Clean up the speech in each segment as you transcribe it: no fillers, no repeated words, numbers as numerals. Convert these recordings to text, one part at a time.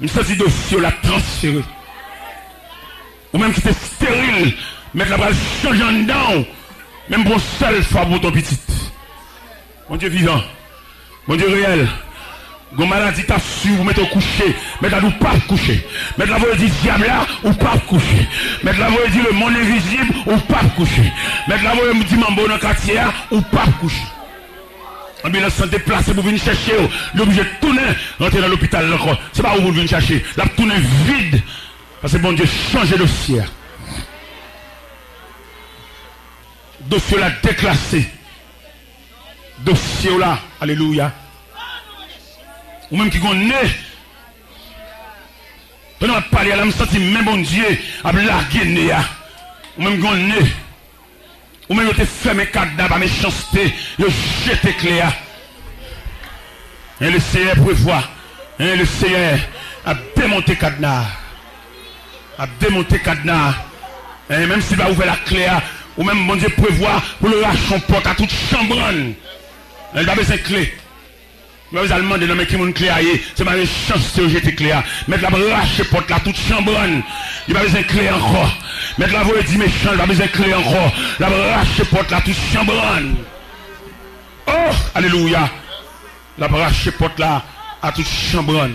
Nous sommes dossier la transférer. Ou même qui était stérile, mettre la balle changer en dedans. Même pour seul fois pour ton petit. Mon Dieu vivant. Mon Dieu réel. Gon maladie t'a su, vous mettez au coucher. Mettre la ou pas coucher. Mettre la voix dit diable là, ou pas coucher. Mettre la voix dit le monde invisible, ou pas coucher. Mettre la voix dit mambo dans le quartier, ou pas coucher. Ambulance santé placée pour venir chercher. L'obligé de tourner, rentrer dans l'hôpital encore. C'est pas où vous venez chercher. La tourner vide. Parce que bon Dieu change de dossier. Dossier là déclassé. Dossier là, alléluia. Ou même qui gonne. Pendant que je parle, je me sens même bon Dieu à larguer né. Ou même gonne. Ou même te fermé cadenas par méchanceté, je jette clair. Et le Seigneur prévoit. Et le Seigneur a démonté cadenas. A démonté cadenas. Et même s'il va ouvrir la clé, ou même bon Dieu prévoit pour le lâcher en porte à toute chambre. Il va besoin de clé. Il va besoin de demander dans qui mon clé aille. C'est ma chance de jeter clé. Mettre la lâcher porte là toute chambre. Il va besoin de clé encore. Mettre la voix dit méchant, il va besoin de clé encore. La lâcher porte là toute chambre. Oh, alléluia. La lâcher porte là à toute chambre.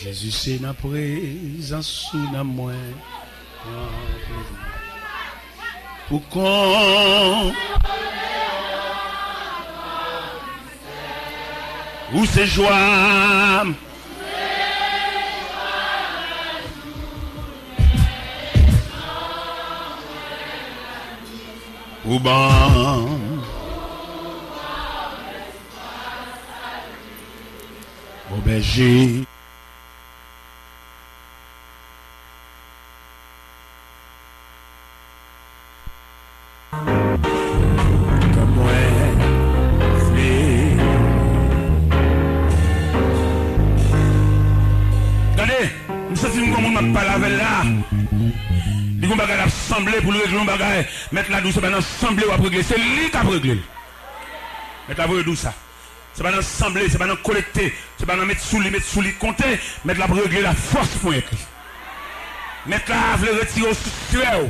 Jésus c'est na présence sous na moi. Pour qu'on où c'est joie ou bon au berger. Pas la veille là. Dit qu'on va assembler pour le régler un bagage. Mettre la douce, c'est pas assembler ou à régler. C'est lui qui a réglé. Mettre la voix douce ça. C'est pas assembler, c'est pas collecter. C'est pas mettre sous lui, compter. Mettre la régler la force pour écrire. Mettre la le retirer au sous-sueur.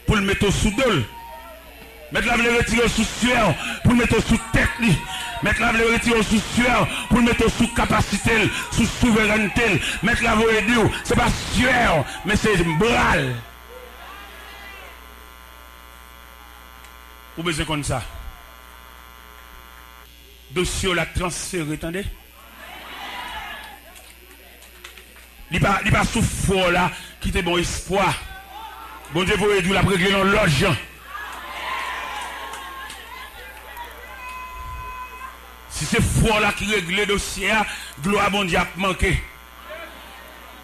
Pour le mettre au sous-dol. Mettre la le retirer au sous-sueur. Pour le mettre au sous-tête. Mettre la le retirer sous sueur pour le mettre sous capacité, sous souveraineté. Mettre la voie dire, c'est pas sueur, mais c'est bral. Vous besoin comme ça. Dossier la transféré, attendez. Il pas sous fort là, qui était bon espoir. Bon Dieu, vous aider la régler dans l'autre gens. Si c'est froid là qui règle le dossier, gloire bon Dieu a manqué.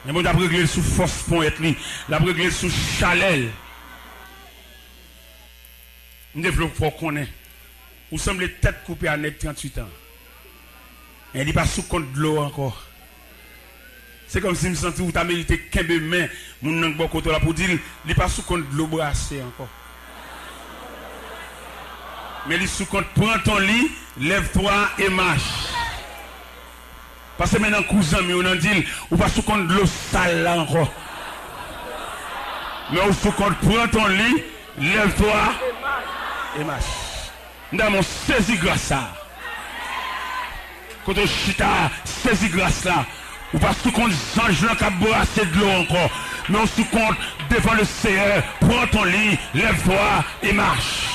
Mais bon Dieu a réglé sous force pour être li, l'a réglé sous chaleur. Nous devons pour connaître. Nous sommes les têtes coupées à net 38 ans. Et il n'est pas sous compte de l'eau encore. C'est comme si je me sentais où tu as mérité 15 mains, mon nom de là pour dire, il n'est pas sous compte de l'eau brassée encore. Mais il sous compte, prends ton lit, lève-toi et marche. Parce que maintenant, cousin, mais on a dit, ou pas sous compte de l'eau sale là encore. Mais au sous compte, prends ton lit, lève-toi et marche. Nous avons saisi grâce à. Quand on chita, saisi grâce là. Ou pas sous compte, ange là qui a brassé de l'eau encore. Mais on sous compte, devant le Seigneur, prends ton lit, lève-toi et marche.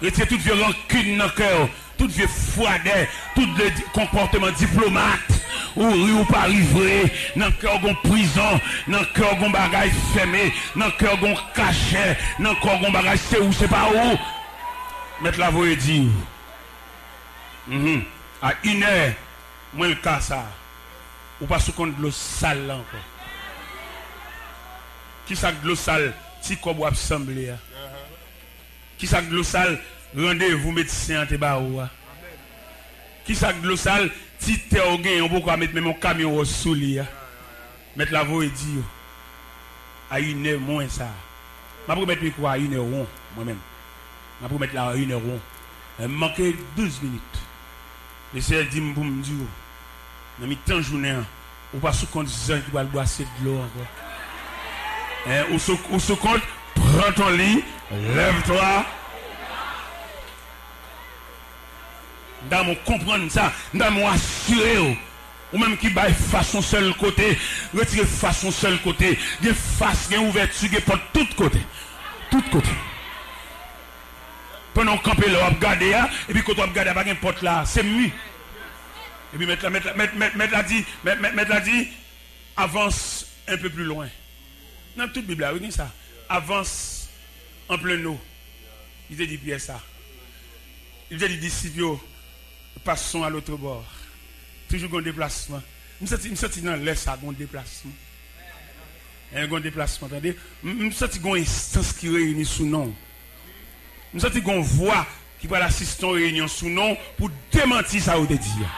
Retire toute vieux rancune dans le cœur, toute vieux froideur, tout le comportement diplomate, ou pas livré, dans le cœur gon prison, dans le cœur gon bagaille fermé, dans le cœur gon cachet, dans le cœur gon bagaille c'est où, c'est pas où. Mettre la voix et dire, à 1 heure, moi le cas ça, ou pas sous compte de l'eau sale là encore. Qui ça de l'eau sale, si comme vous assemblée. Qui ça de l'eau sale, rendez-vous médecin en Tebaoua. Qui ça de l'eau sale, si t'es au gain, on peut mettre même mon camion au souli. Mettre la voix et dire, à 1 heure moins ça. Je vais mettre quoi à 1 heure moi-même. Je vais mettre là à 1 heure. Il manque 12 minutes. Le Seigneur dit pour me dire, Dans mi-temps journée, ou pas sous compte gens qui va boire assez de l'eau encore. Ou sous compte, prends ton lit, lève-toi. Dans mon comprendre ça, dans mon assurer. Ou même qui baille façon seul côté, retire façon seul côté, des face, des ouverture, des portes, tout côté. Tout côté. Pendant qu'on campe là, on regarde et puis quand on regarde, il n'y a pas de porte là, c'est mieux. Et puis mettre la dit, avance un peu plus loin. Dans toute Bible, vous dites ça. Avance en plein eau. Il te dit bien ça. Il te dit disciples, passons à l'autre bord. Toujours un déplacement. Je me sens dans l'air, ça, un déplacement. Un déplacement, attendez. Je me sens qu'il y a une instance qui réunit sous nom. Je me sens qu'il y a une voix qui va assister à une réunion sous nom pour démentir ça ou te dire.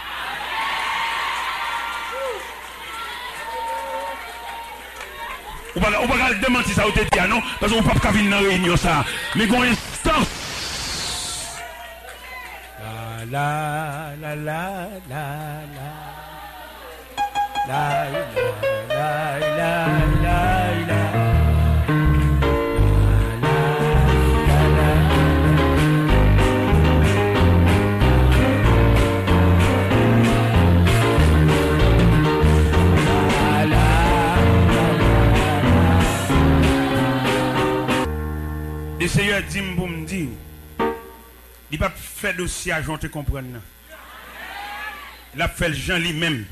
On va pas démentir ça ou te dire, non? Parce qu'on ne peut pas venir dans la réunion ça. Mais il y a une instance. La la la la la la la la la la. Le Seigneur dit pour me dire. Il n'a pas fait dossier à Jean te comprendre. Il a fait le Jean lui-même.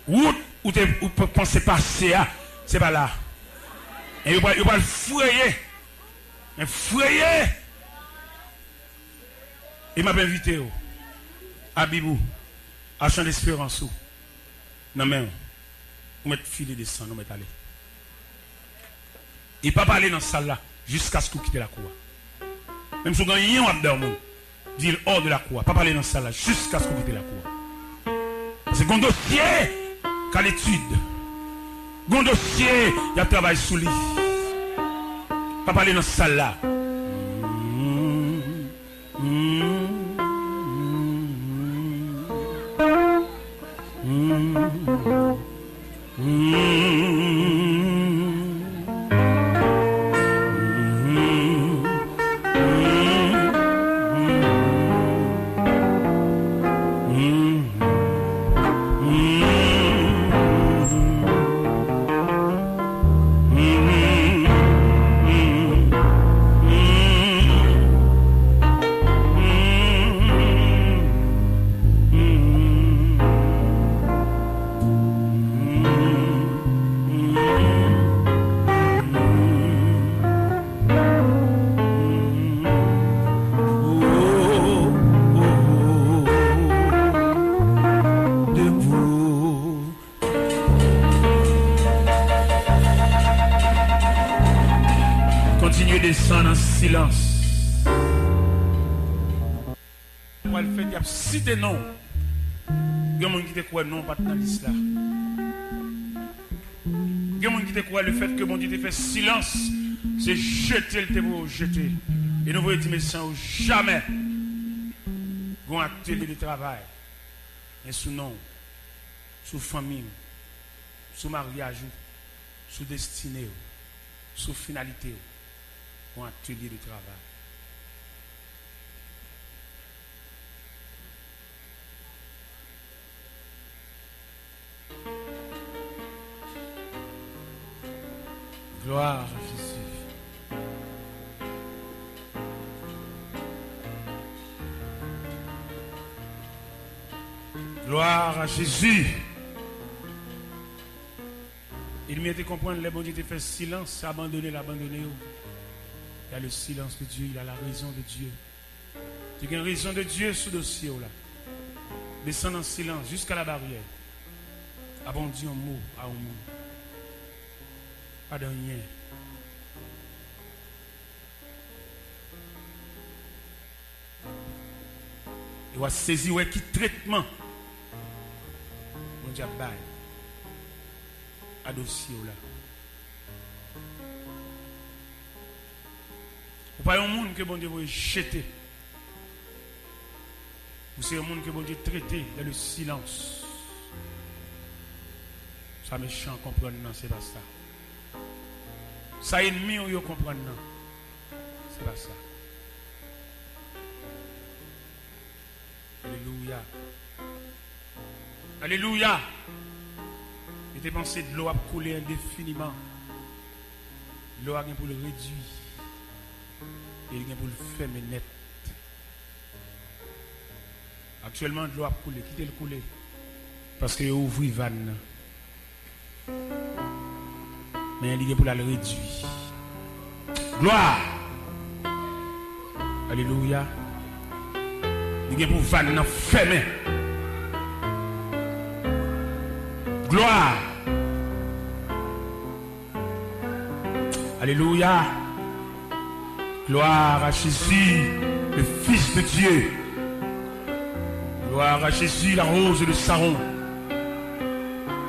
Où tu penses passer, c'est pas là. Et il va le frayer. Un frayer. Il m'a invité à Bibou, à Champ d'Espérance. Non, mais on met filer de sang, on met aller. Il ne peut pas aller dans cette salle là jusqu'à ce qu'il quitte la cour. Même si on gagne un abdomen, dit hors de la cour, pas parler dans cette salle là jusqu'à ce qu'il quitte la cour. C'est un dossier qu'à l'étude. Un dossier, il y a travail sous lui. Pas parler dans cette salle là. Cité non. Il y a des gens qui te croient non, pas dans l'islam. Il y a des gens qui te croient le fait que mon Dieu te fait silence, c'est jeter le pour jeter. Et nous voulons dire, mais sans jamais, un atelier de travail, et sous nom, sous famille, sous mariage, sous destinée, sous finalité, un atelier de travail. Gloire à Jésus. Gloire à Jésus. Il m'a été comprendre, les bons dieux te fait silence, abandonner. Il y a le silence de Dieu, il a la raison de Dieu. Tu as une raison de Dieu sous le dossier là. Descends en silence jusqu'à la barrière. Abandonne un mot à un mot. Pas de rien. Il va saisir qui traitement. Mon diable à dossier là. Ou pas un monde que bon Dieu va jeter. Vous savez, le monde que bon Dieu traité dans le silence. Ça méchant comprendre non, c'est pas ça. Ça ennemi ou comprendre non. C'est pas ça. Alléluia. Alléluia. Et tes pensées de l'eau a coulé indéfiniment. L'eau a pour le réduire. Et il a pour le fermer net. Actuellement, de l'eau a coulé. Quittez le couler. Parce qu'il a ouvert vanne. Mais il est pour la réduire. Gloire. Alléluia. Il est pour vanne fermer. Gloire. Alléluia. Gloire à Jésus, le Fils de Dieu. Gloire à Jésus, la rose de Saron.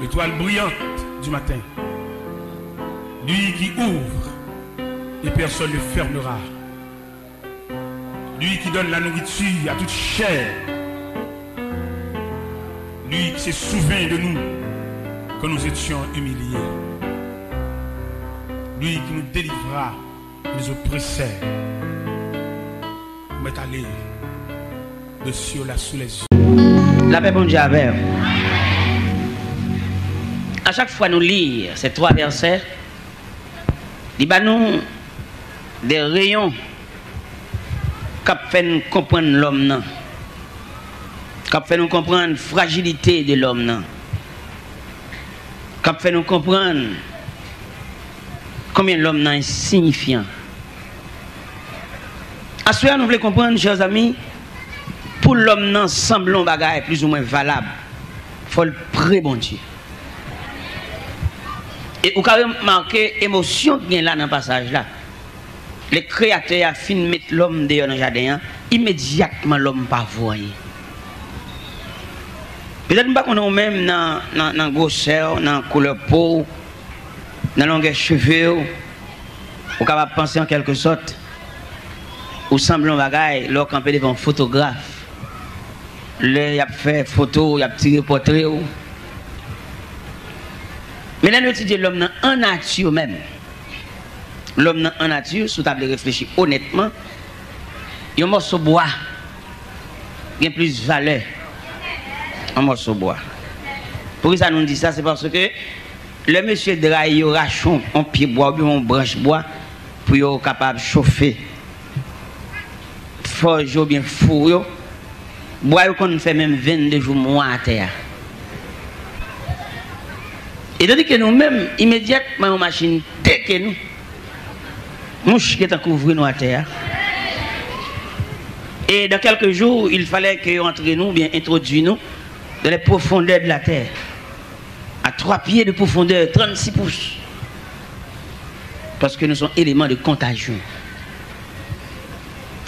L'étoile brillante du matin. Lui qui ouvre et personne ne fermera. Lui qui donne la nourriture à toute chair. Lui qui s'est souvenu de nous quand nous étions humiliés. Lui qui nous délivra des oppresseurs. Nous met aller de cieux là sous les yeux. La paix bon Dieu avec. À chaque fois nous lire ces trois versets, il y a nous des rayons qui fait nous comprendre l'homme, qui fait nous comprendre la fragilité de l'homme, qui fait nous comprendre combien l'homme est insignifiant. À ce moment, nous voulons comprendre, chers amis, pour l'homme, semblons bagaille plus ou moins valable. Il faut le pré bon Dieu. Et vous avez marqué l'émotion qui est là dans le passage là. Le créateur a fini de mettre l'homme dehors dans le jardin, immédiatement l'homme pas voyé. Peut-être pas qu'on a même dans la grosseur, dans la couleur peau, dans la longueur cheveux, ou capable de penser en quelque sorte, ou semblant bagaille, lorsqu'on campé devant un photographe. Il a fait photo, il a tiré portrait. Mais là, nous étudions l'homme en nature même. L'homme en nature, si vous avez réfléchi honnêtement, il y a un morceau de bois qui a plus de valeur. Un morceau de bois. Pourquoi ça nous dit ça? C'est parce que le monsieur draille, il rachon un pied bois ou une branche bois pour être capable de chauffer. Forge ou bien four. Bois qu'on fait même 22 jours mois à terre. Et tandis que nous-mêmes, immédiatement, une machine tête que nous, mouche qui est couvert nous à terre. Et dans quelques jours, il fallait que entre nous, bien introduit nous, dans les profondeurs de la terre. À 3 pieds de profondeur, 36 pouces. Parce que nous sommes éléments de contagion.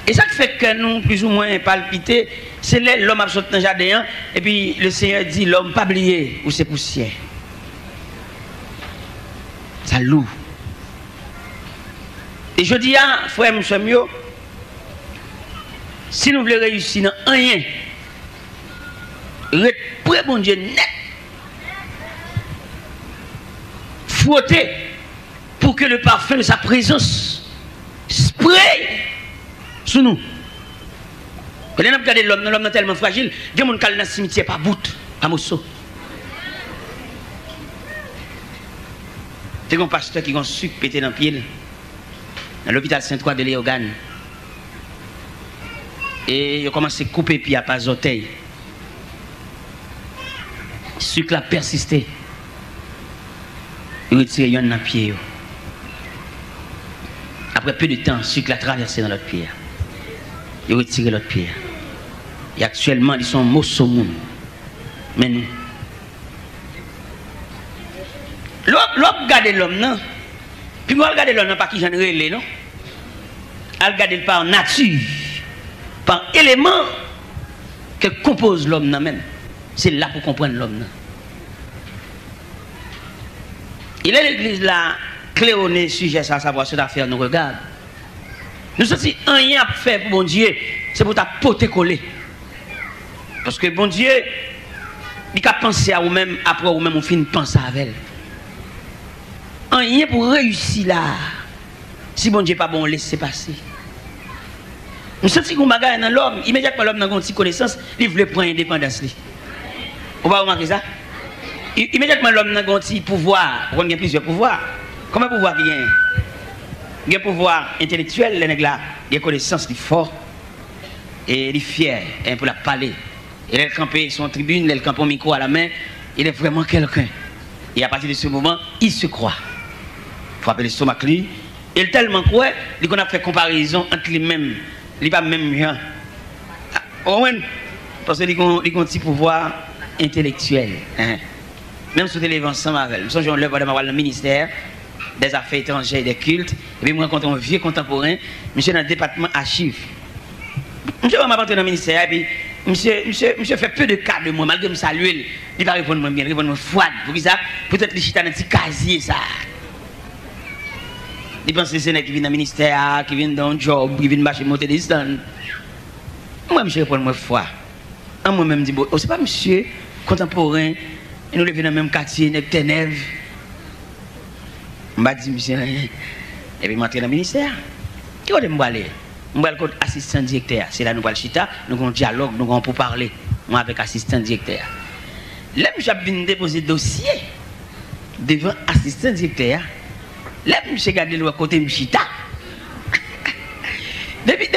Et ça qui fait que nous, plus ou moins palpiter, c'est l'homme a sauté dans le jardin, et puis le Seigneur dit, l'homme pas oublié, ou c'est poussière. Ça lourd. Et je dis, frère, monsieur mieux, si nous voulons réussir dans rien, près bon Dieu net, frotter pour que le parfum de sa présence spray sur nous. Quand on regarde l'homme est tellement fragile, il y a des gens qui sont dans le cimetière par bout, à Mosso. C'est un pasteur qui a un sucre pété dans le pied, dans l'hôpital Saint-Croix de Léogane. Et il a commencé à couper pied à pas orteil. Le sucre a persisté. Il a retiré un dans le pied. Après peu de temps, le sucre a traversé dans l'autre pied. Il a retiré l'autre pied. Et actuellement, ils sont morts au monde. Mais nous. L'homme regarde l'homme, non? Puis moi, regarde l'homme, pas qui j'en ai non? Elle regarde par nature, par élément que compose l'homme même. C'est là pour comprendre l'homme. Il est l'église là, clé au nez, sujet à savoir cette affaire nous regarde. Nous sommes si rien à faire pour mon Dieu, c'est pour ta pote coller. Parce que bon Dieu, il a pensé à vous-même, après vous-même, on finit de penser avec elle. Rien pour réussir là. Si bon Dieu n'est pas bon, laissez passer. Je sens que vous avez dans l'homme, immédiatement l'homme n'a pas de connaissance, il veut prendre l'indépendance. Vous va remarquer ça? Immédiatement l'homme n'a pas de pouvoir, il y a plusieurs pouvoirs. Comment pouvoir qu'il y a? Il y a un pouvoir intellectuel, les nègres là, il y a connaissance, il est fort, et il est fier, et pour la parler. Il est campé son tribune, il est campé au micro à la main, il est vraiment quelqu'un. Et à partir de ce moment, il se croit. Il faut appeler l'estomac lui. Il est tellement croit, qu'on a fait comparaison entre les-mêmes. Il n'est pas même rien. Parce qu'il a un petit pouvoir intellectuel. Hein. Même si vous ensemble avec elle. Je l'ai dans le ministère des Affaires étrangères et des cultes. Et puis moi, quand on vieux contemporain, je suis dans le département archives. Je vais m'apporter dans le ministère et puis monsieur fait peu de cas de moi, malgré me saluer. Il va répondre bien, il répond froide. Pour ça, peut-être les chita dans un petit casier ça. Il pense que c'est qui vient dans le ministère, qui vient dans un job, qui vient marcher monter des stands. Moi, monsieur répond froid. Moi-même, je dis, bon, c'est pas monsieur contemporain, nous le dans le même quartier, nous Ténèvres. Je m'a dit, monsieur, et puis je m'entre dans le ministère. Qui va me aller? Je vais aller assistant directeur. C'est là nous allons chita, nous avons un dialogue, nous avons pour parler. Moi avec assistant directeur. Là, je viens déposer le dossier devant assistant directeur. Là, je regarde le côté de chita. Depuis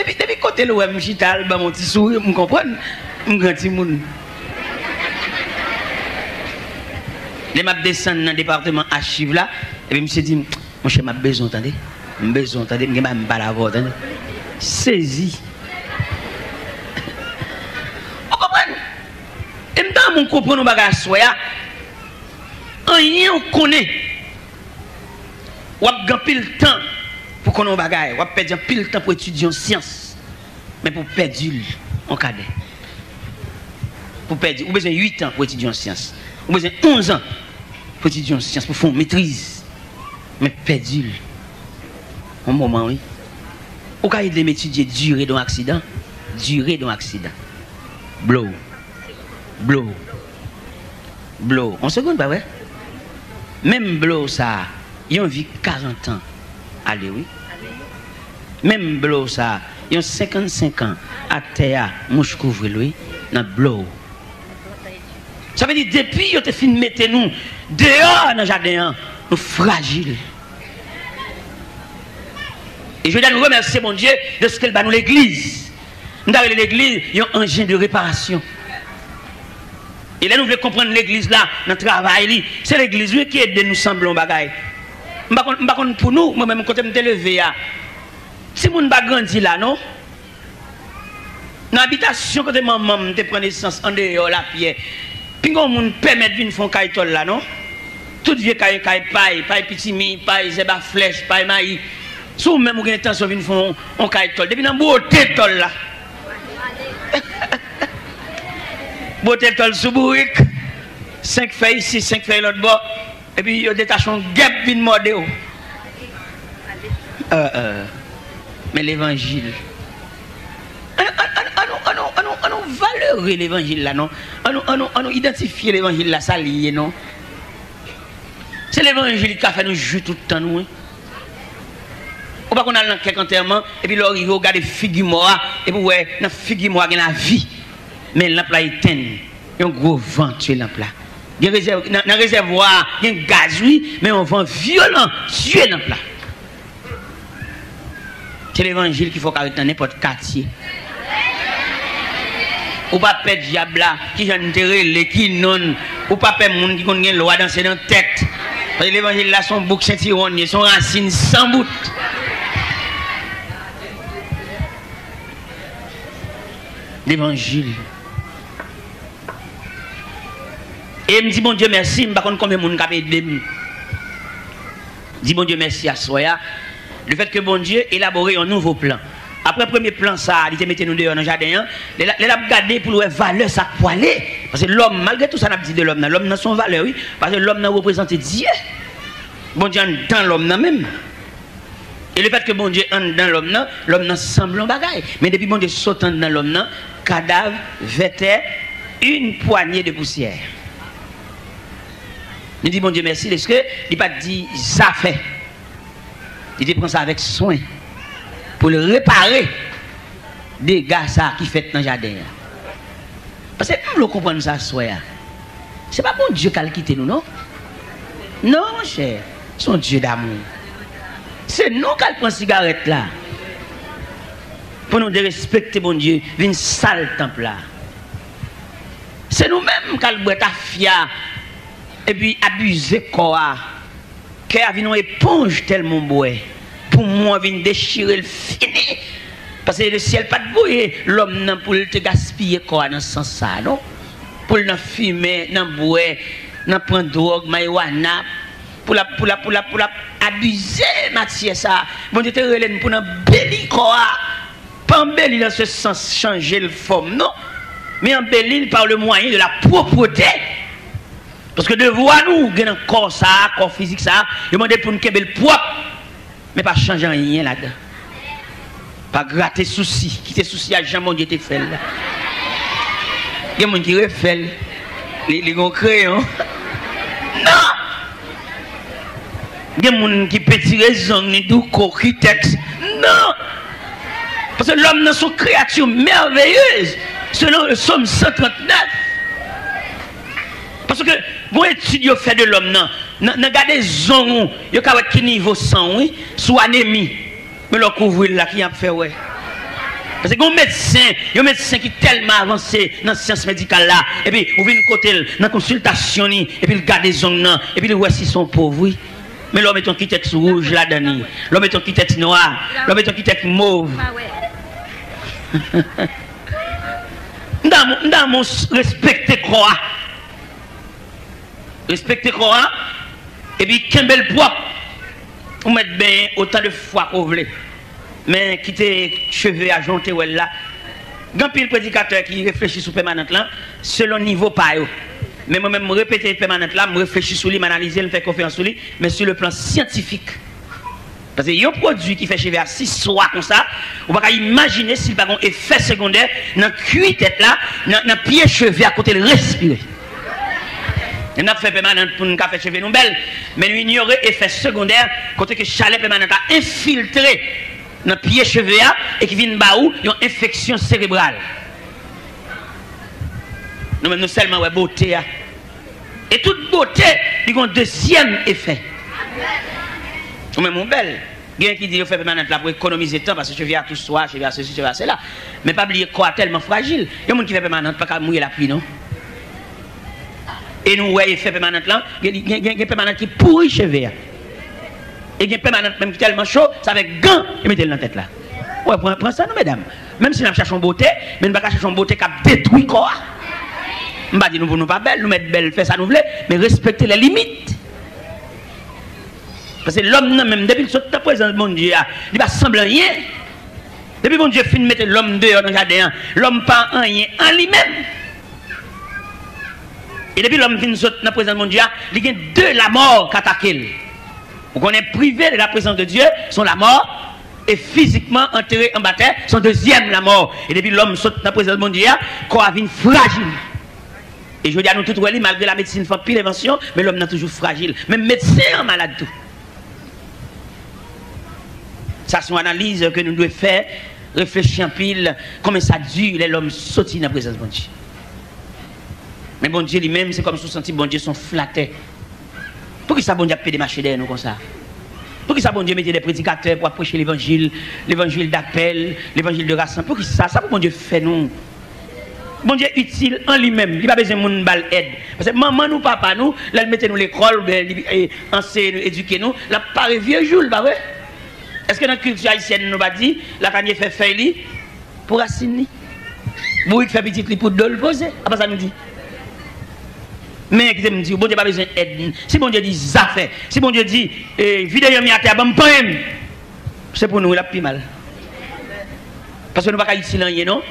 côté de chita, je mon petit sourire, je comprends. Je grand petit monde. Les m'a descendre dans le département archive là, et puis je me dit, mon cher, m'a besoin, attendez. J'ai besoin, attendez, je ne pas la voir, attendez. Saisi. Vous comprenez? Et maintenant, mon comprend nos bagages soya. Rien on connaît. On a gagné le temps pour qu'on ait bagages. On a perdu pile temps pour étudier en sciences. Mais pour perdre en cadet. Pour perdre, on a besoin de 8 ans pour étudier en sciences. On a besoin de 11 ans pour étudier en sciences, pour faire une maîtrise. Mais perdu. Un moment, oui. Au cas où il étudier durée d'un accident, blow. On seconde, bah ouais. Même blow ça, il a vie 40 ans. Allez, oui. Même blow ça, il a 55 ans. À terre, mouche couvre lui, dans blow. Ça veut dire, depuis que tu as fini de mettre nous dehors dans le jardin, nous fragiles. Et je dois nous remercier, mon Dieu, de ce qu'elle bat nous l'église. Nous avons l'église, il y a un engin de réparation. Et là, nous voulons comprendre l'église là, notre travail. C'est l'église qui aide nous sembler en bagaille. Je ne sais pas pour nous, moi-même, quand je me levé, si nous ne pas grandi là, non? Dans l'habitation, quand maman te prend naissance en dehors la pierre, puis on nous permet de venir faire un caïtol là, non? Tout vieux caï paille petit mi, paille zéba flèche, paille maïs. Si vous même vous avez intention de faire un caïtol, depuis dans le beauté tol là. Beauté tol sous bourrique, 5 feuilles ici, 5 feuilles l'autre bord, et puis il détache un guêpe vin mordé. Mais l'évangile. On valeure l'évangile là, non? On identifie l'évangile là, ça lié, non? C'est l'évangile qui a fait nous jouer tout le temps, nous. Ou pas qu'on a dans quelques enterrement, et puis là, il regarde les figues mortes, et puis ouais, dans les figues mortes, il y a la vie. Mais l'ample est éteint. Il y a un gros vent tuer l'ample. Dans le réservoir, il y a un gaz, oui, mais un vent violent tuer l'ample. C'est l'évangile qu'il faut arrêter dans n'importe quartier. Ou pas perdre diable qui j'en les qui non, ou pas perdre monde qui connaît loi dans ses tête. Parce que l'évangile là, son bouc Saint-Iron, son racine sans bout. L'évangile. Et il me dit, bon Dieu merci, je ne sais pas combien de monde a aidé. Dis bon Dieu merci à Soya. Le fait que bon Dieu élaboré un nouveau plan. Après le premier plan, ça, il te mettait nous dehors dans le jardin. Il a regardé pour le valeur, ça poilé. Parce que l'homme, malgré tout ça, on a dit de l'homme, l'homme n'a son valeur, oui. Parce que l'homme n'a représenté Dieu. Bon Dieu dans l'homme même. Et le fait que bon Dieu entre dans l'homme n'a semble un bagaille. Mais depuis bon Dieu saute dans l'homme, cadavre, vétère, une poignée de poussière. Il dit, bon Dieu, merci, est-ce que il n'a pas dit, ça fait. Il dit, prends ça avec soin pour le réparer des gars ça qui fait dans le jardin. Parce que nous comprenons ça, soya. C'est pas bon Dieu qui a quitté nous, non? Non, mon cher. C'est un Dieu d'amour. C'est nous qui prenons cigarette là. Pour nous de respecter bon Dieu, une sale temple là. C'est nous-mêmes qui avons boire ta fia et puis abuser quoi. Qui a une éponge tellement boire. Pour moi, venir déchirer le fini. Parce que le ciel pas de bouillir, l'homme pour te gaspiller quoi dans ce sens ça, non? Pour le fumer, dans boire, dans prendre drogue, marijuana, pour la abuser matière ça. Bon Dieu te relève pour nous bélir quoi. Pas embellir dans ce sens changer le forme, non? Mais embellir par le moyen de la propreté. Parce que de voir nous, un corps ça, corps physique ça, demander pour nous qu'il le propre, mais pas changer rien là-dedans. Pas gratter souci, qui te souci à jamais Dieu te fait là. Il y a des gens qui refait les gros crayons. Non! Il y a des gens qui peuvent tirer zong, ni douko, qui texte. Non! Parce que l'homme est une créature merveilleuse, selon le psaume 139. Parce que, bon étude fait de l'homme, non, regardez zong, il y a quel niveau sang, oui, sous anémie. Mais le couvrir là qui a fait, ouais. Parce que un médecin qui est tellement avancé dans la science médicale là, et puis vous venez côté dans la consultation, et puis il garde des ongles, et puis il voit s'ils sont pauvres, oui. Mais l'homme est un qui tête rouge là-dedans, l'homme est un qui tête noir, l'homme est un qui tête mauve. Dans mon respecter quoi? Respecter quoi? Et puis qu'un bel poids. Vous mettez bien autant de fois que vous voulez. Mais qui te cheveux à jonter là. Grand pile prédicateur qui réfléchit sur permanent là, selon niveau pas yo. Mais moi-même, je répète permanent là, je réfléchis sur lui, m'analyser, je fais confiance sur lui, mais sur le plan scientifique. Parce qu'il y a un produit qui fait cheveux à 6 soirs comme ça, on va pas imaginer s'il n'a pas un effet secondaire dans la cuisse tête là, dans le pied cheveux à côté de respirer. On a fait permanent pour nous faire cheveux nous belles, mais nous ignorons effet secondaire côté que chalet permanent a infiltré dans le pied cheveux et qui vient baou une infection cérébrale. Nous même nous seulement ouais beauté et toute beauté il y a un deuxième effet. Nous même mon belle, quelqu'un qui dit fait permanent là pour économiser temps parce que cheveux à tout soir, cheveux à ceci, cheveux à cela, mais pas oublier quoi tellement fragile. Il y a des gens qui fait permanent pas qu'à mouiller la pluie non. Et nous, ouais, fait permanent là, il y a permanent qui pourrit cheveux. Et il y a permanent même qui tellement chaud, ça avec gants, et mettez-le dans la tête là. Ouais, prends ça, nous, mesdames. Même si nous cherchons une beauté, mais nous ne cherchons pas une beauté qui a détruit quoi. Nous ne disons nous pas belle, nous mettons belle, fait ça nous voulons, mais respecter les limites. Parce que l'homme, même depuis le temps présent de mon Dieu, il ne semble rien. Depuis mon Dieu finit de mettre l'homme dehors dans le jardin, l'homme pas rien en lui-même. Et depuis l'homme vient dans la présence de mon Dieu, il y a deux la mort qui attaquent. On est privé de la présence de Dieu, sont la mort, et physiquement enterré en bataille, son deuxième la mort. Et depuis l'homme saute dans la présence de mon Dieu, corps vient fragile. Et je dis à nous tous, malgré la médecine fait pile invention, mais l'homme est toujours fragile. Même médecin est malade tout. Ça c'est une analyse que nous devons faire, réfléchir en pile, comment ça dure, l'homme saute dans la présence de mon Dieu. Mais bon Dieu lui-même, c'est comme si senti bon Dieu sont flattés. Pour qui ça bon Dieu a fait des marchés derrière nous comme ça? Pour qui ça bon Dieu mettait des prédicateurs pour prêcher l'évangile d'appel, l'évangile de rassemblement? Pour qui ça pour bon Dieu fait nous? Bon Dieu utile en lui-même, il n'a pas besoin de nous balle aide. Parce que maman nous, papa nous, là il mettait nous l'école, enseigner nous, éduquer nous, là par vieux jour, pas vrai? Est-ce que dans la culture haïtienne nous va dire, la famille fait feuille pour racine? Vous fait petit pour le poser, après ça nous dit. Mais qui me dit, bon Dieu pas besoin d'aide. Si bon Dieu dit ça fait, si bon Dieu dit vidéo mi à terre, bon poème, c'est pour nous la plus mal. Parce que nous ne pouvons pas ici rien, non?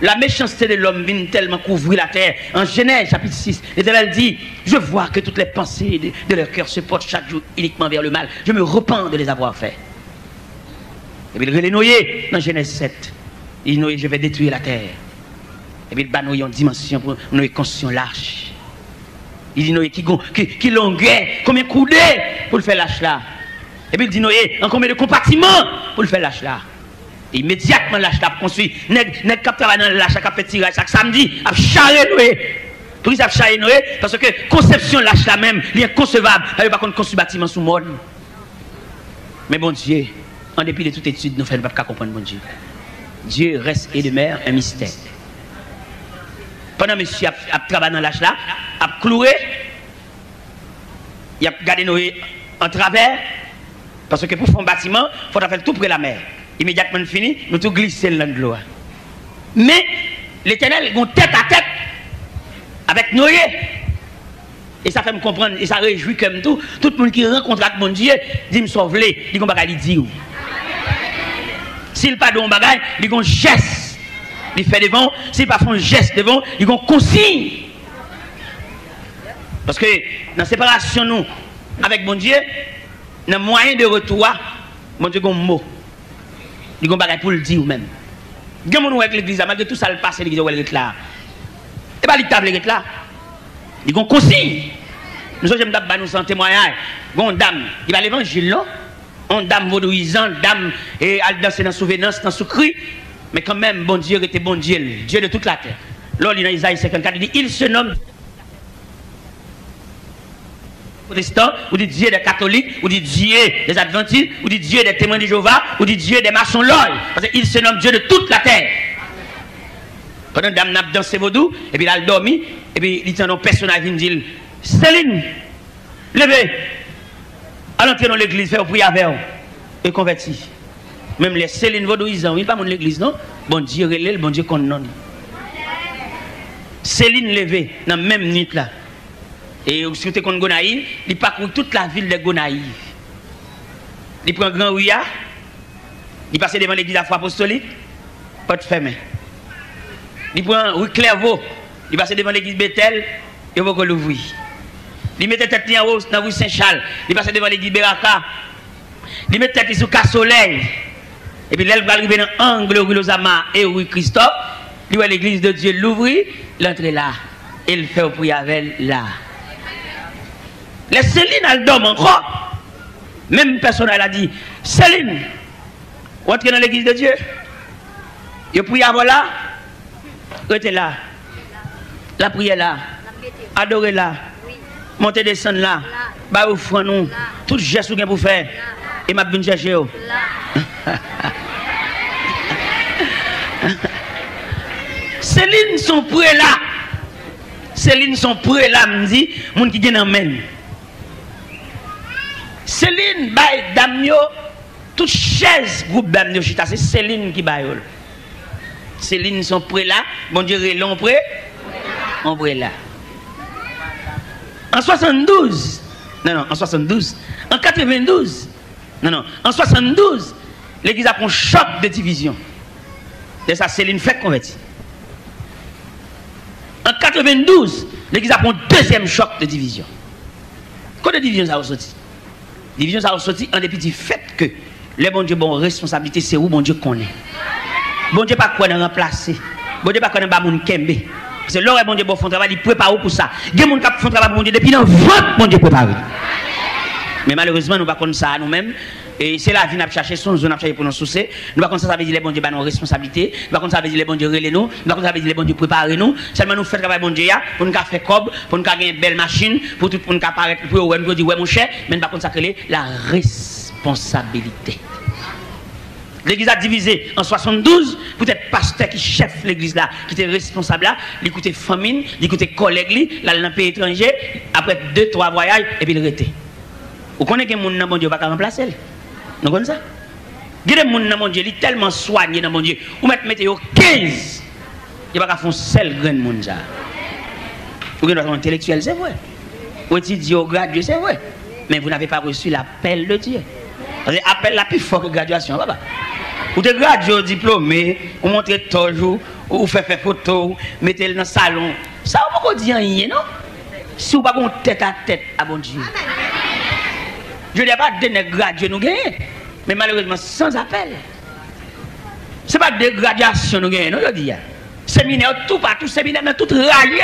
La méchanceté de l'homme vient tellement couvrir la terre. En Genèse chapitre 6, l'Éternel dit, je vois que toutes les pensées de leur cœur se portent chaque jour uniquement vers le mal. Je me repens de les avoir fait. Et puis il les noyer dans Genèse 7. Il dit, je vais détruire la terre. Et puis il bat nous une dimension pour nous construire l'arche. Il dit nous qui longueur, combien de coudées pour le faire l'arche là. Et puis il dit nous en combien de compartiments pour le faire l'arche là. Et immédiatement l'arche là construit. Nèg cap travail dans l'arche cap petit tirage chaque samedi, a charré nous. Pour ça charré nous parce que conception l'arche là même, il est inconcevable. Il pas construire bâtiment sous monde. Mais bon Dieu, en dépit de toute étude, nous ne faisons pas comprendre bon Dieu. Dieu reste et demeure un mystère. Pendant que monsieur a travaillé dans l'âge là, a cloué, il a gardé Noé en travers, parce que pour faire un bâtiment, il faut faire tout près de la mer. Immédiatement fini, nous tout glisser dans l'eau. Mais l'Éternel a tête à tête avec Noé. Et ça fait me comprendre, et ça réjouit comme tout le monde qui rencontre avec mon Dieu, dit me sauver, dit qu'on va lui dire. S'il pas de bon bagage, il y a un geste. Il fait devant, s'il pas fait un geste devant, il y a un consigne. Parce que dans la séparation nous avec mon Dieu, dans le moyen de retour, mon Dieu a un mot. Il y a un bagage pour le dire même. Il y a un monde avec l'église, malgré tout ça, le passe, l'église est là. Et pas l'étable est là. Il y a un consigne. Nous sommes nous en témoignage. Il y a une dame, il va l'évangile là. Une dame vaudouisante, dame et elle danse dans la souvenance, dans le cri. Mais quand même, bon Dieu était bon Dieu, Dieu de toute la terre. Là, il y a Isaïe 54, il dit, il se nomme protestant, ou dit Dieu des catholiques, ou dit Dieu des adventistes, ou dit Dieu des témoins de Jéhovah, ou dit Dieu des maçons l'œil. Parce qu'il se nomme Dieu de toute la terre. Quand une dame n'a dansé vaudou, et puis elle a dormi, et puis il y a un personnage qui dit, Céline, levez. À l'entrée dans l'église, faire prier avec eux et converti. Même les Céline vaudouisants, ils ne sont pas dans l'église, non? Bon Dieu relève, bon Dieu condamne. Céline levée, dans la même nuit là. Et si vous êtes Gonaïve, il parcourt toute la ville de Gonaïve. Il prend Grand Ouya, il passe devant l'église apostolique, pas de fermé. Il prend Rue Clairvaux, il passe devant l'église Bethel, il va l'ouvrir. Il mettait tête en haut dans la rue Saint-Charles. Il passait devant l'église Beraka. Il mettait tête sous Casse-Soleil. Et puis là, il va arriver dans l'angle rue Lozama et rue Christophe. Il voit l'église de Dieu l'ouvrir, l'entrée là. Et il fait au prier avec elle là. Les Céline, elle dorment encore. Même personne, elle a dit, Céline, rentrez dans l'église de Dieu. Il prie avant là. Restez là. La prière là. Adorez là. Montez, descendre là. Bah, offrez nous. Tout geste que vous faire. Et m'a bien chercher. Céline sont prêts là. Céline sont prêts là, me dit, moun qui gen amène. Céline bail damnio, toute chaise groupe damnio chita, c'est Céline qui baille. Céline sont prêts là, bon Dieu l'on prêt. On prêt là. En 72, non, en 72, en 92, non, en 72, l'église a pris un choc de division. Et ça, Céline fait convertir. En 92, l'église a pris un deuxième choc de division. Quand de division ça a ressorti? Division ça a ressorti en dépit du fait que le bon Dieu, bon responsabilité, c'est où bon Dieu connaît. Bon Dieu pas quoi remplacer. Bon Dieu pas quoi dans moun kembe. Parce que l'heure bon Dieu bon font travail, il prépare pour ça. Il y a des gens qui font travail pour bon Dieu depuis dans 20 bon Dieu prépare. Mais malheureusement, nous ne pouvons pas ça nous-mêmes. Et c'est la vie, nous avons cherché son zone, nous avons cherché pour nous soucier. Nous ne pouvons pas ça veut dire les bon Dieu nos responsabilités. Nous ne pouvons pas ça veut dire les bon Dieu relais nous. Nous ne pouvons pas ça veut dire les bon Dieu préparer nous. Seulement nous faisons travail bon Dieu pour nous faire cob, pour nous gagner une belle machine, pour tout pour nous apparaître pour nous dire ouais mon cher, mais nous ne pouvons pas consacrer la responsabilité. L'église a divisé en 72, peut-être pasteur qui chef l'église là, qui était responsable là, il écoutait famine, il écoutait collègue, là dans le pays étranger, après 2-3 voyages, et puis il était. Vous connaissez que les gens dans mon Dieu ne pas remplacer. Vous connaissez ça? Il y a des gens dans mon Dieu, ils sont tellement soignés dans mon Dieu. Vous mettez 15, il n'y a pas faire un seul grain de monde. Vous avez un intellectuel, c'est vrai. Vous étudiez au gradué, c'est vrai. Mais vous n'avez pas reçu l'appel de Dieu. L'appel la plus fort que graduation, papa. Vous êtes gradué, diplômé, vous montrez toujours, vous faites photo, vous mettez dans le salon. Ça, vous ne pouvez pas dire rien, non? Si vous n'avez pas tête à tête à bon Dieu. Je ne dis pas des gradués nous gagnons, mais malheureusement sans appel. Ce n'est pas des graduations nous gagnons, non, je dis. C'est séminaire, tout partout, séminaire, dans tout rayé.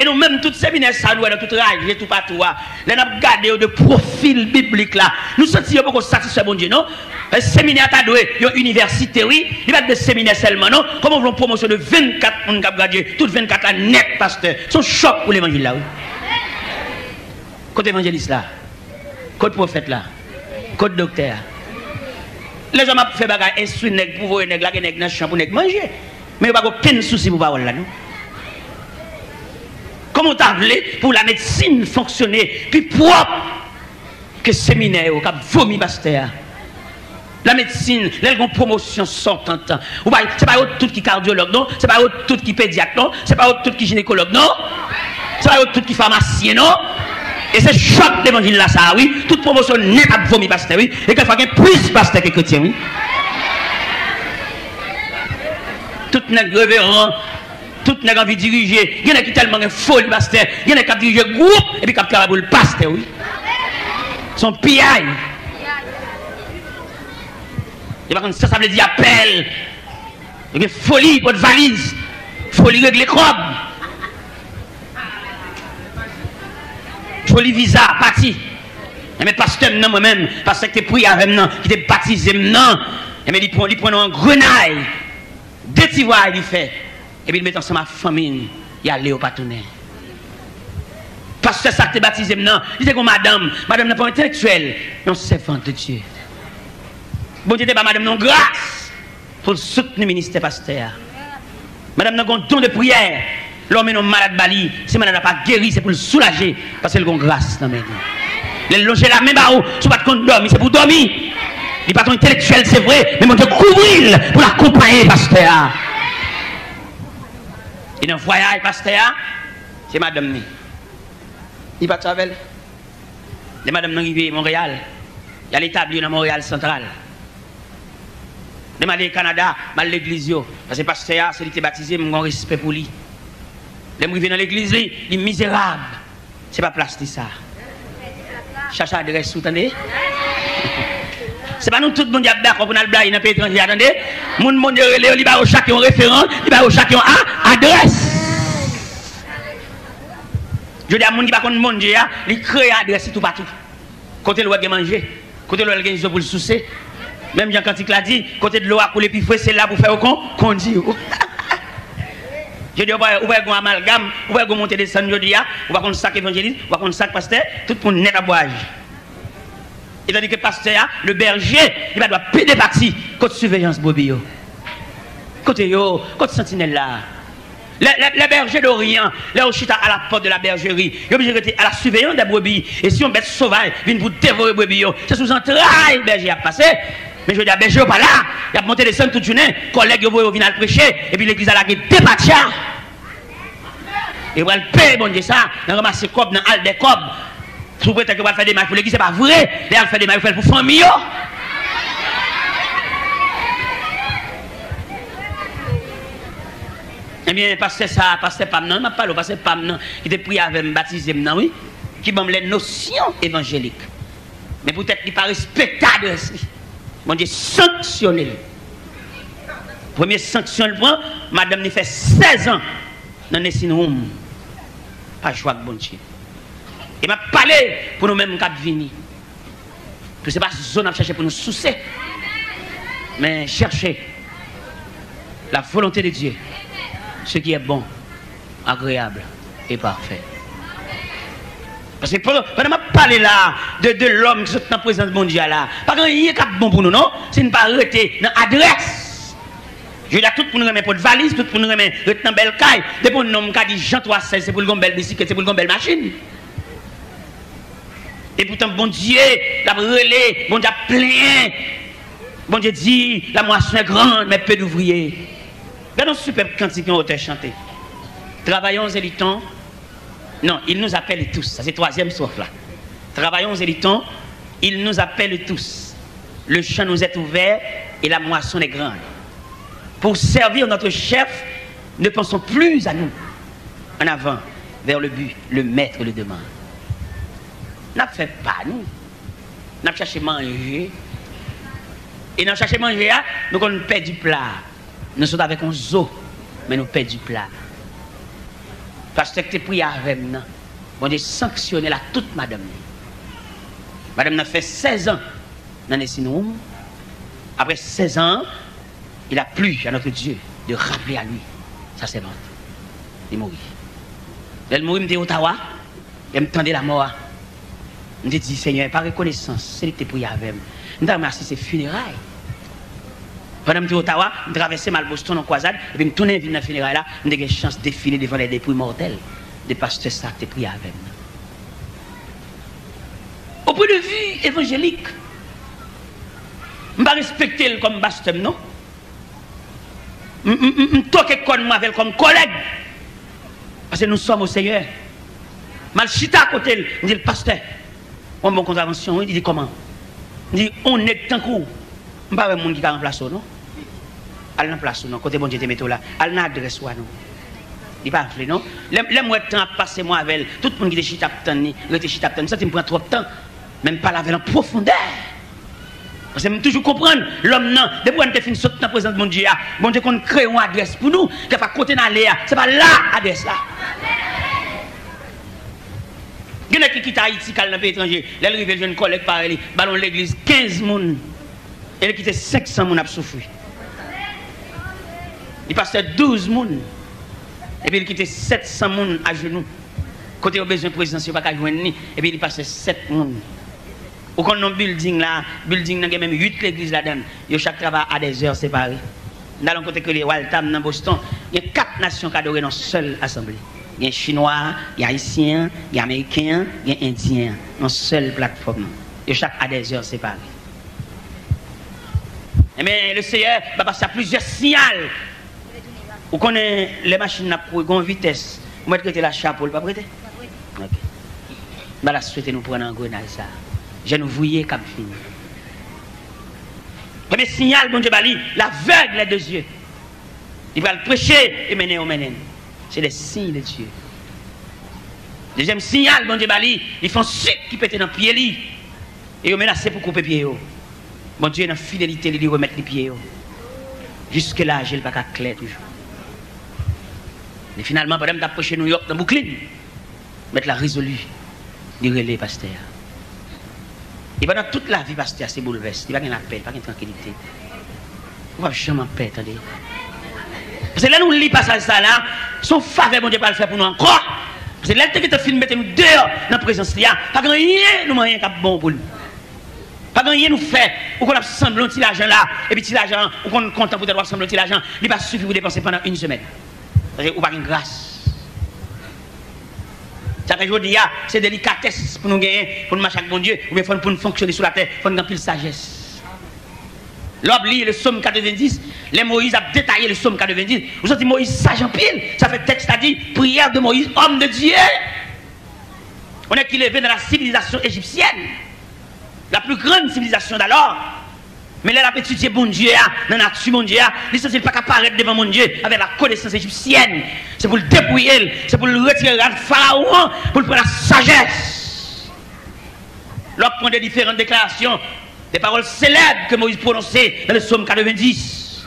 Et nous même tout séminaire, ça nous est dans tout rayé, tout partout. Là, nous avons gardé de profil biblique là. Nous sentions beaucoup satisfaits, bon Dieu, non? Le séminaire a doué, il y a une université, oui. Il va être des séminaires seulement, non? Comment on veut une promotion de 24 on a gradué, toutes 24 là, net, pasteur. C'est un choc pour l'évangile là, oui. Côté évangéliste là, côté prophète là, côté docteur. Les gens ont fait bagarre, instruire nèg pour voir nèg là, nèg dans champ pour nèg manger. Mais il n'y a pas aucun souci pour parole là, non? Comment t'as voulu pour la médecine fonctionner plus propre que séminaire au cap vomi pasteur. La médecine, les promotion sont en temps. C'est pas tout qui cardiologue, non? C'est pas tout qui pédiatre, non? C'est pas tout qui gynécologue, non? C'est pas tout qui pharmacien, non? Et c'est choc l'évangile là, ça, oui. Toute promotion n'est pas vomi pasteur, oui. Et qu'il faut qu'il y ait plus pasteur que chrétien, oui. Tout n'est révérend, tout n'est envie de diriger. Il y en a qui tellement une folie pasteur. Il y en a qui dirigent le groupe et puis qui travaillent pour le pasteur, oui. Son PI. Et par contre, ça veut dire appel. Il y a folie pour de valise. Folie régler crobe. Folie visa, parti. Mais pasteur, non, moi-même, parce que tu es pris avec moi, qui t'es baptisé, non. Mais il prend un grenaille. Deux petits voix, il fait. Et puis il met ensemble ma famille. Il allait au partenaire. Parce que ça que tu es baptisé, non. Il dit que madame n'est pas intellectuelle, mais on servante de Dieu. Bon Dieu, pas madame non grâce pour soutenir le ministère pasteur. Madame n'a pas un don de prière. L'homme est non malade bali. Si madame n'a pas guéri, c'est pour le soulager. Parce qu'elle a une grâce dans mes mains. Elle loger la même barreau, si pas de compte dormir, c'est pour dormir. Il n'est pas ton intellectuel, c'est vrai, mais on te couvrir pour l'accompagner, pasteur. Et dans le voyage, pasteur, c'est madame. Il va travel. Les madame sont arrivées à Montréal. Il y a l'établi dans Montréal central. Je suis allé au Canada, je suis allé à l'église. Parce que le pasteur, c'est lui qui est baptisé, j'ai un respect pour lui. Je suis arrivé dans l'église, il est misérable. Ce n'est pas place de ça. Cherchez l'adresse, vous entendez? Ce n'est pas nous tout le monde qui est d'accord pour nous blaguer dans le pays étranger, attendez? Mon monde il va au chacun référent, il va au chacun adresse. Je dis à mon qui va contre monde, il crée adresse tout partout. Côté de l'eau à manger, côté de l'eau à pour le soucer. Même Jean Cantique l'a dit, côté de l'eau à couler, puis c'est là pour faire au qu'on dit. Je dis, on va un amalgame, on va monter des scènes, je dis, on va un sac évangéliste, on va un sac pasteur, tout pour net à boire. Et tandis que le pasteur, le berger, il va doit péder parti, côté surveillance Bobio. Côté yo, côté sentinelle là. Les bergers d'Orient, les chita à la porte de la bergerie, ils sont obligés de rester à la surveillance des brebis. Et si on bête sauvage vient vous dévorer les brebis, c'est sous entrailles, berger a passé. Mais je dis à berger pas là, il a monté des scènes toute journée, collègues viennent à prêcher, et puis l'église a la guerre débattu. Et vous allez payer, bon Dieu, ça, dans ramasser cob, dans al des cob. Sous prétexte que vous allez faire des marches pour l'église, c'est pas vrai. Vous allez faire des marches pour famille. Eh bien, pasteur ça, pasteur Pam, non, je parle, pasteur Pam, non, qui était prié avec me baptisé, non, oui, qui m'a les notions évangéliques. Mais peut-être qu'il n'est pas respectable. Bon Dieu, sanctionner. Première sanction, le point, madame n'y fait 16 ans dans les Room. Pas choix de bon Dieu. Et m'a parlé pour nous-mêmes quand venir. Que ce n'est pas zone à chercher pour nous soucier, mais chercher la volonté de Dieu. Ce qui est bon, agréable et parfait. Parce que pendant que je parle là de l'homme qui est dans la présence mondiale là, pas qu'il y ait bon pour nous, non? C'est ne pas arrêter dans l'adresse. Je dis à tout pour nous remettre pour de valise, tout pour nous remettre dans belle caille. Depuis que nous avons dit Jean 3,16, c'est pour le belle bicyclette, c'est pour le belle machine. Et pourtant, bon Dieu, la relais, bon Dieu plein. Bon Dieu dit, la moisson est grande, mais peu d'ouvriers. Regardons ce superbe cantique qu'on a chanté. Travaillons et luttons. Non, il nous appelle tous. Ça, c'est le troisième strophe là. Travaillons et luttons. Il nous appelle tous. Le champ nous est ouvert et la moisson est grande. Pour servir notre chef, ne pensons plus à nous. En avant, vers le but, le maître le demande. N'a fait pas nous. N'a cherché manger. Et dans chercher manger, nous on perd du plat. Nous sommes avec un zoo, mais nous perdons du plat. Parce que tu pris avec nous. Bon Dieu sanctionné la toute madame. Madame n'a fait 16 ans dans les Sinoum. Après 16 ans, il a plu à notre Dieu de rappeler à lui sa servante. Il mourit. Elle mourit, il me dit Ottawa, elle me tendait la mort. Je me dis Seigneur, par reconnaissance, c'est lui qui pris avec moi. Je me remercie ses funérailles. Pendant que je suis Ottawa, je traversais mal Boston en croisade, et puis je tourne dans la funéraille là, j'ai eu une chance de défiler devant les dépouilles mortels des pasteurs ça qui pris avec moi. Au point de vue évangélique, je ne vais pas respecter comme pasteur, non? Je ne toque comme collègue. Parce que nous sommes au Seigneur. Mal chita à côté, je dis le pasteur, on bon contravention, il dit comment? Il dit on est tant coup. Je ne sais pas si qui a en place, non? Elle en place, non? Côté bon Dieu te mette là. Elle n'a adresse, non? Il pas fait, non? Les mois de temps à passer moi avec elle, tout le monde qui est chita ça me prend trop de temps. Même pas avec en profondeur. Parce que je toujours comprendre, l'homme non, depuis qu'on a fini sauter dans la présence de mon Dieu, bon Dieu qu'on crée une adresse pour nous, qui n'est pas côté dans l'air, ce n'est pas là adresse là. Il y a qui quitte Haïti, qui est dans le pays étranger, là, il arrive une collègue par elle, ballon l'église, 15 personnes, et il quitte 500 personnes à souffrir. Il passe 12 personnes, et puis il quitte 700 personnes à genoux. Côté au besoin présidentiel, il n'y a pas qu'à joindre, et puis il passe 7 personnes. Ou quand on a un building là, il y a même 8 églises là-dedans. Chaque travail à des heures séparées. Dans le côté que les Waltham dans Boston, il y a 4 nations qui adorent dans une seule assemblée. Il y a Chinois, il y a Haïtiens, il y a Américains, il y a Indiens, dans une seule plateforme. Chaque à des heures séparées. Mais le Seigneur va passer à plusieurs signaux. Vous connaissez les machines à grande vitesse. Vous mettez la chapeau, pas prêté? Ok. Je vais souhaiter nous prendre en grenade ça. Je nous voyais comme fini. Premier signal, bon Dieu, l'aveugle des yeux. Il va le prêcher et mener au menen. C'est les signes de Dieu. Deuxième signal, bon Dieu, ils font suite qui pète dans le pied. Et ils menacent pour couper les pieds. Bon Dieu, dans la fidélité, il remettre les pieds. Jusque là, je n'ai pas clair toujours. Et finalement, pendant que je prêché New York dans Brooklyn, mettre la résolue du relais pasteur. Et pendant toute la vie, pasteur, c'est bouleversé. Il n'y a pas de paix, pas de tranquillité. On ne va jamais en paix, attendez. Parce que là, nous lisons pas ça là, son faveur, bon Dieu, pas le faire pour nous encore. Parce que là, tu as filmé, nous dehors dans la présence là, pas grand rien, nous rien qui bon pour nous. Pas grand rien nous fait, ou qu'on a semblé un petit argent là, et puis petit argent, ou qu'on est content pour avoir semblé un petit argent, il va suffire de dépenser pendant une semaine. Parce que vous n'avez pas une grâce. Ça fait aujourd'hui, c'est délicatesse pour nous gagner, pour nous marcher avec bon Dieu, ou bien pour nous fonctionner sur la terre, pour nous remplir sagesse. L'homme lit le psaume 90, les Moïse a détaillé le psaume 90. Vous savez, Moïse sage en pile, ça fait texte à dire, prière de Moïse, homme de Dieu. On est qu'il est venu dans la civilisation égyptienne, la plus grande civilisation d'alors. Mais là, la étudier bon Dieu, dans la nature bon Dieu, il ne pas apparaître devant mon Dieu avec la connaissance égyptienne. C'est pour le dépouiller, c'est pour le retirer le pharaon, pour le prendre la sagesse. L'autre prend des différentes déclarations, des paroles célèbres que Moïse prononçait dans le psaume 90.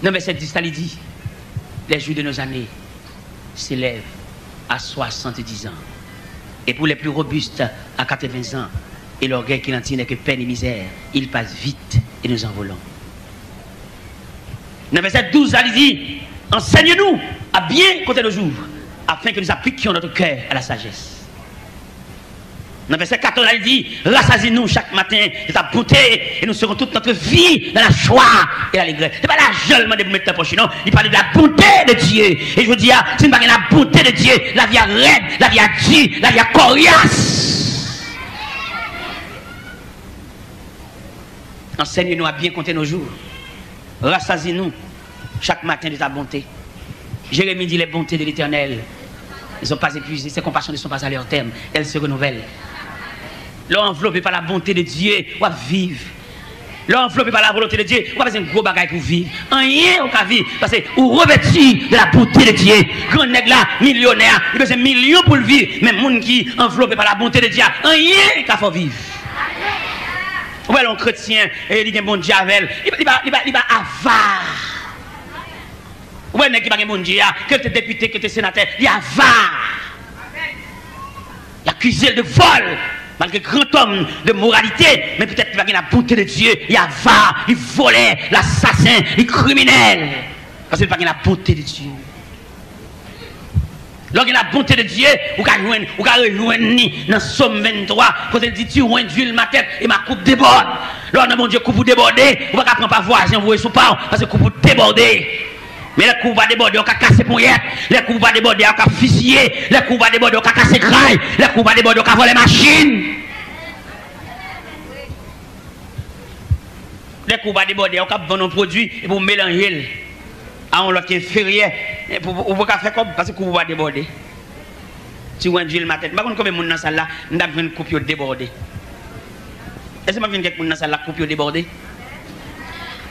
Non, mais cette dit, les jours de nos années s'élèvent à 70 ans. Et pour les plus robustes, à 80 ans. Et l'orgueil qui n'en tient que peine et misère, il passe vite et nous envolons. Dans verset 12, il dit, enseigne-nous à bien compter nos jours, afin que nous appliquions notre cœur à la sagesse. Dans verset 14, il dit, rassasie-nous chaque matin de ta beauté, et nous serons toute notre vie dans la joie et l'allégresse. Ce n'est pas l'argent de vous mettre ta poche, non. Il parle de la bonté de Dieu. Et je vous dis, si nous ne parlons pas de la bonté de Dieu, la vie à raide, la vie à dit, la vie à coriace. Enseigne-nous à bien compter nos jours. Rassasie-nous chaque matin de ta bonté. Jérémie dit les bontés de l'Éternel ne sont pas épuisées, ses compassions ne sont pas à leur terme, elles se renouvellent. L'enveloppé par la bonté de Dieu, on va vivre. L'enveloppé par la volonté de Dieu, on va faire un gros bagage pour vivre. Rien on va vivre, parce que on revêtit de la bonté de Dieu. Grand nègre là, millionnaire, il besoin de millions pour le vivre. Mais monde qui enveloppé par la bonté de Dieu, rien qu'il faut vivre. Ouais, l'on chrétien, et il y a un bon diable, il va avare. Ouais, n'est-ce pas un bon Dieu, que tu es député, que tu es sénateur, il y a avare. Il accusé de vol, malgré grand homme de moralité, mais peut-être qu'il y a la bonté de Dieu, il y a avare, il volait, l'assassin, il criminel. Parce qu'il n'y a pas la bonté de Dieu. Lorsqu'il y a la bonté de Dieu, vous pouvez rejoindre dans Somme 23, quand il dit tu oins d'huile ma tête et ma coupe déborde. Lorsque mon Dieu coupe vous déborder, vous ne pouvez pas prendre par voisin, vous sous pas, parce que coupe vous déborder. Mais les coups va déborder, on va casser pour yet, les coups va déborder, on va fusiller, les coups va déborder, on va casser graille, les coups va déborder, on va voler machines. Les coups va déborder, on va vendre un produit et pour mélanger à un autre inférieur. Vous pouvez faire comme parce que vous va déborder. Si vous avez ma tête, je ne sais pas combien de gens dans la salle là, nous avons une coupe débordée. Est-ce que vous avez quelqu'un dans la salle là, coupe débordée?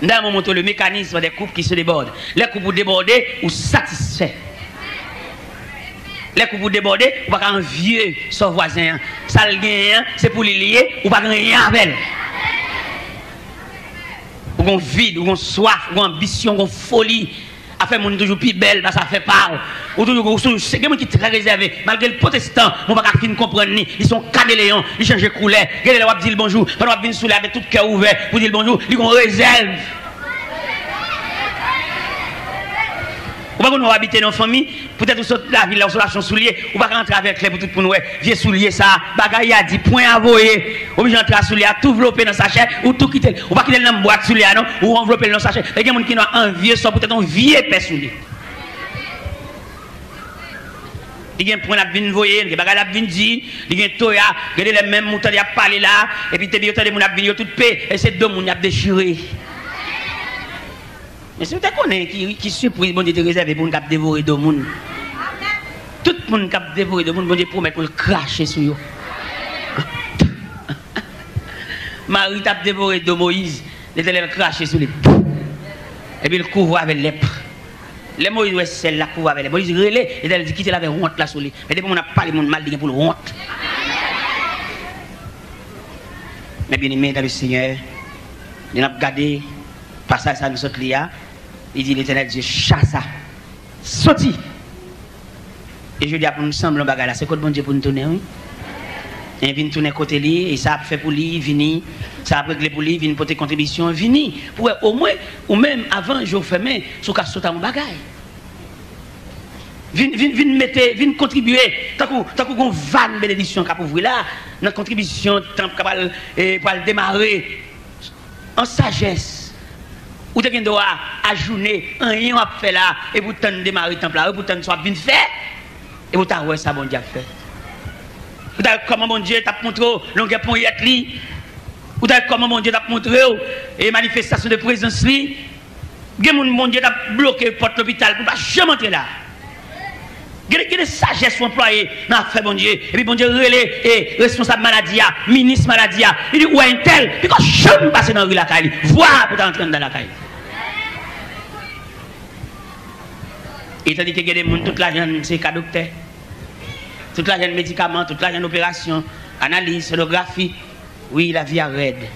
Nous avons montré le mécanisme des coupes qui se débordent. Les coupes débordées ou satisfaits. Les coupes débordées, ou pas un vieux son voisin. Ça le gagne, c'est pour les lier, ou pas rien avec. Ou qu'on vide, ou qu'on soif, ou qu'on ambition, ou qu'on folie. A fait mon toujours plus belle, parce que ça fait part. Ou toujours, c'est quelqu'un qui est très réservé. Malgré le protestant, on va pas comprendre ni. Ils sont cadéléons, ils changent de couleur. Regardez, on va dire bonjour. Pendant qu'on vient sous avec tout cœur ouvert pour dire bonjour, ils ont réserve. Ou pas qu'on va habiter dans la famille, peut-être sur la ville, sur la chambre soulier, ou pas rentrer avec les pour tout pour nous, vieux soulier ça, bagaille a dit, point à voyer, ou bien rentrer à soulier, tout envelopper dans sa chair, ou tout quitter, ou pas quitter dans la boîte soulier, non, ou envelopper dans sa chair. Il y a des gens qui ont un vieux, soit peut-être un vieux père soulier. Il y a un point à venir voyer, il y a des gens qui dire, il y a un toya, il y a les mêmes moutons qui ont parlé là, et puis il y a des gens qui ont venir tout paix, et c'est deux gens qui ont déchiré. Mais si vous connaissez qui surprise, bon Dieu te réserve pour nous dévorer deux monde. Tout le monde qui a dévoré deux monde, bon Dieu promet pour le cracher sur eux. Marie t'a dévoré de Moïse, il était craché sur les. Et puis il couvre avec lèpre. Les Moïse, ouais, celle là couvre avec les. Moïse relais, et il dit qu'il avait honte là sur lui. Mais depuis qu'on a parlé, mon mal, il pour le honte. Mais bien aimé dans le Seigneur, il a regardé, passage ça nous saute là. Il dit l'Éternel Dieu, chasse ça, sorti. Et je dis à nous semblons bagarre là, c'est quoi le bon Dieu pour nous tourner, oui? Il vient tourner côté lui, et ça a fait pour lui, vini, ça a réglé pour lui, vient porter contribution, vini. Pour au moins, ou même avant, je fermé, sur qu'à sauter mon bagage. Vin contribuer, tant qu'on va une bénédiction qu'a ouvrir là, notre contribution, pour le démarrer, en sagesse. Ou tu dois ajourner, rien à faire là, et vous t'en démarrer le temple là, vous t'en soit bien fait, et vous t'en ça bon Dieu a fait. Vous t'avez comment mon Dieu t'a montré, l'on a pour y être li, vous t'avez comment mon Dieu t'a montré, et manifestation de présence li, mon Dieu t'a bloqué la porte de l'hôpital pour ne pas jamais entrer là. Il y a des sagesses employées dans l'affaire bon Dieu, et puis bon Dieu relais et responsable maladie, ministre maladie, il dit où est un tel, puis quand je me passe dans la rue la caille, voir pour entrer dans la caille. Il t'a dit que y a des gens, toute la jeune, c'est cas docteur, toute la jeune médicament, toute la jeune opération, analyse, sonographie. Oui, la vie est raide,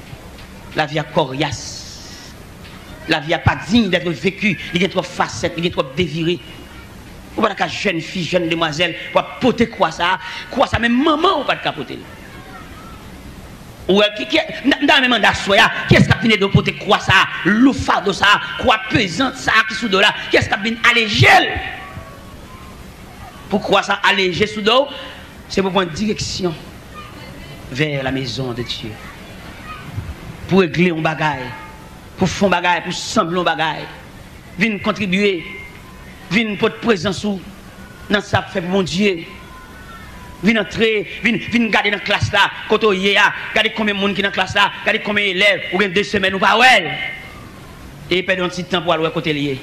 la vie est coriace, la vie n'est pas digne d'être vécue, il y a trop de facettes, il y a trop de dévirés. Ou pas de jeune fille, jeune demoiselle, pour porter quoi ça, même maman ou pas de capoter. Ou dans le même mandat, qu'est-ce qui vient de porter quoi ça, le fardeau ça, quoi pesante ça, qui sous là, qu'est-ce qui vient alléger? Pourquoi ça alléger sous dos? C'est pour prendre direction vers la maison de Dieu. Pour régler un bagaille, pour faire un bagaille, pour sembler un bagaille, venir contribuer. Viens pour présence dans ça fait pour mon Dieu. Viens entrer, viens garder dans la classe là, quand on y est, regardez combien de monde qui dans la classe là, regardez combien d'élèves, ou bien 2 semaines ou pas ouais. Et perdons un petit temps pour aller côté lié.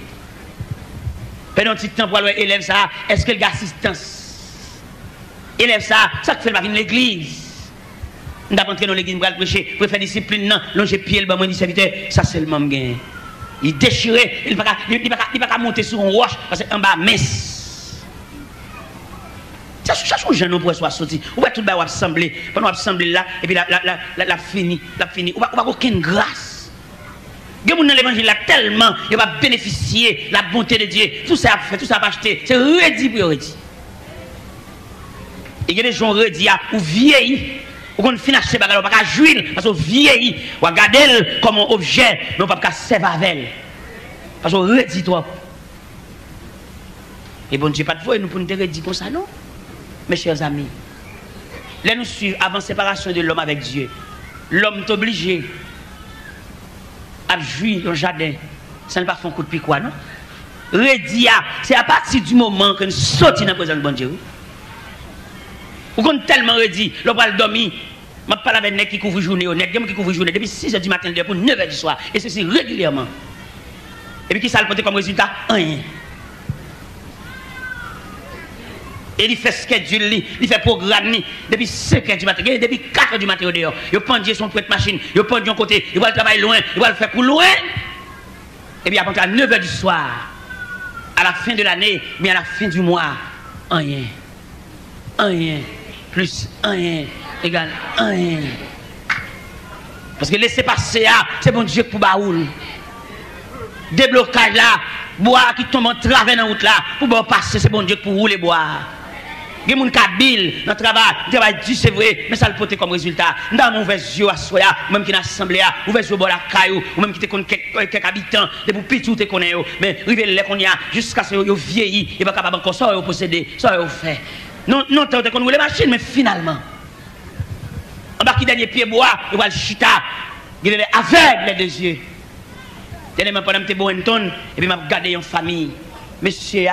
Perdons un petit temps pour aller élève ça, est-ce qu'il y a assistance? Élève ça fait pas venir l'église. On va entrer dans l'église pour prêcher, pour faire discipline non, longer pied le bon serviteur, ça seulement gain. Il déchirait, il ne peut pas monter sur un roche parce qu'en bas mince. Cherche un jeune pour soit sorti. Ou va tout bas assembler. Pendant assembler là et puis la fini, ou va aucune grâce. Il y a l'évangile là tellement il va bénéficier la bonté de Dieu. Tout ça a fait, tout ça a acheté, c'est redit pour redit. Il y a des gens redis ou vieillis. Ou qu'on finit acheter bagarre, on pas jouir parce qu'on vieillit, ou regarder comme un objet, mais on pas servir avec. Parce qu'on redit toi. Et bon Dieu pas de foi, nous pouvons te redire comme ça non. Mes chers amis, là nous suivons avant la séparation de l'homme avec Dieu. L'homme est obligé à jouir dans le jardin. Ça ne pas faire un coup de pied quoi, non? Redia, c'est à partir du moment que nous sortons dans la présence de bon Dieu. Ou qu'on tellement redit, l'on va le dormir. Je parle avec les qui couvre journée, qui couvre journée depuis 6h du matin pour 9h du soir. Et ceci régulièrement. Et puis qui ça le porte comme résultat? Rien. Et il fait schedule, il fait programme depuis 5h du matin, depuis 4h du matin au dehors. Il prend son prête machine, il prend d'un côté, il va le travailler loin, il va le faire pour loin. Et puis après à 9h du soir, à la fin de l'année, mais à la fin du mois, rien. Rien. Plus rien égale rien. Parce que laisser passer, c'est bon Dieu pour Baoul. Déblocage là, bois qui tombe en travers dans la route là, pour passer, c'est bon Dieu pour rouler bois. Il y a des gens qui ont dans le travail, c'est vrai, mais ça le porte comme résultat. Dans mon yeux à soi, même qui n'a assemblé, ouvert sur le bord de la caillou, ou même qui te quelques habitants, des pour pitou te connaît, mais rive qu'on y a jusqu'à ce que vieilli, et pas capable encore ça posséder, ça fait. Non, t'as qu'on roule les machines, mais finalement, en bas qui dernier pied bois, il va le chita, il est aveugle les deux yeux. Tellement pendant que bon ton, et puis m'a regardé en famille. Monsieur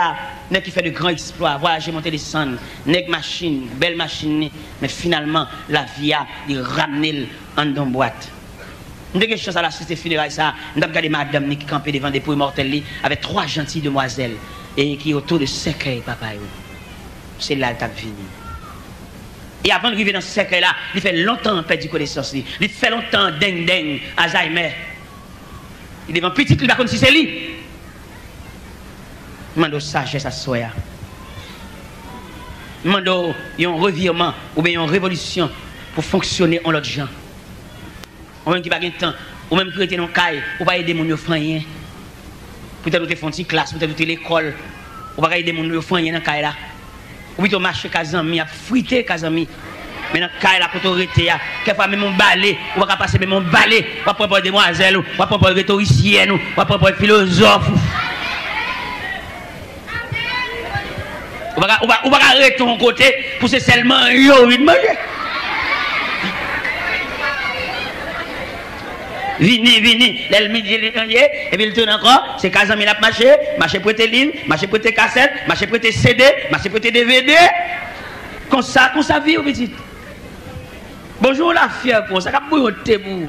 n'est qui fait de grands exploits, voilà, j'ai monté les sons, n'est machine, belle machine, mais finalement, la vie a ramené en dans boîte. Nous avons chance à l'assister funérailles ça, nous avons regardé madame qui campait devant des pouilles mortelles avec 3 gentilles demoiselles et qui autour de cercueil, papa. C'est là que tu as fini. Et avant d'arriver dans ce cercle-là, il fait longtemps perdu connaissance. Il fait longtemps ding, Alzheimer. Il devant petit, il va comme si c'est lui. Il demande sagesse à soi. Il demande un revirement ou bien une révolution pour fonctionner en l'autre gens. Ou même qui n'a pas de temps, ou même qui était dans le caille, ou pas aider mon enfant rien. Peut-être que tu fais une classe, peut-être que tu l'école, ou pas aider mon enfant rien dans le caille là. Ou bien tu marches Kazami, à friter Kazami. Mais dans le cas, la autorité, quelquefois même mon balai, on va passer même mon balai, on va prendre pour demoiselle, on va prendre pour rhétoricienne, on va prendre pour philosophe. On va arrêter ton côté pour c'est seulement yo, oui, manger. Vini, l'elmidi, et puis il tourne encore, c'est Kazami la marché prêter ligne, marché prêter cassette, marché prêter CD, marché prêter DVD. Comme ça vit au petit. Bonjour la fière pour ça, cap bouilloter pour.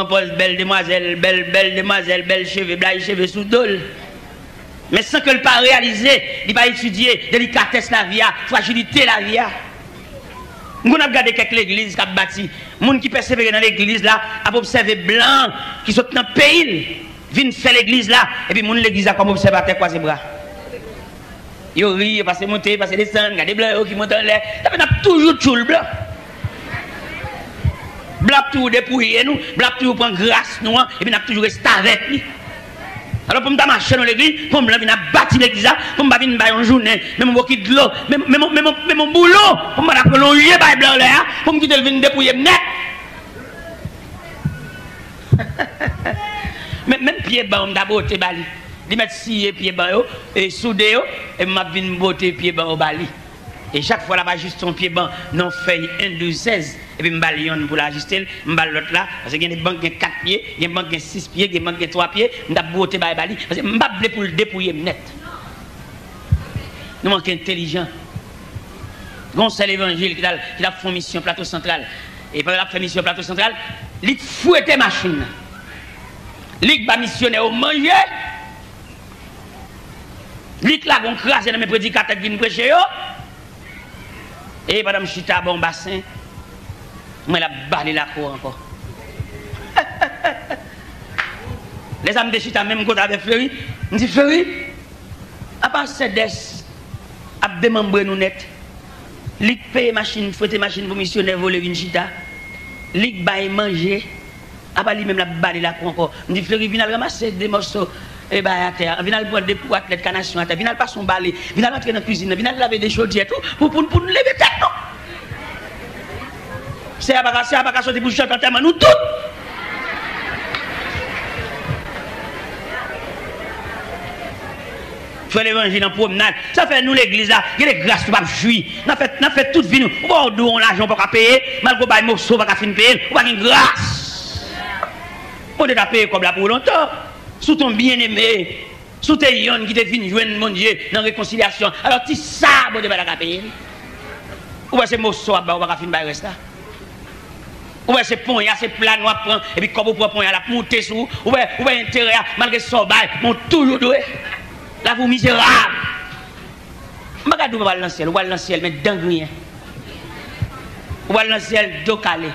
Paul, belle demoiselle, belle cheveux sous dol. Mais sans que le pas réaliser, il pas étudier délicatesse la vie, fragilité la vie. Nous avons regardé quelques églises qui ont bâti. Les gens qui persévèrent dans l'église là, ont observé blancs qui sont dans le pays, viennent faire l'église là, et puis l'église a comme observateur croisé bras. Ils rient, parce que monter, parce que descendre, il y a des blancs qui montent en l'air. Ça fait toujours tout le blanc. Blanc tout dépouiller nous, blanc tout prendre grâce nous, et puis nous toujours resté avec lui. Alors pour me marcher dans l'église, pour me venir bâtir l'église, pour me venir une journée, même mon qui de l'eau, même mon boulot, pour me faire longer par blanc là, pour me quitter le venir dépouiller net. Même pied bas, on m'a beauté bali. Ils mettent scié pied bas et soudé et m'a venir beauté pied bas au bali. Et chaque fois là-bas juste son pied bas non feuille 1 2 16 et puis m'balion pour l'ajuster, m'bal l'autre là parce que il y a des banques qui 4 pieds, il y a des banques qui 6 pieds, il y a des banques qui 3 pieds, m'da beauté bali parce que m'ba blé pour le dépouiller net. Nous manque intelligent. Gon c'est l'évangile qui a fait mission plateau central et pendant la mission plateau central, il fouettait machine. Il va missionner au manger. Il là gon craser dans mes prédicateurs qui viennent prêcher yo. Et madame Chita, bon bassin, moi la balé la cour encore. Les âmes de Chita, même quand avec Fleury, Je dis, frère, à part CEDES, à démembrer nous net, lik paye machine, fouette machine pour missionnaire voler une chita, lik bail manger, à part lui même la balle là pour encore. Je dis, frère, il vient ramasser des morceaux. Et bien, à terre, vient prendre des poids athlètes canation à terre, vient pas son balai, vient rentrer dans la cuisine, vient laver des chaudières tout pour nous lever tête non. C'est à pas sortir pour chanter en terme nous tous. Faire l'évangile en promenade, ça fait nous l'église là, il y a des grâces pour pas fuir. N'a fait toute vie nous. On va on l'argent pour pas payer, malgré bail morceau pas fin payer, on pas une grâce. On est à payer comme là pour longtemps. Sous ton bien-aimé, sous tes yons qui te viennent joindre mon Dieu dans la réconciliation. Alors, tu sais, bon Dieu, va payer. Ou est-ce que morceau va pas finir par rester là? Ou est-ce que pont, il y a ces plans noirs prend et puis comme vous prenez pont, il y a la montée sous, ou est intérêt malgré ce bail, mon toujours doué. Là, vous misérable. Je ne vais pas dans le ciel, ou dans le ciel, mais dans rien. Ou dans le ciel, dos calé.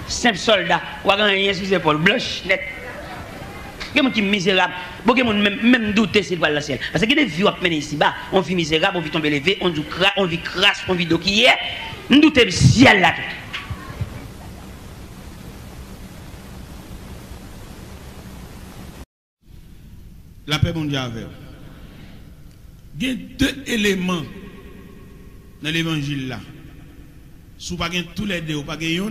Simple soldat, ou dans rien sous les épaules, blanche, net. Il y a des gens qui sont misérables. Il y a des gens qui même douter s'ils vont dans le ciel. Parce qu'il y a des vies qui sont ici bas. On vit misérable, on vit tomber levé, on vit crasse, on vit d'eau qui est. Nous doutons le ciel là. La paix mondiale avec. Il y a deux éléments dans l'évangile là. Si vous n'avez pas tous les deux, vous n'avez pas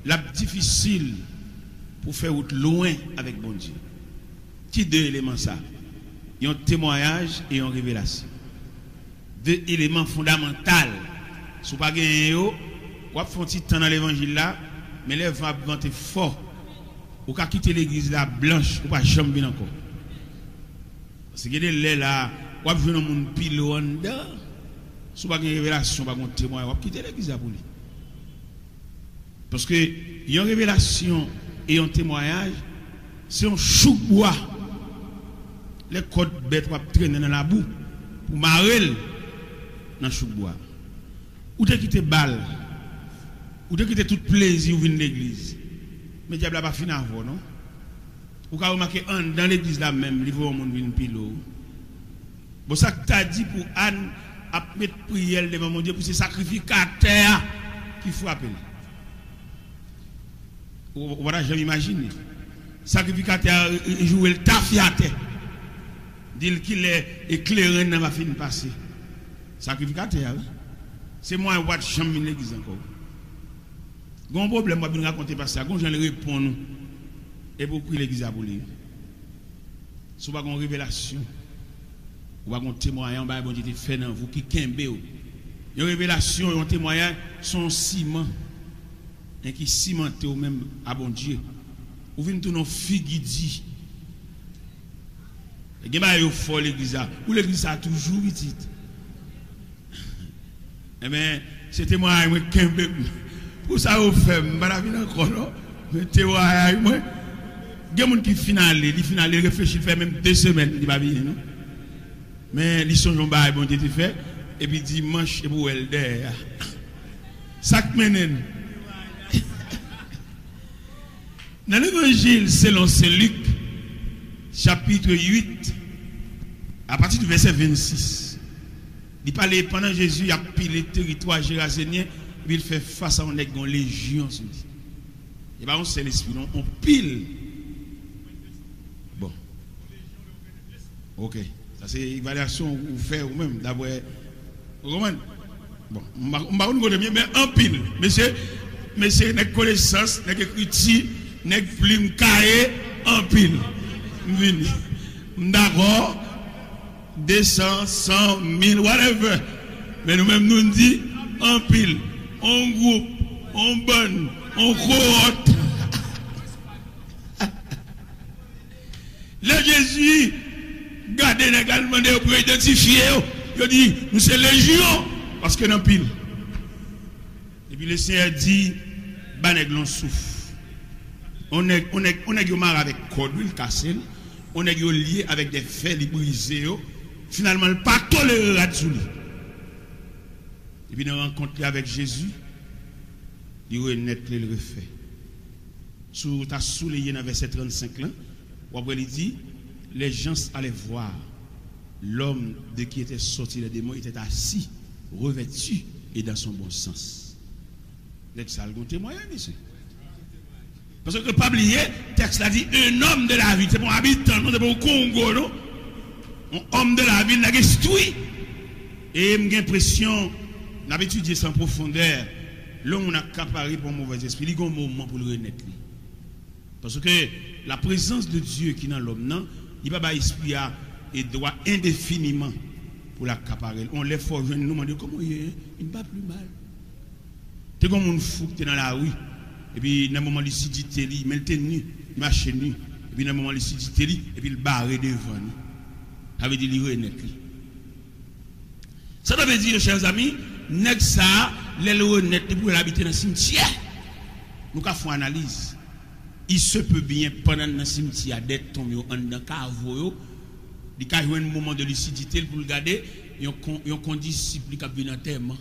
la difficile pour faire route loin avec bon Dieu. Qui deux éléments ça? Il y a un témoignage et une révélation. Deux éléments fondamentaux. Si vous n'avez pas vous avez fait un petit temps dans l'évangile là, mais les vents vanter fort. Vous pouvez quitter l'église là blanche, vous ne pouvez pas jamais bien encore. Parce que les là, vous avez vu un monde pile en dedans. Si vous n'avez pas une révélation, vous n'avez pas un témoignage, vous avez quitter l'église là pour lui. Parce que il y a une révélation et un témoignage, c'est un chou bois. Les côtes bêtes vont traîner dans la boue pour marrer dans le chou bois. Ou de quitter balle, ou de quitter tout plaisir ou venir l'église. Mais diable n'a pas fini avant, non? Ou quand vous remarquez dans l'église là même, il faut un monde venir pilo. Bon, ça que tu as dit pour Anne, à mettre prière devant mon Dieu pour ces sacrificateurs qu'il faut appeler. Voilà, je m'imagine. Sacrificateur jouer le tafiateur. Dit qu'il est éclairé dans ma fin de passer. Sacrificateur, c'est moi qui vais jamais l'église encore. Il y a un problème, je vais raconter par ça. Quand je réponds, nous, et beaucoup l'église a voulu. Si vous avez une révélation, vous avez un témoignage, vous avez fait dans vous qui kembe. Une révélation et un témoignage sont ciment. Et qui cimente au même à bon Dieu. Vous venez de nos filles dit. Et il y a fort l'église. Ou l'église a toujours petite. Eh bien, c'était moi qui ai pour ça, vous faites, je ne vais pas encore. Mais témoignage, moi. Il y a des gens qui finissent, ils réfléchissent, ils font même 2 semaines. Ils ne pas venir. Mais ils sont en bas, bon Dieu, tu fais. Et puis dimanche, et pour elle derrière. Ça qui mène. Dans l'évangile selon Saint Luc, chapitre 8, à partir du verset 26, il parlait pendant Jésus, il a pilé le territoire gérasénien, il fait face à une légion. Et bien, on sait l'esprit, on pile. Bon. Ok. Ça, c'est une évaluation que vous faites vous-même, d'abord. Bon, on va vous dire, mais en pile. Monsieur, n'a connaissance, n'a écriture. Nek plume cahier en pile. D'accord. 200, 100, 1000, whatever. Mais nous-mêmes nous disons en pile, en groupe, en bonne, en cohorte. Le Jésus, gardez également pour identifier. Il dit, nous sommes légion. Parce que nous pile. Et puis le Seigneur dit, banèg l'on souffle. On est marre avec code, il casse, on est lié avec des faits, les brisés. Finalement, il pas toléré là-dessus. Et puis, nous rencontrons avec Jésus, il renaît le refait. Sous ta soulignée dans verset 35 là, après il dit, les gens allaient voir l'homme de qui était sorti les démons était assis, revêtu et dans son bon sens. L'ex a le témoignage, monsieur. Parce que pas oublier, le texte a dit un homme de la ville, c'est bon habitant, non, c'est bon Congo, non? Un homme de la ville, il a instruit. Et j'ai l'impression, on a étudié ça en profondeur, l'homme a accaparé pour un mauvais esprit, il y a un moment pour le renaître. Parce que la présence de Dieu qui est dans l'homme, il va pas esprit et droit indéfiniment pour l'accaparer. On les faut nous demander comment il est, il ne va plus mal. Tu es comme un fou qui est dans la rue. Et puis, dans un moment, il s'est dit, il met le nu, il marche nu. Et puis, dans un moment, il s'est dit, et puis, il barre devant nous. Ça veut dire, il renaît. Ça veut dire, chers amis, nèg ça, les renaître pour l'habiter dans le cimetière. Nous avons fait une analyse. Il se peut bien, pendant le cimetière, d'être tombé en dans cave, il y a un moment de lucidité pour le garder, il y a un condisciple qui a venu en terme.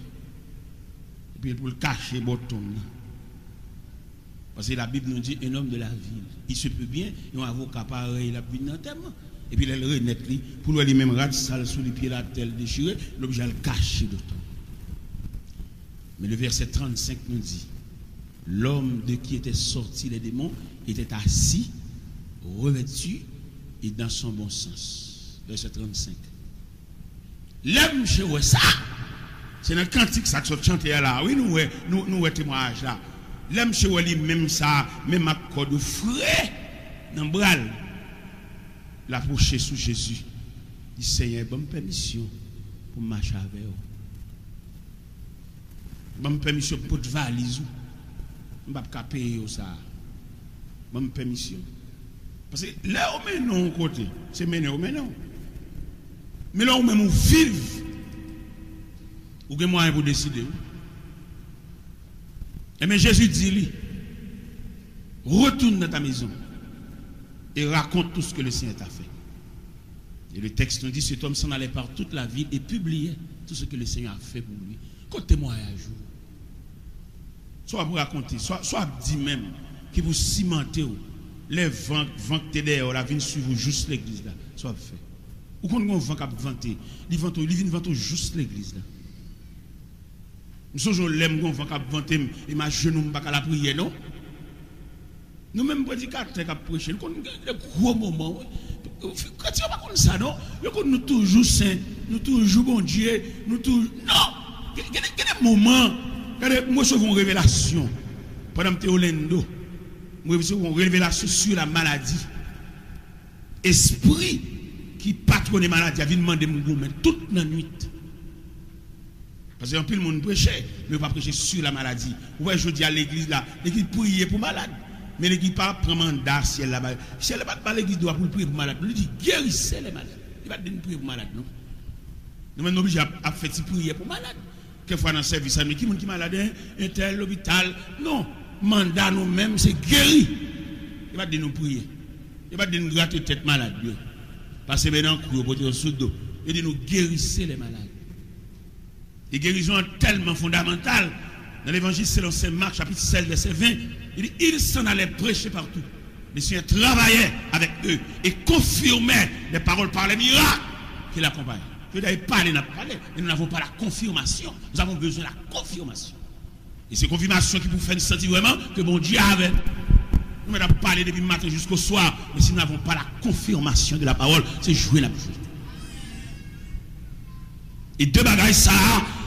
Et puis, pour le cacher, bouton. Parce que la Bible nous dit un homme de la ville. Il se peut bien, il y a un avocat pareil, il a venu en terme. Et puis, il renaît, pour lui, même rate sale sous les pieds, la telle déchirée, l'objet le caché de temps. Mais le verset 35 nous dit, l'homme de qui était sorti les démons était assis, revêtu et dans son bon sens. Verset 35. L'homme chez ça, c'est dans le cantique ça que chanté là. Oui, nous témoignage là. L'homme chez lui, même ça, même accord de frais, dans le bras, l'approcher sous Jésus. Il dit, Seigneur, bonne permission pour marcher avec vous. Bonne permission pour te valise. Je ne vais pas payer ça. Bonne permission. Parce que là, on met non côté. C'est maintenant, maintenant. Mais là, on met nous vivre. Ou que moyen pour décider. Et bien Jésus dit, lui, retourne dans ta maison et raconte tout ce que le Seigneur t'a fait. Et le texte nous dit, cet homme s'en allait par toute la ville et publiait tout ce que le Seigneur a fait pour lui. Quand témoignage, soit vous raconter, soit dit même, que vous cimentez, les vents que derrière, la vie suivre juste l'église là, soit fait. Ou quand on vent qui vanter, il vient vanter juste l'église là. Nous sommes l'aime qu'on va vanter et ma genou pas la prière non. Nous même prédicateurs qui prêcher, nous avons des gros moments. Quand tu pas comme ça non, nous toujours saints, nous toujours bon Dieu, nous toujours non. Il y a des moments, moi je vois une révélation pendant que Orlando, moi je vois une révélation sur la maladie. Esprit qui patronne maladie, a vient demander mon gourmet toute la nuit. Parce que peu le monde prêchait, mais pas prêcher sur la maladie. Vous voyez, je dis à l'église là, l'église prie pour malade. Mais l'église pas prend mandat si elle là-bas. Si elle là-bas, l'église doit prier pour malade. Nous dit guérissez les malades. Il va dire prier pour malade, non? Nous sommes obligés à faire prier pour malade. Quelquefois dans le service, mais qui est malade, un tel, l'hôpital. Non, mandat nous-mêmes, c'est guéri. Il va dire nous prier. Il va dire nous gratter tête malade. Parce que maintenant, nous avons sous dos. Il dit nous guérissez les malades. Et guérison tellement fondamentale. Dans l'évangile selon Saint Marc, chapitre 16, verset 20, il dit, ils s'en allaient prêcher partout. Le Seigneur travaillait avec eux et confirmait les paroles par les miracles qui l'accompagnent. Je n'avais pas parlé, mais nous n'avons pas la confirmation. Nous avons besoin de la confirmation. Et c'est confirmation qui vous fait sentir vraiment que bon Dieu avait. Nous n'avons pas parlé depuis le matin jusqu'au soir, mais si nous n'avons pas la confirmation de la parole, c'est jouer la bouche. Et deux bagailles ça,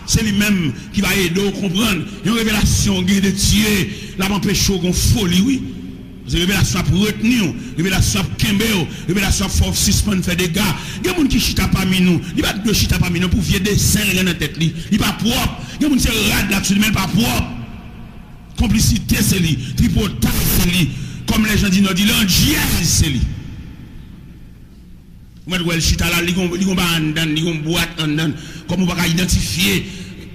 c'est lui-même qui va aider à comprendre. Une révélation de Dieu, là m'empêche qu'on folie, oui. C'est révélation pour retenir, révélation pour kembe, révélation pour suspendre faire des gars. Il y a des gens qui chita parmi nous, il n'y a pas de chita parmi nous pour vieux dessin dans la tête, il n'est pas propre. Il y a des gens qui rad là-dessus, mais pas propre. Complicité c'est lui, tripotage c'est lui, comme les gens disent, l'angiel c'est lui. Vous mettez le chita là, il y a une boîte en dedans, comme on va identifier,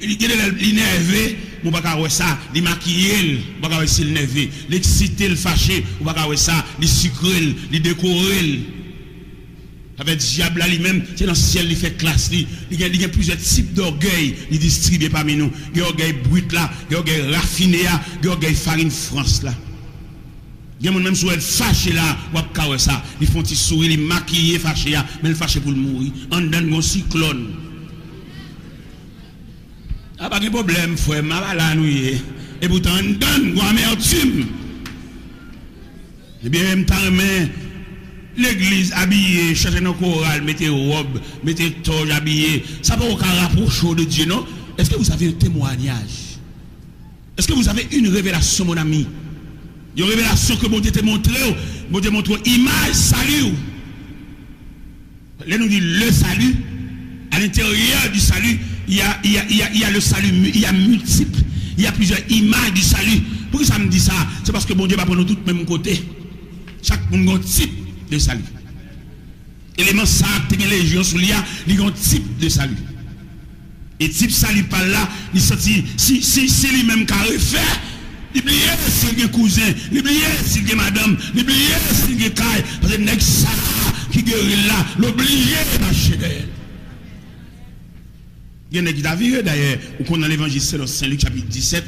il y a des nerveux, on va pas ça, il maquiller, on va pas le nerveux, l'exciter, le fâcher, on va pas ça, il sucrer, il décorer. Avec le diable là lui-même, c'est dans le ciel, il fait classe, il y a plusieurs types d'orgueil, il distribue parmi nous. Il y a orgueil brut là, il y a orgueil raffiné là, il y a orgueil farine France là. Il y a même souhait fâché là, ou à ça. Ils font petit sourire, ils maquillent, fâché, mais ils fâché pour le mourir. En donne un cyclone. Ah, pas de problème, frère, ma là, nous y est. Et pourtant, on donne un amertume. Eh bien, même temps, l'église habillée, cherchez nos chorales, mettez robe, mettez toge habillée. Ça peut aucun rapprocher de Dieu, non? Est-ce que vous avez un témoignage? Est-ce que vous avez une révélation, mon ami? Une révélation que bon Dieu t'a montré, bon Dieu montre image, salut. Là, nous dit le salut. À l'intérieur du salut, il y a le salut, il y a multiple. Il y a plusieurs images du salut. Pourquoi ça me dit ça? C'est parce que bon Dieu va prendre nous tous même côté. Chaque monde a un type de salut. Élément ça, il y a les légions sous l'IA, il y a un type de salut. Et type salut par là, il sorti, si lui-même qui a refait, l'oublier s'il y a cousin, l'oublier s'il y a madame, l'oublier s'il y a caille, parce que n'est ça qui guérit là, l'oublier marcher d'elle. Il y a un qui a viré d'ailleurs, ou qu'on a l'évangile selon Saint Luc chapitre 17,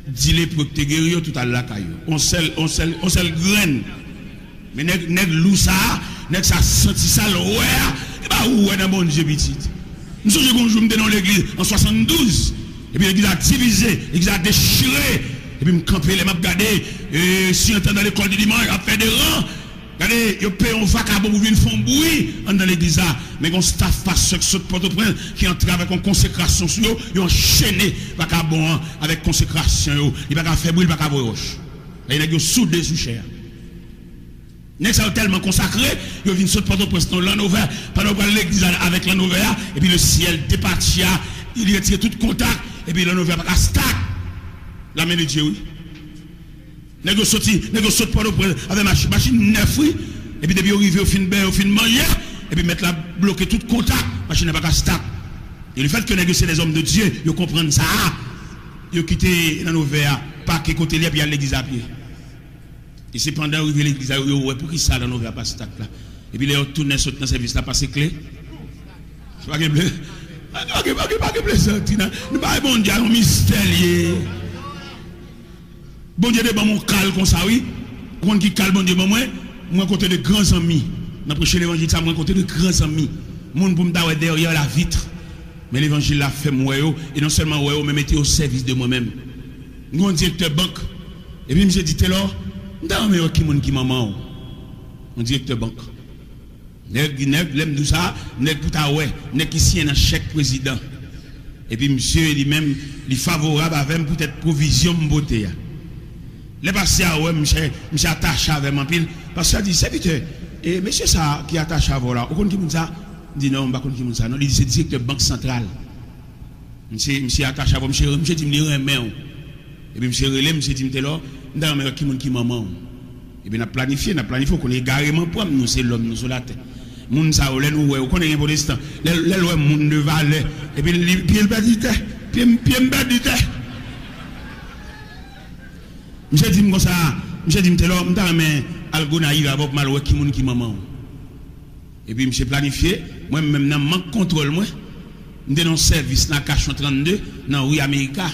dit les pour que tu guéris tout à la caillou. On sait graine. Mais nèg lou ça, nèg ça senti ça l'ouer, et bah ouais dans bon Dieu petit. Nous sommes un jour dans l'église en 72, et puis l'église a divisé, l'église a déchiré, et puis me camper les m'a regardé, et si on est dans l'école du dimanche, a fait des rangs. Regardez, ils payent un vacabon pour venir faire bruit dans l'église. Mais on staff pas ceux qui sont de Port-au-Prince qui entrent avec une consécration sur eux, ils ont enchaîné vacabon avec consécration. Ils ne peuvent pas faire bruit, ils ne peuvent pas roche. Ils ont soudé sous chair. Ils sont tellement consacrés, ils viennent sur Port-au-Prince dans l'an ouvert, pendant l'église avec l'an ouvert, et puis le ciel départit, il retire tout contact, et puis l'an ouvert pas stack. La main de Dieu, oui. Négocier Port-au-Prince avec machine neuf, oui. Et puis depuis arrivé au fin de manger, et puis mettre la bloquer tout contact, machine n'est pas stable. Et le fait que négocier les hommes de Dieu, ils comprennent ça. Ils quitté dans nos verres, pas que côté là, puis à l'église à pied. Et c'est pendant arrivé l'église à pied, pour qui ça dans nos verres pas stable là. Et puis les retournent sur le service là, passer clé. C'est pas que bleu. Pas que bleu, nous pas bon Dieu, un mystère. Bon Dieu, de mon cal comme ça, oui. Quand qui cal, bon Dieu, moi, côté de grands amis. Dans prêcher l'évangile, ça, moi, côté de grands amis. Moun pour me dire derrière la vitre. Mais l'évangile l'a fait, moi, et non seulement, moi, mais mettez au service de moi-même. Nous, directeur banque. Et puis, je dis, alors, non, mais qui maman, mon directeur banque. L'aime tout ça, nèg tout à ouais, nèg qui signe un chèque président. Et puis, monsieur, lui-même, il est favorable avec peut-être provision de beauté. Les passés à ouais, monsieur attaché avec moi pile parce que dit serviteur et monsieur ça qui attache à voilà, on dit ça, dit non, pas qui ça, non, il dit c'est directeur banque centrale. Monsieur attaché à moi, monsieur dit me remet et puis monsieur relève, monsieur dit me là, dans mais qui maman. Et bien on a planifié qu'on est garément pour nous c'est l'homme nous sur la tête. Moun ça ou nous ouais, on connaît un protestant, les ouais moun de valet et puis il va dire pied me dit Monsieur dit comme ça, monsieur dit là, mais algona il va mal ouais qui maman. Et puis monsieur planifié, moi même dans manque contrôle moi, dans service dans Cachon 32 dans rue America.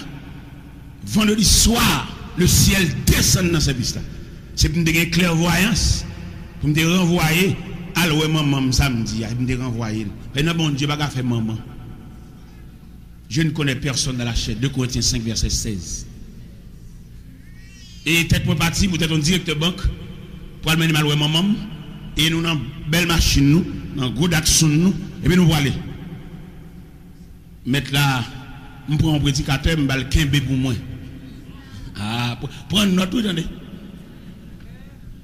Vendredi soir, le ciel descend dans service là. C'est pour me donner clairvoyance, pour me renvoyer à l'oué maman samedi, pour me renvoyer. Et non bon Dieu pas faire maman. Je ne connais personne dans la chaîne. 2 Corinthiens 5 verset 16. Et tête pour partir, vous êtes un directeur banque, pour aller mal maman, et nous avons une belle machine, nous, dans gros d'action, nous, et puis nous voilà. Mettre là, je prends un prédicateur, je vais le quimber pour moi. Ah, prendre notre, attendez.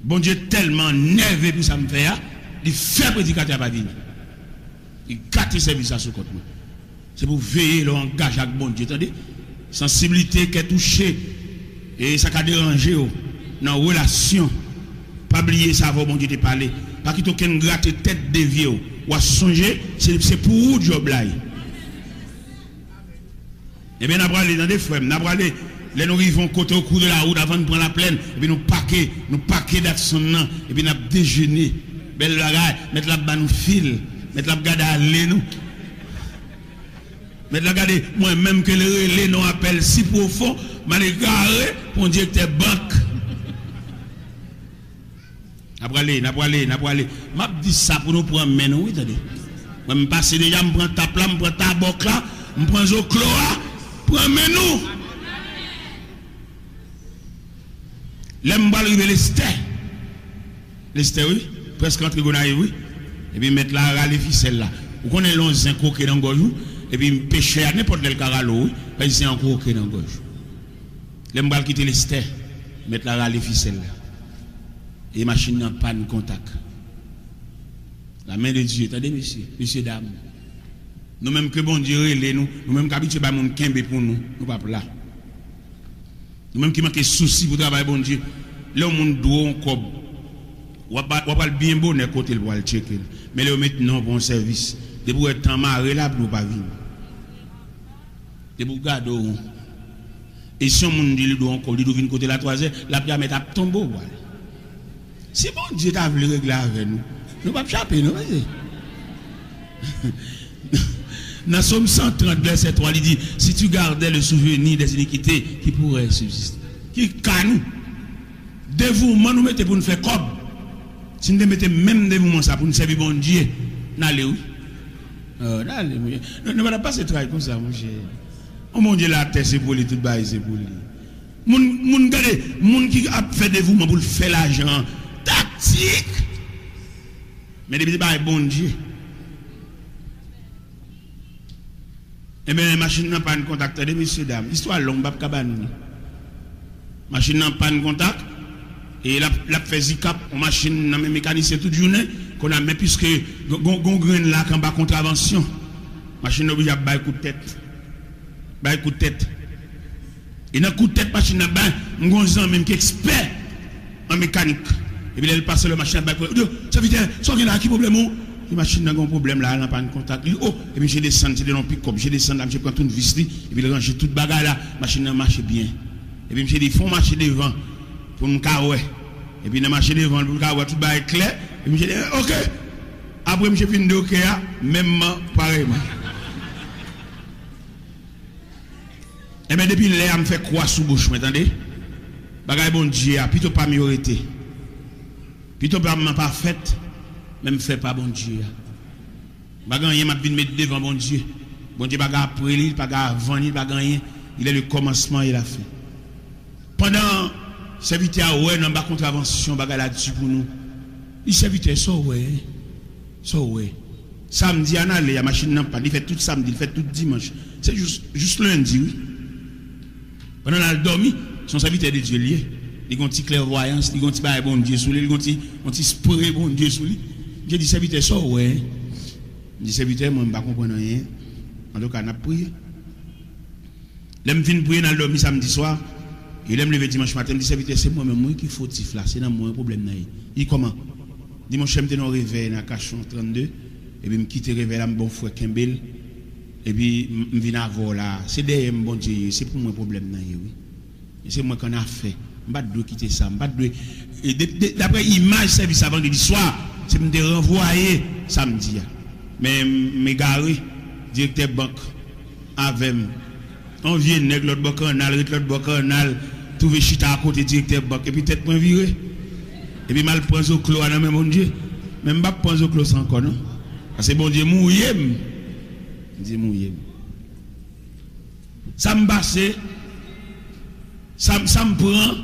Bon Dieu, tellement nerveux pour ça me faire, il fait prédicateur à pas venir. Il gâte le service à ce côté. C'est pour veiller l'engagement avec bon Dieu, attendez. Sensibilité qui est touchée. Et ça a dérangé dans la relation. Pas oublier ça, bon Dieu te parler. Pas qu'il y ait une gratte tête de vieux. Ou à songer, c'est pour où job là. Et bien, nous allons dans des frères, nous allons les nous arrivons côté au cours de la route avant de prendre la plaine. Et puis nous paquer d'action, et puis nous déjeuner. Belle bagaille, mettre la banne fil, mettre la garde à aller nous. Mais regardez, moi-même que les noms appellent si profond, je vais garé pour un directeur banque. N'a aller. M'a dit ça pour nous prendre main nous, attendez. Moi me passer déjà me prend tap là, me prend tabac là, me prend zoclo là, prends main nous. L'aime pas arriver les stères oui, presque entre gonaï oui. Et puis mettre la râle ficelle là. Vous connaissez l'onzin coquet dans gorge et puis pêcher à n'importe quel caralo oui, parce que c'est un coquet dans gorge. L'aime pas quitter les stères, mettre la râle ficelle là. Et machine n'a pas de contact. La main de Dieu, attendez, messieurs, dames. Nous-mêmes que bon Dieu, nous-mêmes qui habitués à mon kembe pour nous, nous pas là. Nous-mêmes qui manquons de soucis pour travailler, bon Dieu. Là, on doit encore. On va bien bon côté pour le checker. Mais là, on met non bon service. De pour être temps marré là pour pas vivre. De pour garder. Et si on dit doit encore, il doit venir côté la troisième, la pierre met à tomber. Si bon Dieu t'a voulu régler avec nous, nous ne pouvons pas échapper, non? Dans Somme 130, verset 3, il dit, si tu gardais le souvenir des iniquités qui pourraient subsister, qui canou, dévouement nous mettez pour nous faire comme. Si nous mettons même dévouement ça pour nous servir bon Dieu, n'allez où? Ne va pas se travailler comme ça, mon cher. Oh mon Dieu, la terre c'est pour lui, tout bas c'est pour lui. Moun qui a fait dévouement pour faire l'argent. Tactique. Mais depuis que bon Dieu. Eh bien, machine n'a pas de contact. Messieurs, dames, histoire longue, pas de machine n'a pas de contact. Et la fait zikap, machine n'a même mécanicien toute journée. Qu'on a même puisque gon là, quand bas contravention. Machine obligée à bailler coup de tête. Bailler coup de tête. Et dans coup de tête, machine n'a pas, on même qui est expert en mécanique. Et puis elle passe le machine à bailler. Ça veut dire, ça vient là, qui problème ou? La machine n'a pas un problème là, elle n'a pas de contact. Oh, et puis j'ai descendu, j'ai dans pick-up, j'ai descendu, j'ai pris toute vis, et puis j'ai rangé toute bagarre là, la machine a marché bien. Et puis j'ai dit, il faut marcher devant pour me carouer. Et puis j'ai marché devant pour me carouer, tout bagarre clair. Et puis j'ai dit, ok. Après, j'ai fini de ok, même pareillement. Et bien depuis là, je me fais croire sous bouche, vous entendez? Bagay bon Dieu, plutôt pas minorité. Plutôt pas fait, même fait pas bon Dieu. Bagay m'a vinn mettre devant bon Dieu. Bon Dieu bagay après lui, bagay avant lui, bagay il est le commencement et la fin. Pendant serviteur ouais dans ba contravention bagay là-dessus pour nous. Il serviteur ça ouais. Ça ouais. Samedi en aller, la machine n'a pas, il fait tout samedi, il fait tout dimanche. C'est juste lundi oui. Pendant la dormi, son serviteur de Dieu lié. Il a une petite clairvoyance, il a un petit bon Dieu sous lui, il a un petit spray bon Dieu sous lui. J'ai dit serviteur ça ouais. Je dis serviteur moi je ne comprends rien. En tout cas, on a prié. L'aime fin prier dans le dormi samedi soir, il aime lever dimanche matin, il dit serviteur c'est moi même qui fautif là, c'est dans moi un problème là. Il comment? Dimanche je me dans réveil dans Cachon 32 et puis me quitter réveil là mon frère Kembel et puis me viens avoir là, c'est derrière bon Dieu, c'est pour moi un problème là oui. Et c'est moi qu'on a fait. Je ne dois pas quitter ça. D'après l'image service avant vendredi soir, c'est me renvoyer samedi. Mais me garé, directeur banque, avec on vient nègre l'autre bocanal, trouver chita à côté directeur banque, et puis peut-être point viré. Et puis mal prendre au clos à même bon Dieu. Même pas prendre au clos sans encore, non? Parce que bon Dieu mouillé. Dieu mouillé. Ça me passe, ça me prend.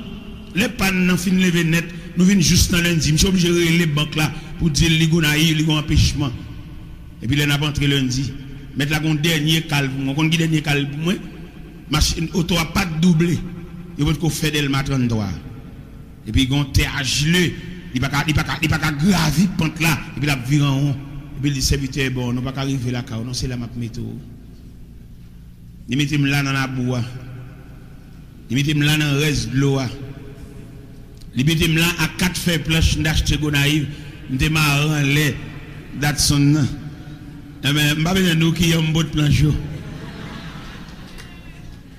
Les pannes n'ont fini lever net, nous venons juste dans lundi. Je suis obligé de les banques là pour dire qu'ils ont un empêchement. Et puis, les n'a pas entré lundi. Mettre là un dernier calme. On a un dernier calme pour moi. Machine auto a pas doublé. Il faut faire des matins droit. Et puis, il y a un terre gelé. Il n'y a pas gravir pente là. Et puis, il a viré en haut. Et puis, le serviteur bon, on ne va pas arriver là. Non, c'est la map météo. Il met là dans la boue. Il met là dans le reste de l'eau. Il met là à 4 feuilles planches d'acheter gonaïve. Il met là les Datsun. Mais je ne sais pas nous qui avons un bout de planche.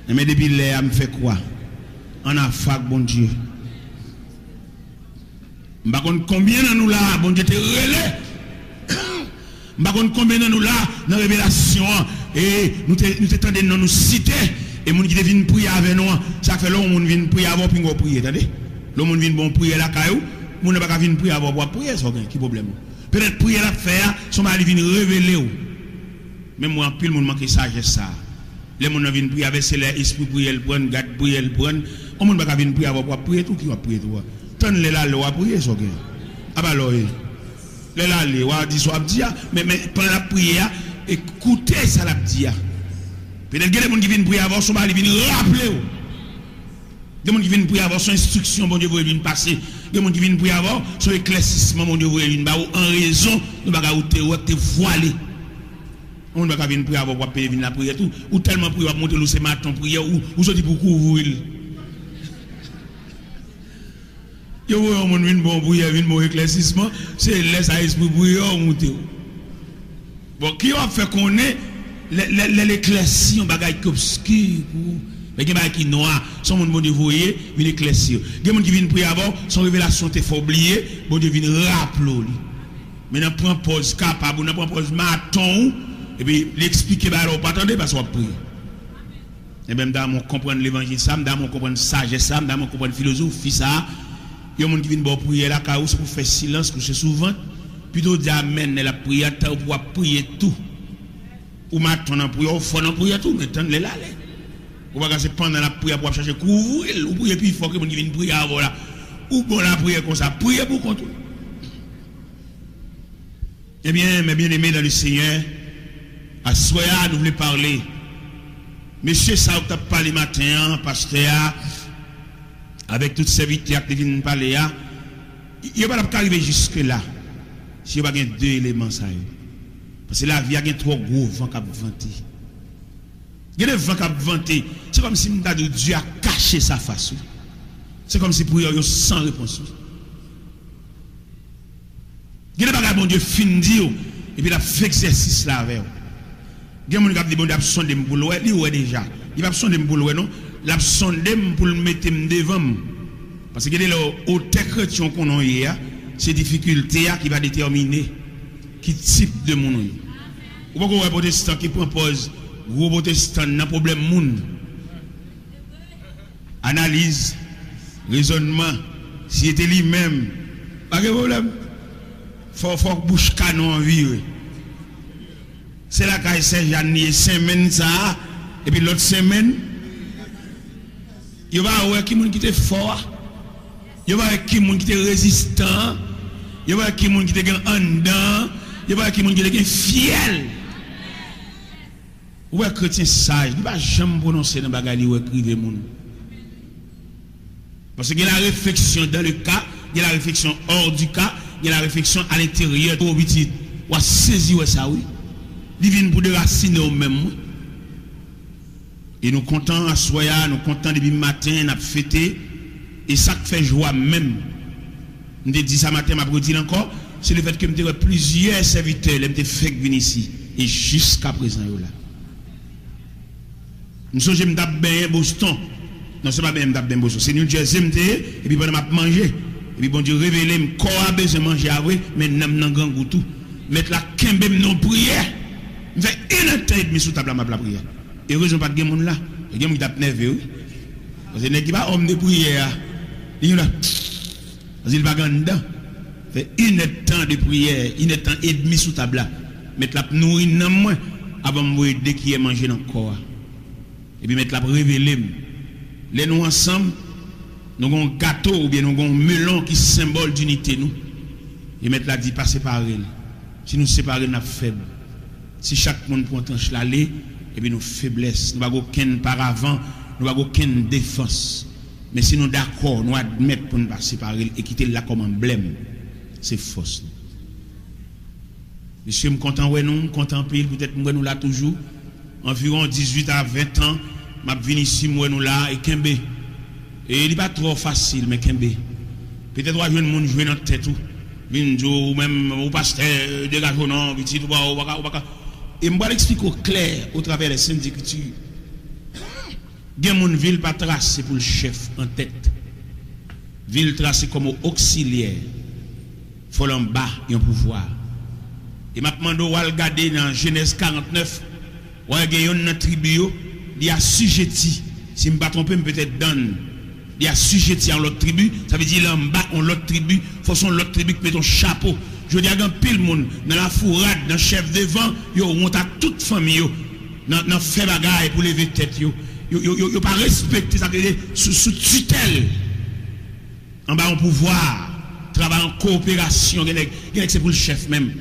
Mais depuis là, je me fait quoi? On a fait bon Dieu. Je ne sais pas combien de nous là, bon Dieu te relais. Je ne sais pas combien de nous là, dans la révélation. Et nous t'entendons nous citer. Et les gens qui viennent prier avec nous, ça fait long, les gens viennent prier avant, puis nous prier. Attendez? Les gens viennent bon prier la caillou, mon n'a pas venir prier avant pour prier, ça qui problème. Peut-être prier la faire, son mari vient révéler. Même moi, pile monde manque sagesse ça. Les gens viennent prier avec l'esprit prier le prendre, garde prier le prendre. On ne peut pas venir prier avant pour prier tout qui va prier tout. Tant les là le prier ça. Ah bah alors les là les wa dit soit dire mais pendant la prière écoutez ça la dire. Peut-être que les gens qui viennent prier avant son mari viennent rappeler. Des gens qui viennent prier avant son instruction bon Dieu vous viennent passer. Des gens qui viennent prier avant son éclaircissement bon Dieu vous viennent en raison de bagarre ou te voilé. On ne va pas venir prier avant pour payer la prière tout ou tellement prier monter le matin prière ou sortir pour couvrir. Yo on vient bon prière vient bon éclaircissement c'est laisse à esprit prière monter. Bon qui va faire connaître l'éclairci on bagaille obscur mais qui bagaille qui noir son monde bon Dieu voyer vient éclaircir. Des gens qui viennent prier avant son révélation te faut oublier bon Dieu vient rappeler. Maintenant prend pause capable on prend pause matin et puis l'expliquer bah alors pas attendre parce qu'on prie. Et même dans mon comprendre l'évangile ça, dans mon comprendre sagesse ça, dans mon comprendre philosophie ça, il y a des gens qui viennent pour prier là car c'est pour faire silence coucher souvent plutôt dire amen la prière pour prier tout. Ou maintenant prier au fond prier tout mais tendre les là. Ou pas c'est pendant la prière pour chercher couvrir ou prier puis il faut que les gens viennent prier avant là. Ou bon la prière comme ça, prier pour contre. Eh bien, mes bien-aimés dans le Seigneur, à Soya, nous voulons parler. Monsieur, ça, vous avez parlé matin, pasteur, avec toutes ces serviteurs qui viennent parler, il n'y a pas arriver jusque-là. Si vous avez deux éléments, ça. Parce que la vie a trop gros vent qui a vanté. Il y a des vents qui a vanté. C'est comme si Dieu a caché sa face. C'est comme si pour eux, sans réponse. Il y a des bagages, bon Dieu, fin dit, et puis il a fait exercice là avec. Il y a des gens qui disent, bon Dieu, il a sondé pour l'oué, il est déjà. Il va sondé pour l'oué, non? Il a sondé pour le mettre devant. Parce que les hautes chrétiens qu'on a hier, c'est difficulté qui va déterminer qui type de monde. Ou pas qu'on voit un protestant qui propose, gros protestant, n'a problème monde. Analyse, raisonnement, si était lui-même, pas de problème. Faut bouche canon en vie. C'est la caille Saint-Jean, semaine ça, et puis l'autre semaine, il va avoir qui est fort, il va avoir qui est résistant, il va avoir qui est en dedans, il va avoir qui est fiel. Ou un chrétien sage, il ne va jamais prononcer dans le bagage ou écrire. Parce qu'il y a la réflexion dans le cas, il y a la réflexion hors du cas, il y a la réflexion à l'intérieur. Ou à saisir ça, oui. Divine pour déraciner au même. Et nous comptons à Soya, nous comptons depuis le matin, nous avons fêté. Et ça fait joie même. Nous avons dit ça matin, je vais dire encore, c'est le fait que nous avons plusieurs serviteurs, nous avons fait venir ici. Et jusqu'à présent, là. Nous sommes bien Boston. Non, ce n'est pas bien Boston. C'est New Jersey, et puis pendant que je manger. Et puis bon Dieu révélé, je corps a besoin de manger avec, mais je n'ai pas grand goût tout. Mettre la kembe non prière. Je fais une temps et demi sous table à ma prière. Et heureusement pas de monde là. Il y a des gens qui nerveux. Parce que les gens qui pas homme de prière. Il y a parce qu'il va dedans. Fait une temps de prière, une temps et demi sous table là. Mettre la nourrir dans moi avant de me dès qu'il est mangé dans le corps. Et puis mettre la révéler. Les nous ensemble, nous avons un gâteau ou bien nous avons un melon qui symbole d'unité nous. Et mettre la dit pas séparer. Si nous séparer, nous sommes faibles. Si chaque monde prend tranche l'aller, et puis nous faiblesse, nous n'avons aucun paravent, nous n'avons aucune défense. Mais si nous d'accord, nous admettons pour ne pas séparer et quitter là comme emblème, c'est fausse. Monsieur, je suis content, ouais, nous, content pile, peut-être nous là toujours. Environ 18 à 20 ans, je viens ici, moi nous là, et Kembe. Et il n'est pas trop facile, mais Kembe. Peut-être que je vais jouer dans la tête. Ou même au pasteur, dégagez non, petit, ou et je vais l'expliquer au clair au travers des Saintes Écritures. Il y a une ville pas tracée pour le chef en tête. Ville tracée comme auxiliaire. Il faut l'en bas et un pouvoir. Et maintenant, on va regarder dans Genèse 49, on va gagner une tribu, il y a assujetti. Si je ne me pas tromper, peut-être donne Il y a sujetti à l'autre tribu, ça veut dire là en bas, on l'autre tribu, faut son l'autre tribu qui met ton chapeau. Je dis à un pile monde, dans la fourrade, dans le chef devant, yo, on a toute famille, dans fait bagaille pour lever tête, yo pas respecté ça, sous tutelle. En bas, on pouvoir, travailler en coopération, c'est pour le chef même.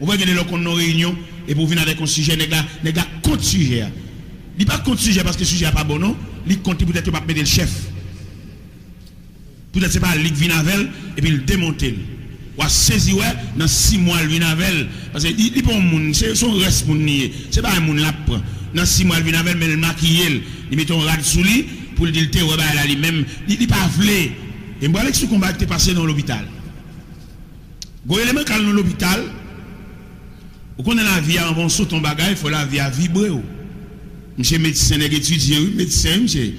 On va gagner nos réunions, et pour venir avec un sujet, les gars, contre sujet. Il n'est pas contre sujet parce que le sujet n'est pas bon, non? Il compte peut-être pas mettre le chef. Peut-être c'est pas Ligue Vinavel et puis il démonter. Ou à saisir dans 6 mois le Vinavel parce que il pas un monde, c'est son reste monde nié. C'est pas un monde là prend. Dans 6 mois le Vinavel mais le maquiller, il met un rad sous lui pour dire te rebat là lui-même, il pas vle. Et moi avec ce combat qui est passé dans l'hôpital. Go élément quand dans l'hôpital, ou qu'on a la vie avant saut ton bagage, il faut la vie à vibrer. Monsieur médecin nèg étudiant, médecin monsieur.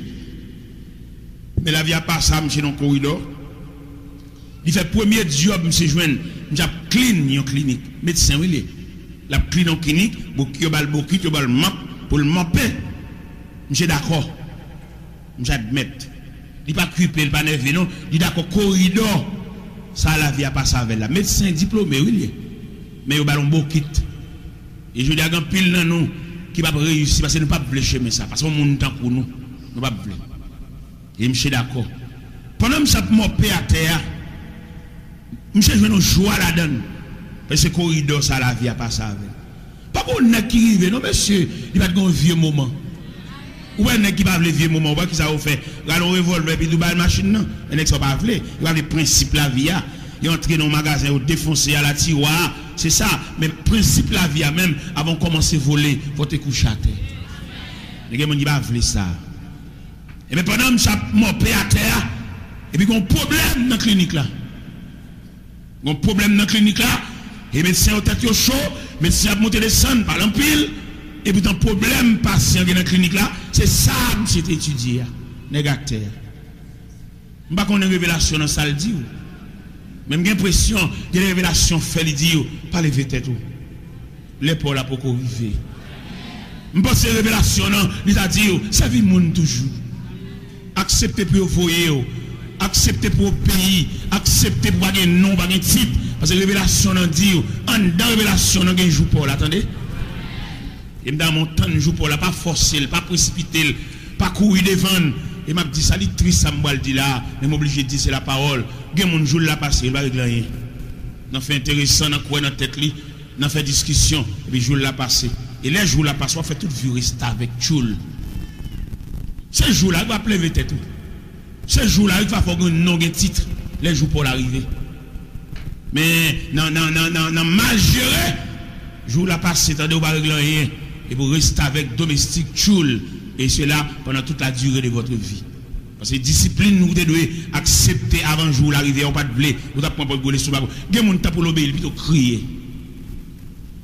Mais la vie a pas ça, monsieur, dans le corridor. Il fait premier job, monsieur Jouen. Monsieur clean en clinique. Médecin, oui, la clean en clinique, pour qu'il y ait le bokit, il y ait le map, pour le mapper. Monsieur d'accord. Monsieur admet. Il n'est pas cuipé, il n'est pas nerveux, non. Il est d'accord, corridor. Ça, la vie a pas ça avec la. Médecin diplômé, oui, mais il y a un ballon bokit. Et je dis à un pile dans nous qui va réussir, parce que nous ne pouvons pas chemin ça. Parce qu'on monte temps pour nous. Nous ne pouvons pas. Et je suis d'accord. Pendant que je suis mopé à terre, je suis joué nos joie là-dedans. Parce que ce corridor, ça, la vie a pas ça avec. Pas pour un qui arrive, non, monsieur, il va être un vieux moment. Ou un qui va le vieux moment, ou qui ça va faire. Regardez un revolver, puis il va machine, non. Un qui ça va pas. Il va le principe la vie. Il entre dans le magasin, il défoncer à la tiroir. C'est ça. Mais le principe la vie, même avant de commencer à voler, il faut te coucher à terre. Les gens ne vont pas ça. Et bien pendant que je suis mopé à terre, et puis il y a un problème dans la clinique là. Il y a un problème dans la clinique là, et les médecins ont tête chaud, les médecins ont monté des sangs par l'empile, et puis un problème patient dans la clinique là, c'est ça que j'ai étudié, négateur. Je ne sais pas qu'on a une révélation dans ça le dit. Même j'ai l'impression que les révélations fait le dire, pas lever tête. L'épaule là pour qu'on vive. Je pense que les révélations, ils ont dit, ça vit le monde toujours. Acceptez pour voyer, acceptez pour pays, acceptez pour avoir un nom, pour avoir un titre. Parce que la révélation dit, en dans la révélation, on a un jour pour l'attendez. Et dans mon temps, un jour pour la, pas forcer, pas précipiter, pas courir devant. Et m'a dit, ça est triste, ça me dit là, mais m'obligé de dire c'est la parole. Il mon jour là passé, il va régler rien. On fait intéressant, on a quoi dans la tête, on fait discussion, et puis jour là passé. Et les jours là passé, on fait toute viriste avec Tchoul. Ces jours-là, il va pleuver tête. Ces jours-là, il va faire un nom, un titre, les jours pour l'arrivée. Mais non, mal géré. Jour-là passé, t'as de pas régler rien. Et vous restez avec domestique Tchoul. Et cela pendant toute la durée de votre vie. Parce que discipline, nous devons accepter avant le jour l'arrivée, on pas de blé, on ne pas de sous babo. Il y a des gens pour l'obéir, il plutôt crier.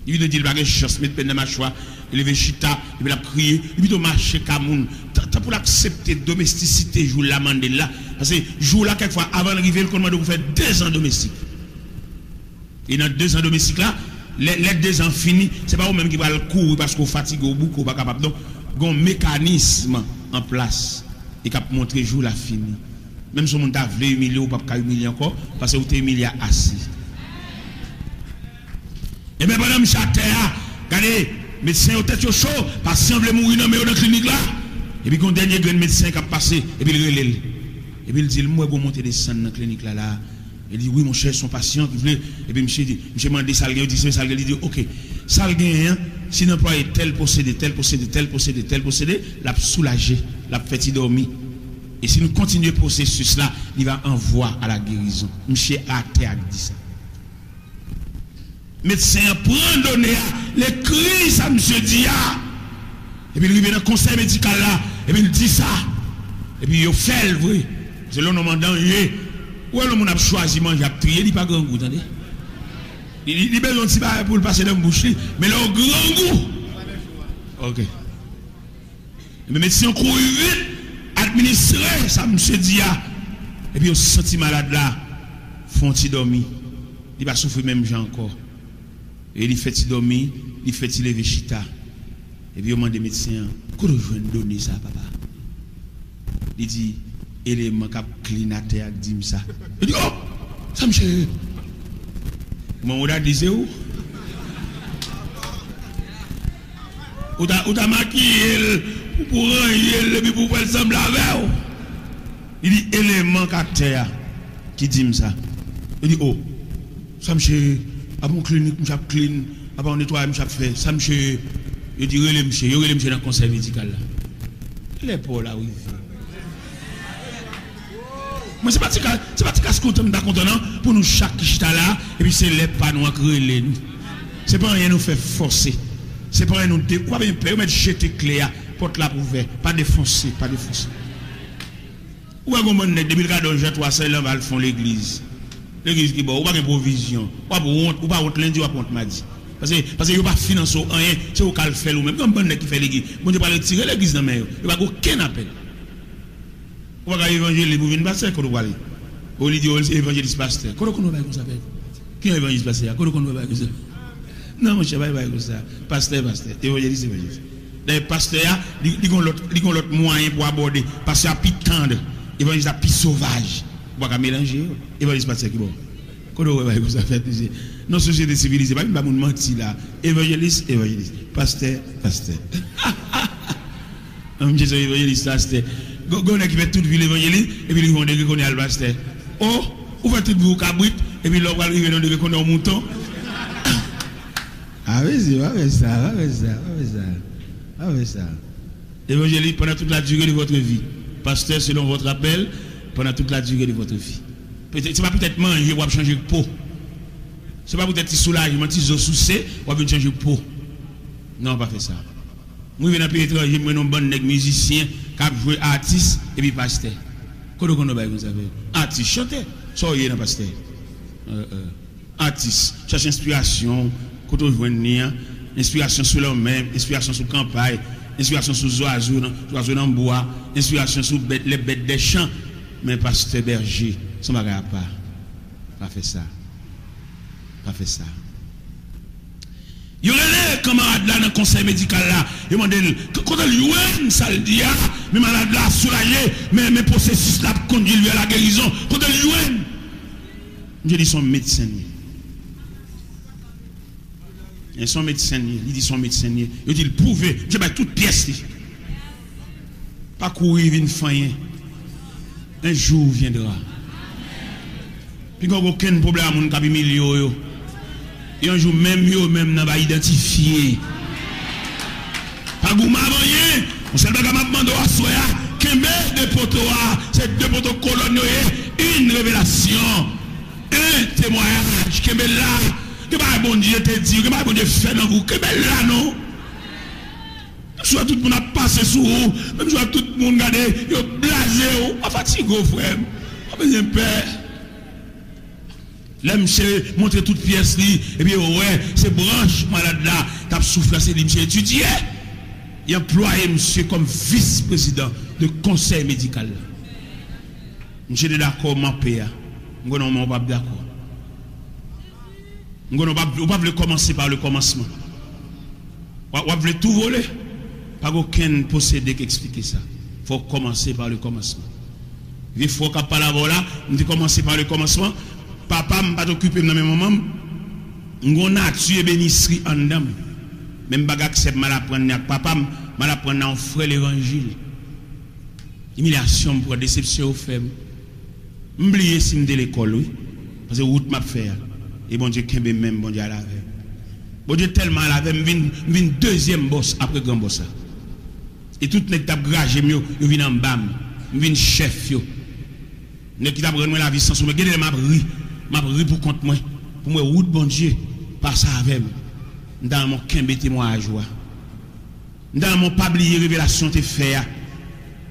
Il veut dire, il va chance, mettre peine dans ma choix, il lever chita, il va crier, il plutôt marcher comme moun. T'as pour l'accepter domesticité, jour là, Mandela. Parce que jour là, quelquefois, avant l'arrivée, le commande vous fait 2 ans domestique. Et dans 2 ans domestique là, les 2 ans finis, c'est pas vous-même qui va le courir parce qu'on fatigue au bout, qu'on pas capable. Donc, un mécanisme en place et qui a montré jour la fini. Même si on a voulu humilier ou pas humilier encore, parce que vous êtes humilié assis. Et bien, madame Chatea, regardez, médecin au tête chaud, patient veut mourir dans la clinique là. Et puis, un dernier grand médecin qui a passé, et puis il relève. Et puis il dit, moi, je vais monter des scènes dans la clinique là. Il dit, oui, mon cher, son patient qui voulait. Et puis, monsieur dit, monsieur m'a dit, Salguin, il dit, ok, Salguin, si l'emploi est tel possédé, l'a soulagé, l'a fait dormir. Et si nous continuons le processus là, il va envoyer à la guérison. Monsieur Atea dit ça. Médecin prend donné les cris, ça monsieur dit. Et puis il vient dans le conseil médical là, et puis il dit ça. Et puis il fait le vrai. C'est là, nous demandons, où est-ce qu'on a choisi manger, à trier, il n'y a pas grand goût, attendez. Il a besoin de petit pour le passer dans la bouche, mais là, au grand goût. Ok. Le médecin court vite, administrer, ça monsieur dit. Et puis on se senti malade là, font-ils dormir. Il va souffrir même gens encore. Et il fait-il dormir, il fait-il lever chita. Et puis on demande au médecin, comment je vais donner ça, papa? Il dit, élément qui a clinaté à dire ça. Il dit, oh, ça me chérit. Mon on a dit, c'est où? Ou t'as maquillé pour ranger et pour faire sembler avec. Il dit, élément qui a terre qui dit ça. Il dit, oh, ça me chérit. À mon clinique, je suis clean. À mon nettoyage, je suis fait. Ça me chérit. Il dit, relève monsieur, il relève monsieur dans le conseil médical là. Il est pas là, oui. Mais c'est pas ce qu'on t'a content pour nous chaque chita là, et puis c'est les panneaux qui relèvent nous. C'est pas rien nous faire forcer. C'est pas rien nous mettre jeter clair, porte la ouverte, pas défoncer, pas défoncer. Ou à comment 2014, j'ai 300 ans, va le fond l'église. L'église qui bon, ou pas de provision, ou pas honte lundi, ou pas honte mardi. Parce que vous pas financer rien, c'est vous qui le fait vous-même. Comme bon qui fait l'église, bon Dieu pas le tirer l'église dans main, il va aucun appel. Ou pas évangile pour venir passer quand vous allez. Ou lui dit évangéliste pasteur. Comment on va comme ça? Qui est évangéliste pasteur? Comment on va comme ça? Non, mon cher, pas comme ça. Pasteur, évangéliste. Les pasteurs, ils ont l'autre moyen pour aborder. Parce qu'il y a plus tendre, évangéliste a plus sauvage. On va mélanger. Évangéliste pasteur qui bon. Comment on va comme ça? Nos sociétés civilisées, pas nous mentir là. Évangéliste. Pasteur. Jésus évangéliste, pasteur. Gon qui fait toute ville évangéliste et puis ils vont dire qu'on est al pasteur. Oh, ou fait toute vous cabrit et puis là on va arriver dans dire qu'on est un mouton. Ah oui, c'est ça. Évangéliste pendant toute la durée de votre vie. Pasteur selon votre appel pendant toute la durée de votre vie. C'est pas peut-être manger ou changer de peau. C'est pas peut-être soulagement, si vous souciez ou changer de peau. Non, pas fait ça. Moi, je viens dans le pays étranger, je suis un bon musicien qui a joué artiste et puis pasteur. Comment on va faire? Artiste, chanter. Soyez dans pasteur. Artiste, cherche inspiration, quand on joue inspiration sur l'homme-même, inspiration sur la campagne, inspiration sur les oiseaux dans le bois, inspiration sur les bêtes des champs. Mais pasteur berger, ça ne va pas faire ça. Pas faire ça. Il y a les camarades là dans le conseil médical là. Ils m'ont dit, quand il y a ça le dit, mes malades là soulagés, mes processus là conduisent vers la guérison. Quand il y a je dis son médecin. Et son médecin, il dit son médecin. Il dit, prouver, je vais toute pièce. Pas courir, une faille. Un jour viendra. Puis il n'y a aucun problème à mon cabinet milieu. Et un jour même, n'a pas identifié. Pas goût rien. On s'est dit que demandé à Soya, qu'un des poteaux, c'est deux poteaux coloniaux, une révélation, un témoignage, qu'un là, que pas bon Dieu te dit, que pas bon Dieu fait dans vous, que là non. Soit tout le monde a passé sous vous, même soit tout le monde a blasé, on fatigue, frère. On a besoin de paix. Là, monsieur, montre toute pièce, et puis, ouais, ces branches malades là, t'as soufflé, c'est monsieur étudié. Il a employé monsieur comme vice-président de conseil médical. Monsieur est d'accord, mon père. Je ne suis pas d'accord. On ne pas commencer par le commencement. On veut tout voler. Pas aucun possédé qui explique ça. Il faut commencer par le commencement. Il faut qu'à pas la voilà, on dit commencer par le commencement. Papa m'a pas occupé dans mes moments. On a tué bénisserie en dame. Même pas accepte mal apprendre avec papa, mal apprendre en frère l'évangile. Humiliation pour déception aux femmes. M'oublier si m'de l'école oui. Parce que route m'a fait. Et bon Dieu kembe même bon Dieu à la veille. Bon Dieu tellement à la veille, m'vin deuxième boss après grand boss. Et tout nèg t'a gragé mieux, yo vinn en bam, m'vin chef yo. Nèg qui t'a prendre la vie sans sou, mais gade m'a ri pour compte moi. Pour moi route bon Dieu, pas ça avec moi. Dans mon kembe témoignage joie. Dans mon pas oublier révélation te fait.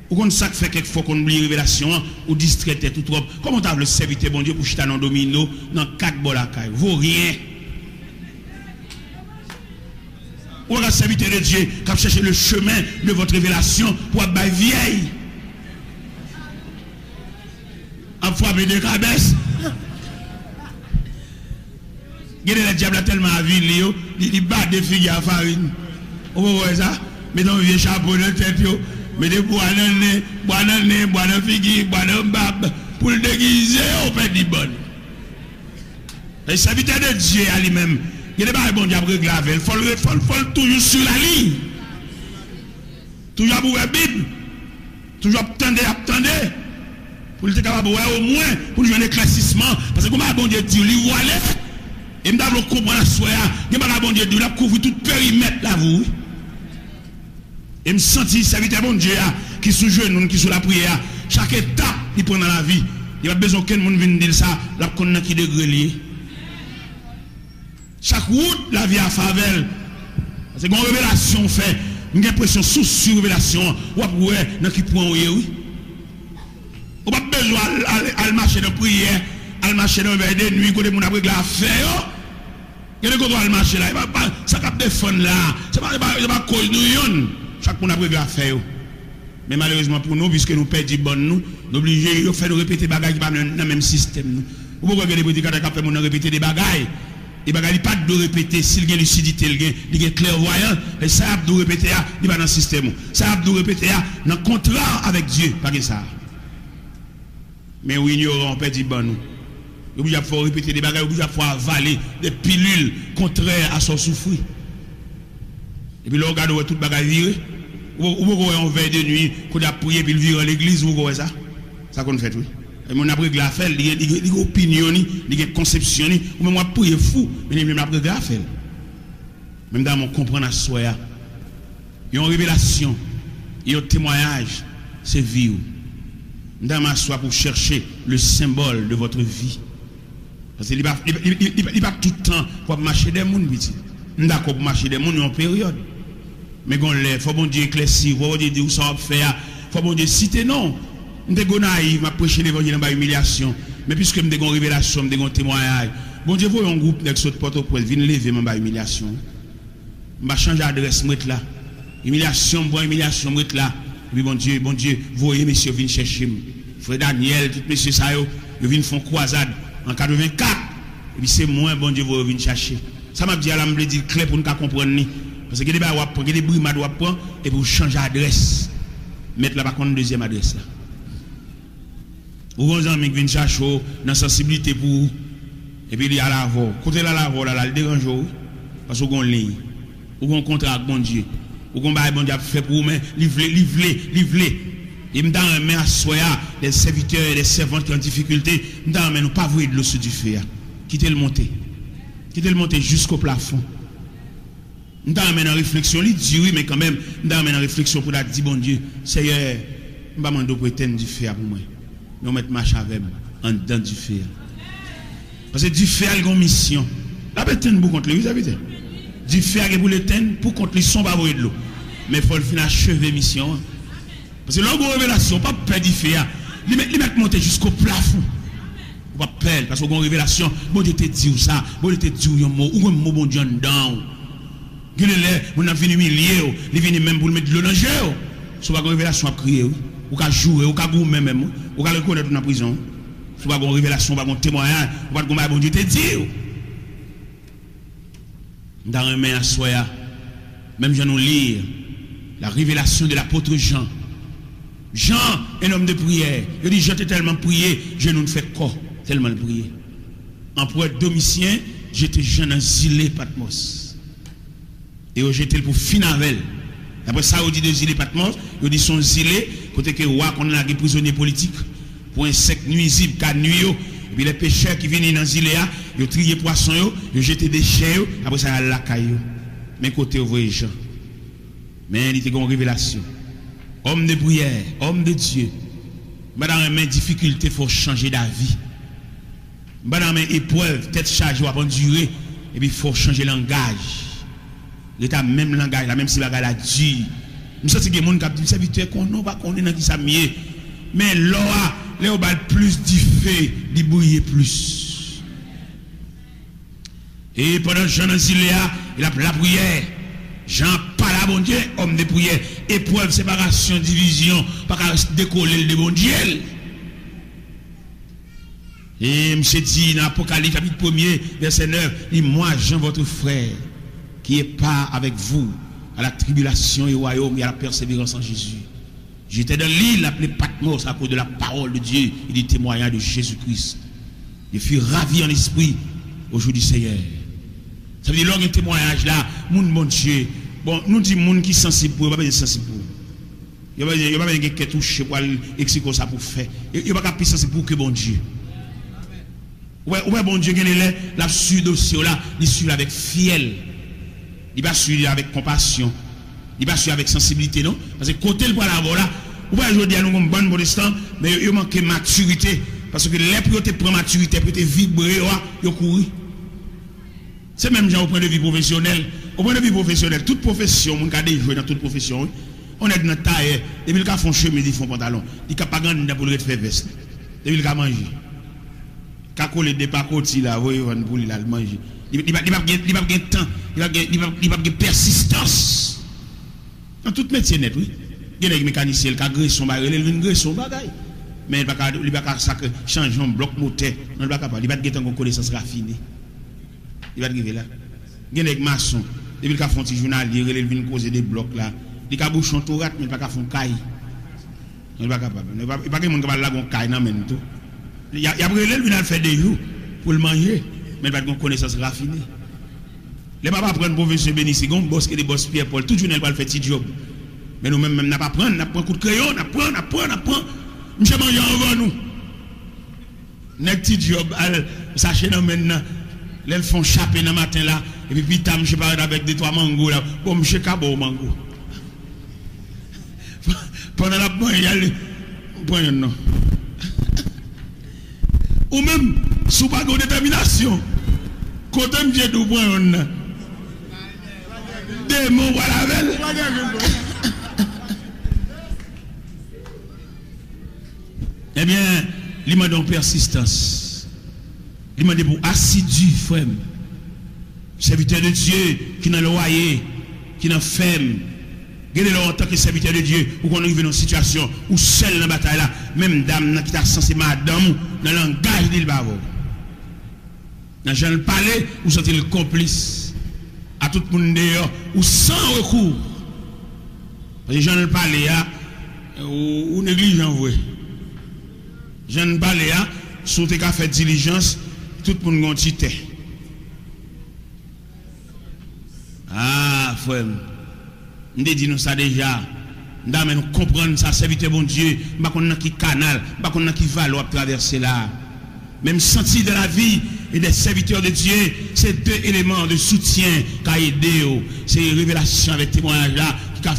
Ou qu'on ça fait quelquefois qu'on oublie révélation ou distraite tout trop. Comment t'as le serviteur bon Dieu pour chita dans domino dans 4 bol à caille. Vaut rien. Ou un serviteur de Dieu qui a cherché le chemin de votre révélation pour être vieille. En frappé de cabesse. Le diable a tellement à ville, il bat des filles à farine. Vous voyez ça? Mais dans le vieux chapeau de tête, mettez bois dans le nez, bois dans le nez, bois dans le figuier, bois dans le bab, pour le déguiser, on fait du bon. Et ça vite de Dieu à lui-même. Il n'est pas bon diable réglaver. Il faut toujours sur la ligne. Toujours pour la Bible. Toujours attendre. Pour être capable au moins, pour jouer un éclaircissement. Parce que comme bon Dieu dit, il voit et je comprendre la soirée. Il n'y a pas bon Dieu dit, il a couvert tout périmètre là, vous. Et me sentir serviteur bon Dieu qui sous genou, qui sous la prière. Chaque étape qu'il prend dans la vie, il n'y a pas besoin qu'un monde vienne dire ça, la connaît qui degré lié. Chaque route, la vie à favelle. Parce que quand une révélation fait, j'ai l'impression sous révélation, ou après, dans qui point oui. On n'a pas besoin d'aller marcher dans la prière, d'aller marcher dans le de nuit, quand on a pris la faire. Il y a des gens qui vont marcher là, ça cap défendre là, c'est pas cause nous. Chaque monde a pris la faire. Mais malheureusement pour nous, puisque nous perdons bon nous, nous obligés de faire répéter des bagages qui sont dans le même système. Vous pouvez regarder les prédicateurs qui font répéter des bagages. Il n'y a pas de répéter, s'il y a lucidité, il y a clairvoyance, et ça a de répéter, il va dans le système. Ça a de répéter, dans le contrat avec Dieu, pas que ça. Mais oui, ignorant, on peut dire bon nous. Il faut répéter des bagages, il faut avaler des pilules contraires à son souffrir. Et puis là, on regarde tout le bagage viré. Ou vous en veille de nuit, qu'on a prié, puis il vire à l'église, vous voyez ça? Ça qu'on fait, oui. Et mon après la fait, il y a des opinions, il y a des conceptions, ou même moi prier fou, mais même après la fait. Même dans mon comprendre à soi, il y a une révélation, il y a un témoignage, c'est vie. Dans ma soi pour chercher le symbole de votre vie. Parce qu'il n'y a pas tout le temps pour marcher des mondes, d'accord, pour marcher des mondes en période. Mais quand il faut bon Dieu éclaircir, il faut bon Dieu dire où ça va faire, il faut bon Dieu citer non. Je suis naïf, je prêcher l'évangile dans l'humiliation. Mais puisque je suis une révélation, je suis un témoignage. Bon Dieu, vous un groupe de ce Port-au-Prince, viens lever dans l'humiliation. Je vais changer d'adresse, je là. Humiliation, bon humiliation, je là. Et puis bon Dieu, voyez messieurs, viens chercher. Frère Daniel, tous messieurs, ça, ils viennent faire croisade en 84. Et puis c'est moi, bon Dieu, vous venez chercher. Ça m'a dit à l'âme, dire clair pour nous comprendre. Parce que il y a des brimades à prendre et pour changer d'adresse. Mettre là par contre une deuxième adresse là. Ou vos amis qui viennent chercher dans la sensibilité pour vous. Et puis il y a la voix. Côté là, le dérange. Parce que vous avez une ligne. Vous avez un contrat avec bon Dieu. Vous avez un bon Dieu fait pour vous, mais livrer. Et me donne un à soya, des serviteurs et des servantes qui ont difficulté. Me donne un pas vous de l'eau sur du feu. Quittez le monter. Quittez le monter jusqu'au plafond. Nous avons une réflexion, il dit oui, mais quand même, nous avons une réflexion pour dire, bon Dieu, Seigneur, je ne vais pas éteindre du feu pour moi. Nous mettons marche avec moi, en dedans du feu. Parce que du feu a une mission. La bête pour contre lui, vous savez. Du feu a pour l'éteindre, pour contre lui, son pas de l'eau. Mais il faut le finir achever mission. Parce que l'angle révélation, pas perdre du feu. Il met monter jusqu'au plafond. Pas perdre, parce que l'angle révélation, bon Dieu te dit ça, bon Dieu te dit un mot, ou un mot bon Dieu down. On a venu humilier, il vient même pour mettre de l'eau dans le jeu. Si vous avez une révélation à crier, ou qu'à jouer, ou qu'à goumer même, ou qu'à le connaître dans la prison. Si vous avez une révélation, vous avez un témoignage, vous avez un bon Dieu te dit. Dans un main à soi, même je nous lire la révélation de l'apôtre Jean. Jean, un homme de prière. Il dit, je t'ai tellement prié, je ne fais quoi, tellement prier. Empereur Domitien, j'étais jeune en Zilé Patmos. Et j'étais pour Finavel. Après ça, on dit de Zilé Patmos, on dit son Zilé, côté que roi qu'on a des prisonniers politiques, pour insectes nuisibles, car nuit, et puis les pêcheurs qui viennent dans Zilé, ils ont trié poisson, ils ont jeté des chiens, après ça, ils ont la caillou. Mais côté, vous voyez Jean. Mais il était une révélation. Homme de prière, homme de Dieu. Dans mes difficultés, il faut changer d'avis. Dans mes épreuves, tête chargée, on va endurer, et puis il faut changer de langage. L'état même langage, la même si la a dit. Nous savons que les gens qui disent serviteur qu'on n'a pas connu dans qui ça mieux. Mais là, les ont plus d'effet, de briller plus. Et pendant que Jean Aziléa, il a la prière. Jean parle à bon Dieu, homme de prière. Épreuve, séparation, division, pas qu'à décoller le bon Dieu. Et M. dit dans l'Apocalypse, chapitre 1er, verset 9, il dit, moi, Jean, votre frère, qui est pas avec vous à la tribulation et au royaume et à la persévérance en Jésus. J'étais dans l'île appelée Patmos à cause de la parole de Dieu et du témoignage de Jésus-Christ. Je fus ravi en esprit au jour du Seigneur. Ça veut dire, lors d'un témoignage là, mon Dieu, bon, nous disons, moun qui sensible pour, il n'y a pas de sensible pour. Il n'y a pas de qui touche pour expliquer ça pour faire. Il n'y a pas de sensible pour que bon Dieu. Ouais, bon Dieu, il est là, sur dossier là, il suit avec fiel. Il va suivre avec compassion. Il va suivre avec sensibilité, non? Parce que côté le voilà là, ou pas aujourd'hui à nous comme bon protestant, mais il manque maturité. Parce que les pour te prendre maturité, pour te vibrer, il couru. C'est même genre au point de vue professionnel. Au point de vue professionnel, toute profession, on a des joueurs dans toute profession, on est dans la taille, et puis ils font chemise, ils font pantalon. Ils ne pas gagner pour le faire veste. Et puis ils manger. Quand on les dépacotis là, oui, on pour le manger. Il n'y a pas de temps, il n'y a pas de persistance. Dans tout métier net, oui. Il y a des mécaniciens qui ont grillé son bagage, il a grillé son bagage. Mais il n'y a pas de changer un bloc moteur. Il n'y a pas de connaissance raffinée. Il va arriver là. Il y a des maçons, depuis qu'ils font des journal, ils viennent causer des blocs là. Ils ont bouchon tout rat, mais ils ne font pas caille. Ils ne sont pas capables. Il n'y a pas de monde qui va là, caille dans même tout. Il y a des gens qui faire des jours pour le manger, mais ils n'ont pas de connaissance raffinée. Les papas prennent professeur Bénissigon, boss et des boss Pierre Paul, tout le monde va faire petit job. Mais nous-mêmes, nous n'avons pas prendre, nous avons un coup de crayon, nous apprenons. Nous avons mangé avant nous. Notre petit job, sachez maintenant. Ils font chaper dans le matin là, et puis je sais pas avec des trois mangos là, bon, je sais pas mango. Pendant la pointe, il y a le point non. Ou même, sous pas de détermination, quand on vient du point non. Des mots voilà avec. Eh bien, il m'a donné persistance. Il m'a dit pour assidu, frère. Serviteur de Dieu qui n'a le loyer, qui n'a ferme. Regardez-le en tant que serviteur de Dieu, ou qu'on arrive dans une situation où seul dans la bataille là, même dame qui t'a censé madame, dans le langage d'il bavo. Dans le palais, vous sentez le complice. À tout le monde dehors, ou sans recours. Parce que Jean le palais, ou négligent, oui. Jean le palais, sous tes cas fait diligence, tout le monde a tité. Ah, frère, nous disons ça déjà. Nous comprenons ça, serviteur bon Dieu. Nous ne savons pas qui canal, nous ne savons pas qui valoir à traverser là. Même senti de la vie et des serviteurs de Dieu, c'est deux éléments de soutien qui ont aidé. C'est une révélation avec témoignage là qui ne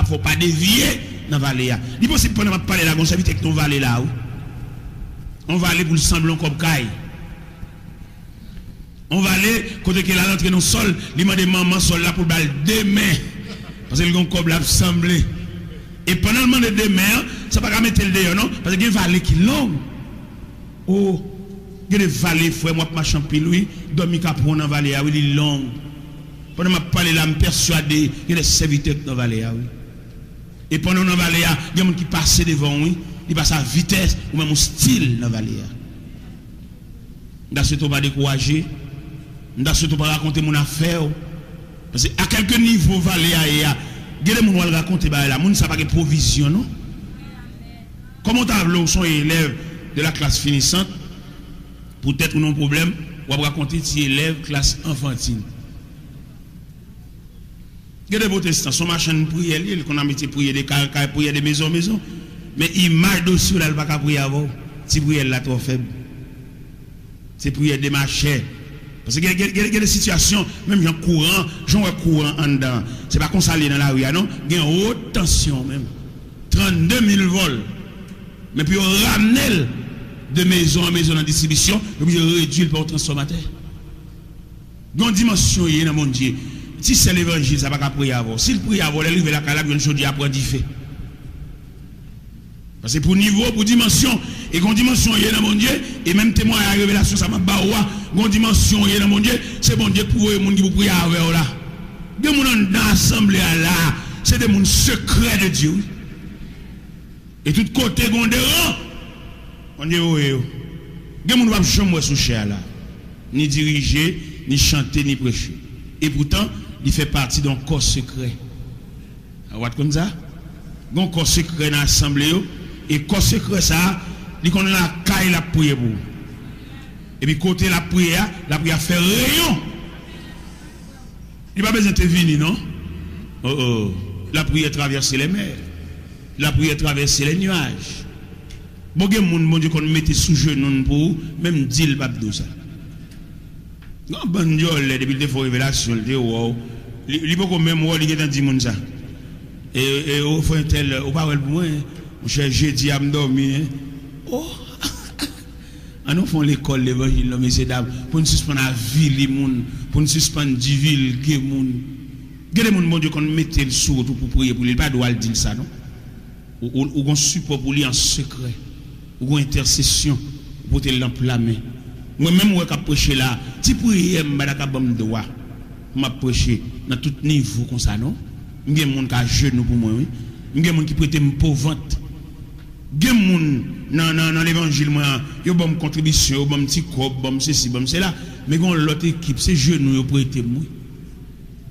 faut pas dévier dans la vallée. Il est possible de parler là, on s'invite avec nos vallées là. On va aller pour le semblant comme caille. On va aller, côté qu'il a rentré dans le sol, il m'a dit maman sol là pour balle demain. Parce que le gon comme l'a semblé. Et pendant le moment de demain, ça va pas mettre le dehors, non? Parce qu'il y a une vallée qui est longue. Oh, il y a des vallées, frère, moi, ma champille, oui, dormi capron dans la vallée, oui, il est long. Pendant que je parle là, je me persuadé, il y a des serviteurs dans la vallée, oui. Et pendant la vallée, il y a des gens qui passent devant, oui, ils passent à vitesse, ou même au style dans la vallée. Dans ce temps, pas décourager. Dans ce temps, pas raconter mon affaire. Parce qu'à quelques niveaux, vallée, il y a des gens qui raconter, là, moun ça pas de provision, non? Comment tu sont élèves de la classe finissante, peut-être non problème, ou raconter si élèves classe enfantine. Il y a des protestants, son machin de prière, qu'on a mis prier des caractères, prier des maisons, mais il marche dessus, là, il ne va pas prier avant. Si prière là trop faible. C'est prière des marchés. Parce qu'il y a des situations, même gens courant, en dedans. Ce n'est pas qu'on s'allie dans la rue, non? Il y a une haute tension même. 32 000 vols. Mais puis on ramène de maison en maison en distribution, et puis on réduit le transformateur. Il y a une dimension dans le monde Dieu. Si c'est l'évangile, ça ne va pas prier avant. Si le prier avant, il arrive à la calabre, il y a une chose à prendre du fait. Parce que pour niveau, pour dimension, et quand dimension est dans mon Dieu, et même témoin à la révélation, ça m'a baoua, quand dimension est dans mon Dieu, c'est bon Dieu pour eux, les gens qui vous prient avec là. Des gens dans l'assemblée là, c'est des gens secrets de Dieu. Et tout côté, on dit, on dit, oui, des gens ne vont jamais sous chair là, ni diriger, ni chanter, ni prêcher. Et pourtant, il fait partie d'un corps secret. Vous voyez comme ça? gon corps secret dans l'assemblée et corps secret ça il qu'on la caille la prière pour et puis côté la prière fait rayon il pas besoin de venir non la prière traverse les mers la prière traverse les nuages bon gen moun bon Dieu qu'on mette sous genou pour même dire pas de ça non bon Dieu depuis le révélation le wow il pas même wow il est dit moun ça et au fond tel au parole pour moi mon cher jeudi à me dormir oh on nous font l'école l'évangile messieurs dames pour nous suspendre la vie les moun pour nous suspendre du ville les moun gade moun bon Dieu qu'on mette le sous pour prier pour lui pas doit dire ça non ou gon support pour lui en secret ou gon intercession pour te l'emplamer moi même ouais qu'a prêcher là ti prière m'bada bam droit m'a prêcher dans tout niveau comme ça non m'gen moun ka genou pour moi oui m'gen moun qui prête me pauvante gen moun dans l'évangile moi yo bon contribution bon petit cob bon ceci bon cela mais gon l'autre équipe c'est genou yo prête moi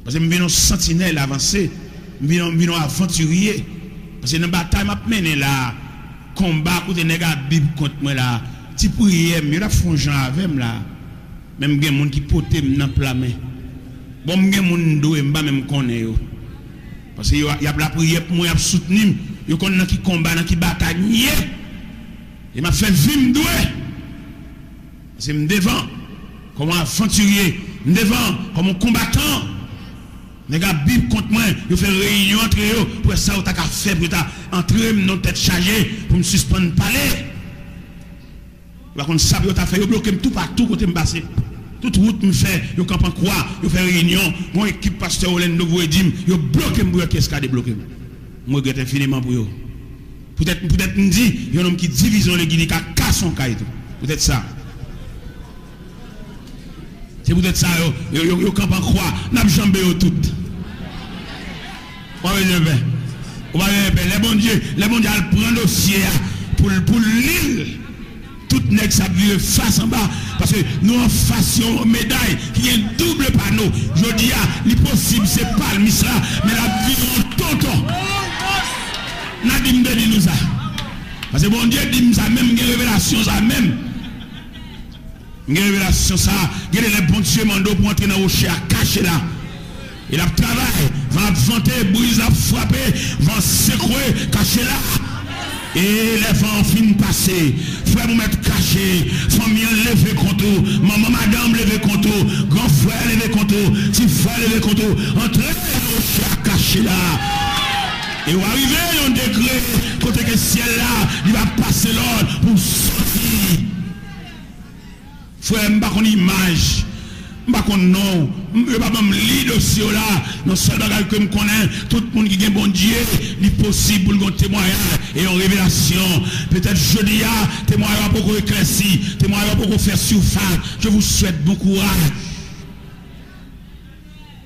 parce que m'vient sentinelle avancé m'vient aventurier parce que dans bataille m'a mené là combat côté nèg a bible contre moi là ti prière me la font gens avec là même gen moun qui pote dans plat main bon gen moun doé m'pa même connaît yo parce que y a la prière pour moi y a soutenir yo connaît qui combat dans qui bataille et m'a fait vivre doué parce que me devant comme aventurier me devant comme un combattant les gars bible contre moi yo fait réunion entre eux pour ça ou ta ka faire pour ta entrer dans tête chargée pour me suspendre parler par contre ça yo ta fait yo bloquer tout partout côté me passer toute route me fait yo camp en croix yo fait réunion mon équipe pasteur Orlando vous dit yo bloquer me qu'est-ce qu'a débloquer moi regrette infiniment pour yo peut-être me dit un homme qui division les Guinée qui casse son caille peut-être ça c'est peut-être ça yo camp en croix n'a jambé yo tout on va les bon Dieu prend dossier pour l'île tout nèg ça vire face en bas parce que nous en fassion médaille qui est double panneau je dis li possible c'est pas le misra mais la vie en tonton n'a dit nous ça parce que bon Dieu dit ça même une révélation ça même une révélation ça les bons dieux mando pour entrer dans le rocher à cacher là il a travaillé va vanter brise à frapper va secouer cacher là et les vents fin passer frère vous mettre caché famille lever contre maman madame lever contre grand frère lever contre petit frère lever contre entrer au caché là et vous arrivez un degré côté que ciel là il va passer l'ordre pour sortir frère m'pa kon image m'pa kon non m'pa même li dossier là non seul bagage que me connais tout le monde qui gagne bon Dieu il possible pour le témoignage et en révélation peut-être jeudi a témoignage beaucoup éclairci témoignage beaucoup faire surface je vous souhaite bon courage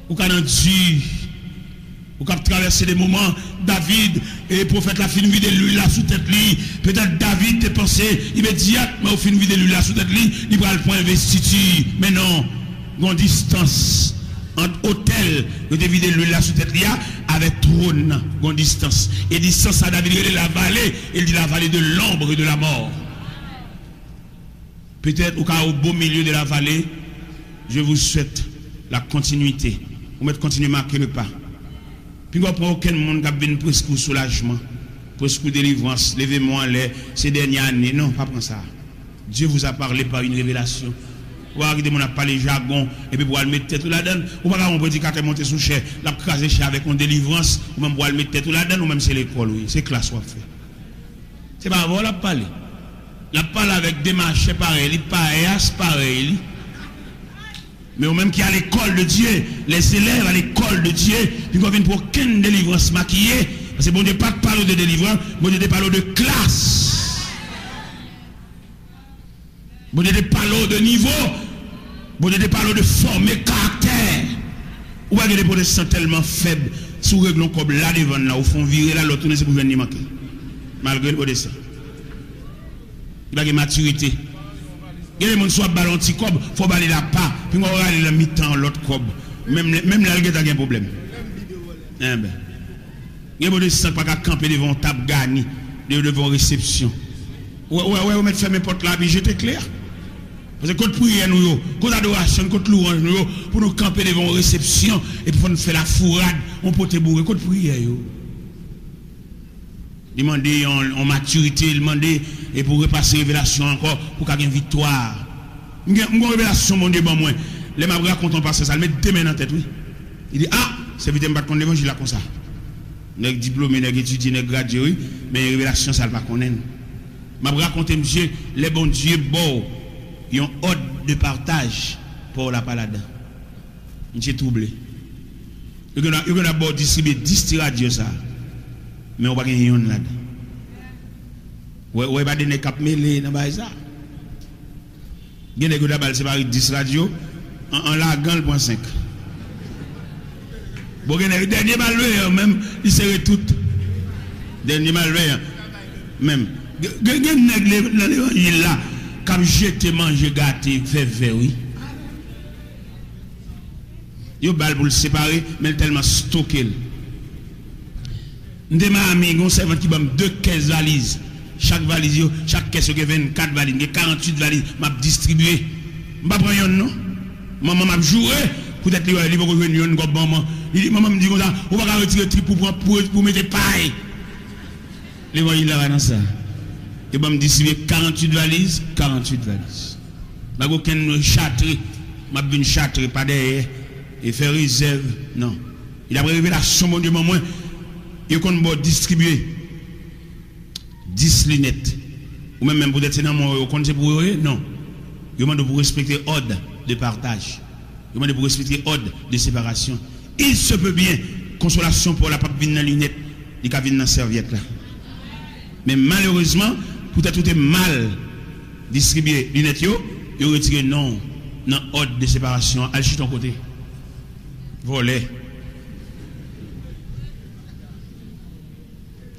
ou quand Dieu ou quand traverser des moments David et prophète la fin vide lui là sous tête lui peut-être David te pensé immédiatement au fin vide lui là sous tête lui il va le point investiture mais non une distance entre hôtel et de vide lui là sous tête lui avec trône une distance et distance à David il la vallée il dit la vallée de l'ombre et de la mort peut-être au beau milieu de la vallée je vous souhaite la continuité vous mettez continuer marquer le pas. Puis vous n'avez aucun monde qui a besoin presque de soulagement, presque de délivrance, levez-moi ces dernières années. Non, pas pour ça. Dieu vous a parlé par une révélation. Vous arrivez à parler jargon, et puis vous allez mettre tête là-dedans. Ou pas un prédicateur monter sous chair, la craser chair avec une délivrance, ou même vous allez mettre tête là-dedans, ou même c'est l'école, oui. C'est classe qu'on fait. C'est pas avant, la parler. La parle avec des marchés pareils, pareil. Mais au même qui à l'école de Dieu, les élèves à l'école de Dieu, ils ne viennent pour aucune délivrance maquillée. Parce que bon Dieu pas de parler de délivrance, bon Dieu parle de classe. Bon Dieu parle de niveau, bon Dieu parle de forme et caractère. Ou pas des protestants tellement faibles, sous règle comme là devant là, au fond virer là, l'autre tourner c'est pour venir manquer. Malgré le protestant. Il y a une maturité. Il y a des gens qui sont ballon petit cob, il faut baler la part, puis on va aller la mi-temps l'autre cob. Même là, il y a un problème. Il y a des gens qui pas camper devant table garnie, devant réception. Ouais, mettre fermer porte là, puis j'étais clair. Parce que quand prière nous, quand adoration, quand louange nous, pour nous camper devant réception, et puis pour nous faire la fourrade, on peut te bourrer, quand prière yo. Demander en maturité, demander et pour repasser révélation encore, pour qu'il y ait une victoire. Une révélation, mon Dieu, bon, moi. Les m'a racontent passer ça, le met deux mains dans la tête, oui. Il dit, ah, c'est vite, je ne vais l'évangile là comme ça. Les diplômés, les étudiants, les gradués, oui, mais révélation, ça ne va pas connaître. Je vais raconter, monsieur, les bons dieux, bon, ils ont ordre de partage pour la palade. Ils sont troublés. Ils ont d'abord distribué 10 radios, ça. Mais on va gagner une là-dedans. Ouais, pas donner cap mêlé dans ça. Il y a des gens qui séparent 10 radios en larguant le point 5. Bon, le dernier malveillant même, il serait tout. Dernier malveillant même. Il y a des l'évangile là, comme jeter, manger, gâter, faire faire, oui. Il y a des pour le séparer, mais tellement stocké. Nous avons un ami, un servant qui a 2 caisses valises. Chaque valise, chaque caisse, il y a 24 valises, il y a 48 valises, m'a distribué. Je ne vais pas prendre non. Maman m'a joué, peut-être qu'il va revenir une gobe maman. Maman me dit comme ça, on va retirer le trip pour mettre paille. Les voyez là dans ça. Et je me distribuer 48 valises, 48 valises. Je n'ai aucun château, je vais château, pas derrière, et faire réserve. Non. Il a révélé la somme de maman. Il a distribué 10 lunettes. Ou même peut-être c'est dans mon compte pour eux. Non. Il demande pour respecter l'ordre de partage. Il demande pour respecter l'ordre de séparation. Il se peut bien, consolation pour la pape venir dans la lunette, il va venir dans la serviette là. Mais malheureusement, peut-être tout est mal distribué lunettes, il retire non dans l'ordre de séparation. Allez sur ton côté. Voler.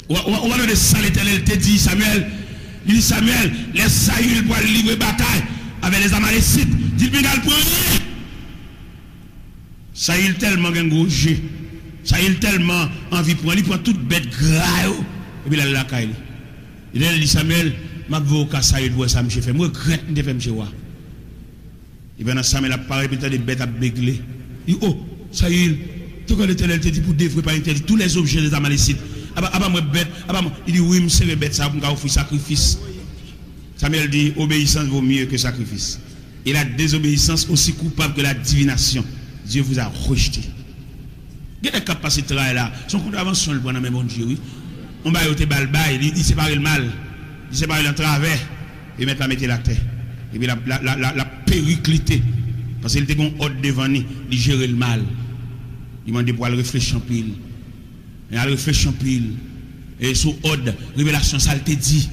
On va donner ça, l'Éternel te dit, Samuel. Il dit, Samuel, laisse Saül pour aller livrer bataille avec les Amalécites. Dis le le premier. Saül tellement un gros jeu. Saül tellement envie pour aller, il prend toute bête grave. Et puis il a la caille. Il dit, Samuel, ma voix Saül pour ça, monsieur fait. Moi, je regrette de faire monsieur. Il vient dans Samuel à parler, puis des bêtes à bégler. Il dit, oh, Saül, tout quand l'Éternel te dit pour défrer par interdit tous les objets des Amalécites. Moi bête, il dit oui, c'est bête ça pour offrir sacrifice. Samuel dit obéissance vaut mieux que sacrifice. Et la désobéissance aussi coupable que la divination. Dieu vous a rejeté. Il y a des capacités là, son contravention le bon bon Dieu, oui. On va yoter balbaï, il sépare le mal, il sépare le travers, et mettre la mettre la terre. Et puis la périclité. Parce qu'il était un ordre devant nous, il gérer le mal. Il m'a dit pour aller réfléchir en pile. Et à réfléchir en pile. Et sous ordre, révélation, ça te dit.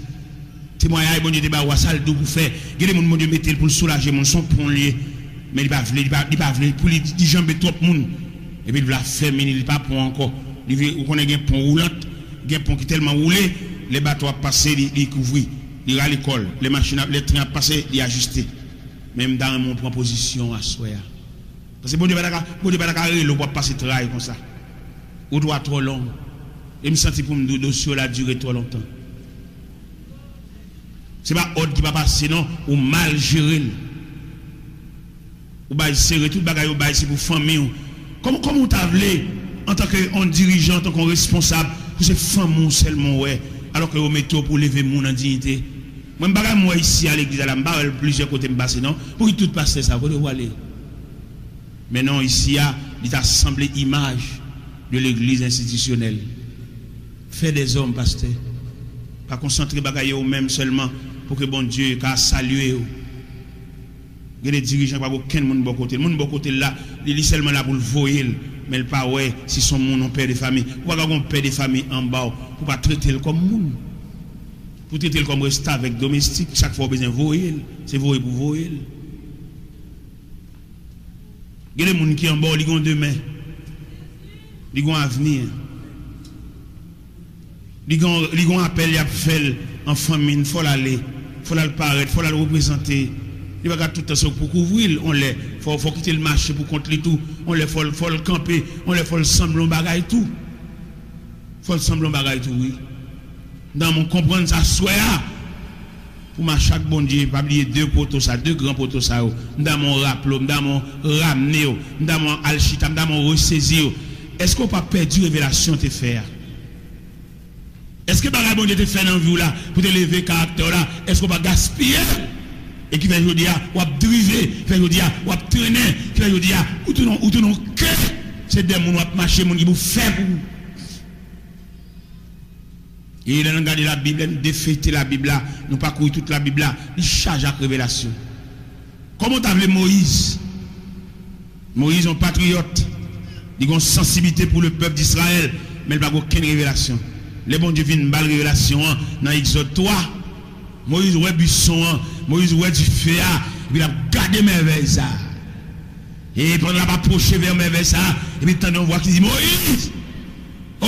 Témoignage, bon Dieu, ça le pour faire. Il y a des gens qui mettent pour soulager mon son pour lier. Mais il ne va pas pour lui dire jambe trop de monde. Et puis il va faire, mais il ne va pas pour encore. Il connaît un pont roulant, un pont qui est tellement roulé, les bateaux passent, ils couvrent, ils à l'école, les machines, les trains passent, ils ajustent. Même dans mon proposition à soi. Parce que bon Dieu, il ne va pas passer travail comme ça. Ou doit trop long. Et me sentir pour me dossier la durer trop longtemps. Ce n'est pas ordre qui va passer, non, ou mal gérer. Ou bien serrer tout le bagage ou bien c'est pour famille. Comment vous t'avez en tant que dirigeant, en tant que responsable, pour ces femmes seulement, ouais, alors que vous mettez pour lever mon en dignité. Moi, je ne moi ici à l'église, je ne plusieurs côtés me passer, non, pour que tout passe ça, vous devez aller. Mais non, ici, il a assemblé image de l'église institutionnelle. Fait des hommes, pasteur. Pas concentrer bagaille au même seulement pour que bon Dieu ait salué. Il y a des dirigeants qui n'ont aucun monde bon côté. Le monde bon côté là, il est seulement là pour le voyer. Mais il pas ouais si son monde un père de famille. Pourquoi un père de famille en bas pour pas traiter le comme monde. Pour traiter le comme rester avec domestique, chaque fois besoin de voyer. C'est voyer pour voyer. Il y a des gens qui en bas, ils ont demain. Ils ont avenir. Ils ont appel, ils ont fait en famille, il faut l'aller, il faut le paraître, il faut le représenter. Il va tout le temps pour couvrir, on les, faut quitter le marché pour contrôler tout, on les faut le camper, on les faut le sembler, on bagaille tout. faut semblant bagaille tout oui. Dans mon comprendre ça soit pour ma chaque bon Dieu pas oublier deux poteaux ça, deux grands poteaux ça. Dans mon rappel, dans mon ramener, dans mon alchita, dans mon ressaisir. Est-ce qu'on pas perdu révélation te faire? Est-ce que bagaille bon Dieu te fait dans vie là pour te lever caractère là? Est-ce qu'on pas gaspiller? Et qui fait aujourd'hui ou à driver, fait aujourd'hui ou à traîner, qui fait aujourd'hui ou tout non cœur, c'est des gens qui marcher, mon qui vous fait pour. Et il a regardé la Bible, nous défêter la Bible là, nous pas courir toute la Bible là, il charge à révélation. Comment tu as vu Moïse? Moïse un patriote, il a une sensibilité pour le peuple d'Israël, mais il n'a pas aucune révélation. Les bons dieux viennent balle révélation dans Exode 3. Moïse ouais buisson, Moïse ouais du feu, il a gardé merveille ça. Et pendant la approché vers merveille ça, et puis on voit qui dit Moïse, oh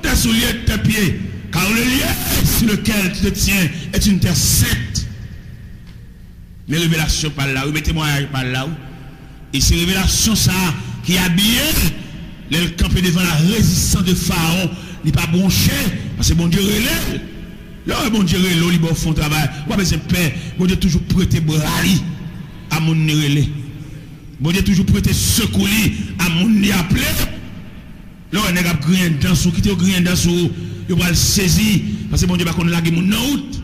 tes souliers, tes pieds, car le lieu sur lequel tu te tiens est une terre sainte. Mais révélation par là, mettez-moi par là. Et c'est révélation ça qui habille le camper devant la résistance de Pharaon, il n'est pas bronché, parce que bon Dieu relève. Là, bon Dieu, l'eau, il font travail. Moi, besoin de paix. Bon Dieu, toujours prêter bras à mon relais. Bon Dieu, toujours prêter secours à mon appelé. Là, on a grien dans sous, qui te grien dans sous, il va le saisir. Parce que bon Dieu, va qu'on lague mon out.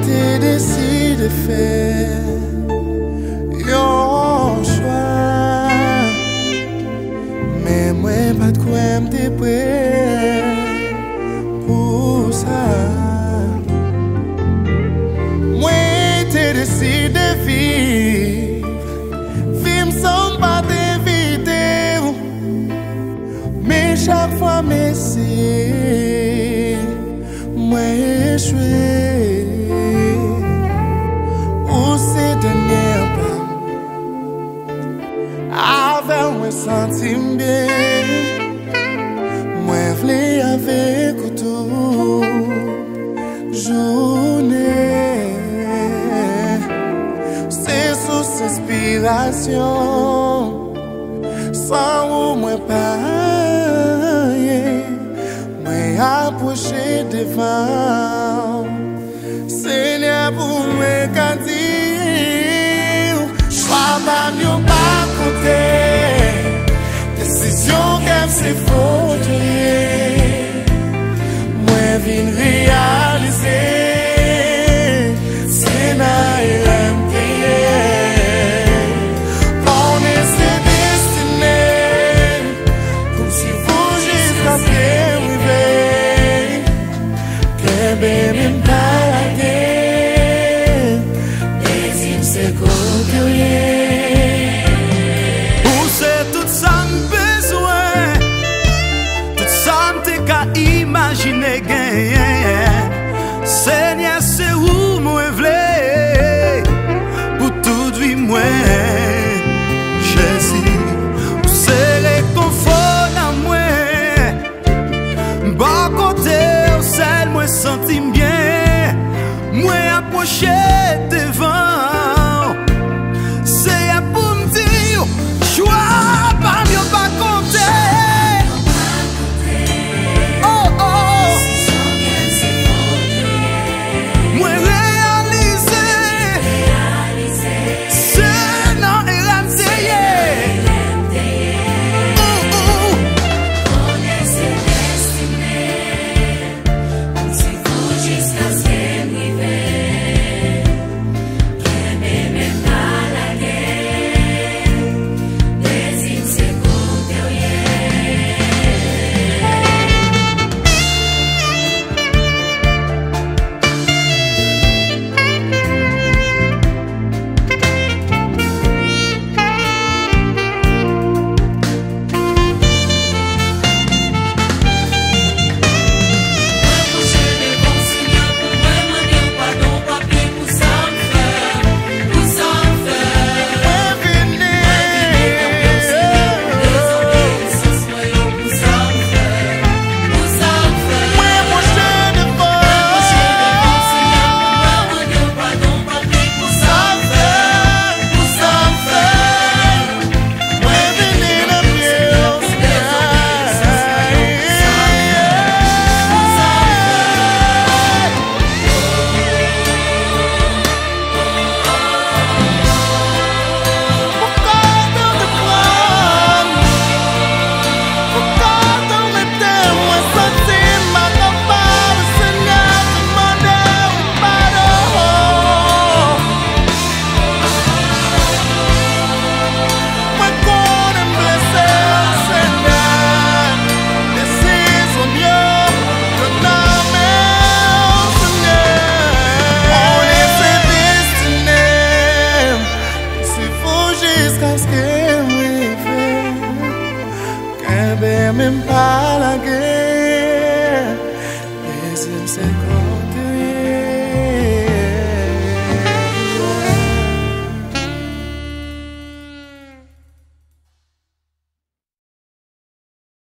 T'es décidé de faire un choix, mais moi pas de quoi m'te prêt pour ça. Moi t'es décidé de vivre sans pas t'inviter, mais chaque fois m'essayer, moi échoué. Avec moi sentir bien, moi v'lais avec tout journée. C'est sous inspiration, sans ou moi pas, moi approcher devant. Seigneur pour moi quand choix pas mieux pas côté, décision qu'elle s'est faute. Moi viens réaliser, c'est ma RMT. On est ses destinées, comme si vous juste après arriver, que bébé pas la guerre, mais il s'est coquillé. Imagine gagner, Seigneur, c'est où moi v'lais pour tout vie moi, Jésus, c'est réconfort dans moi, bon côté au sel moi senti bien, moi approcher devant.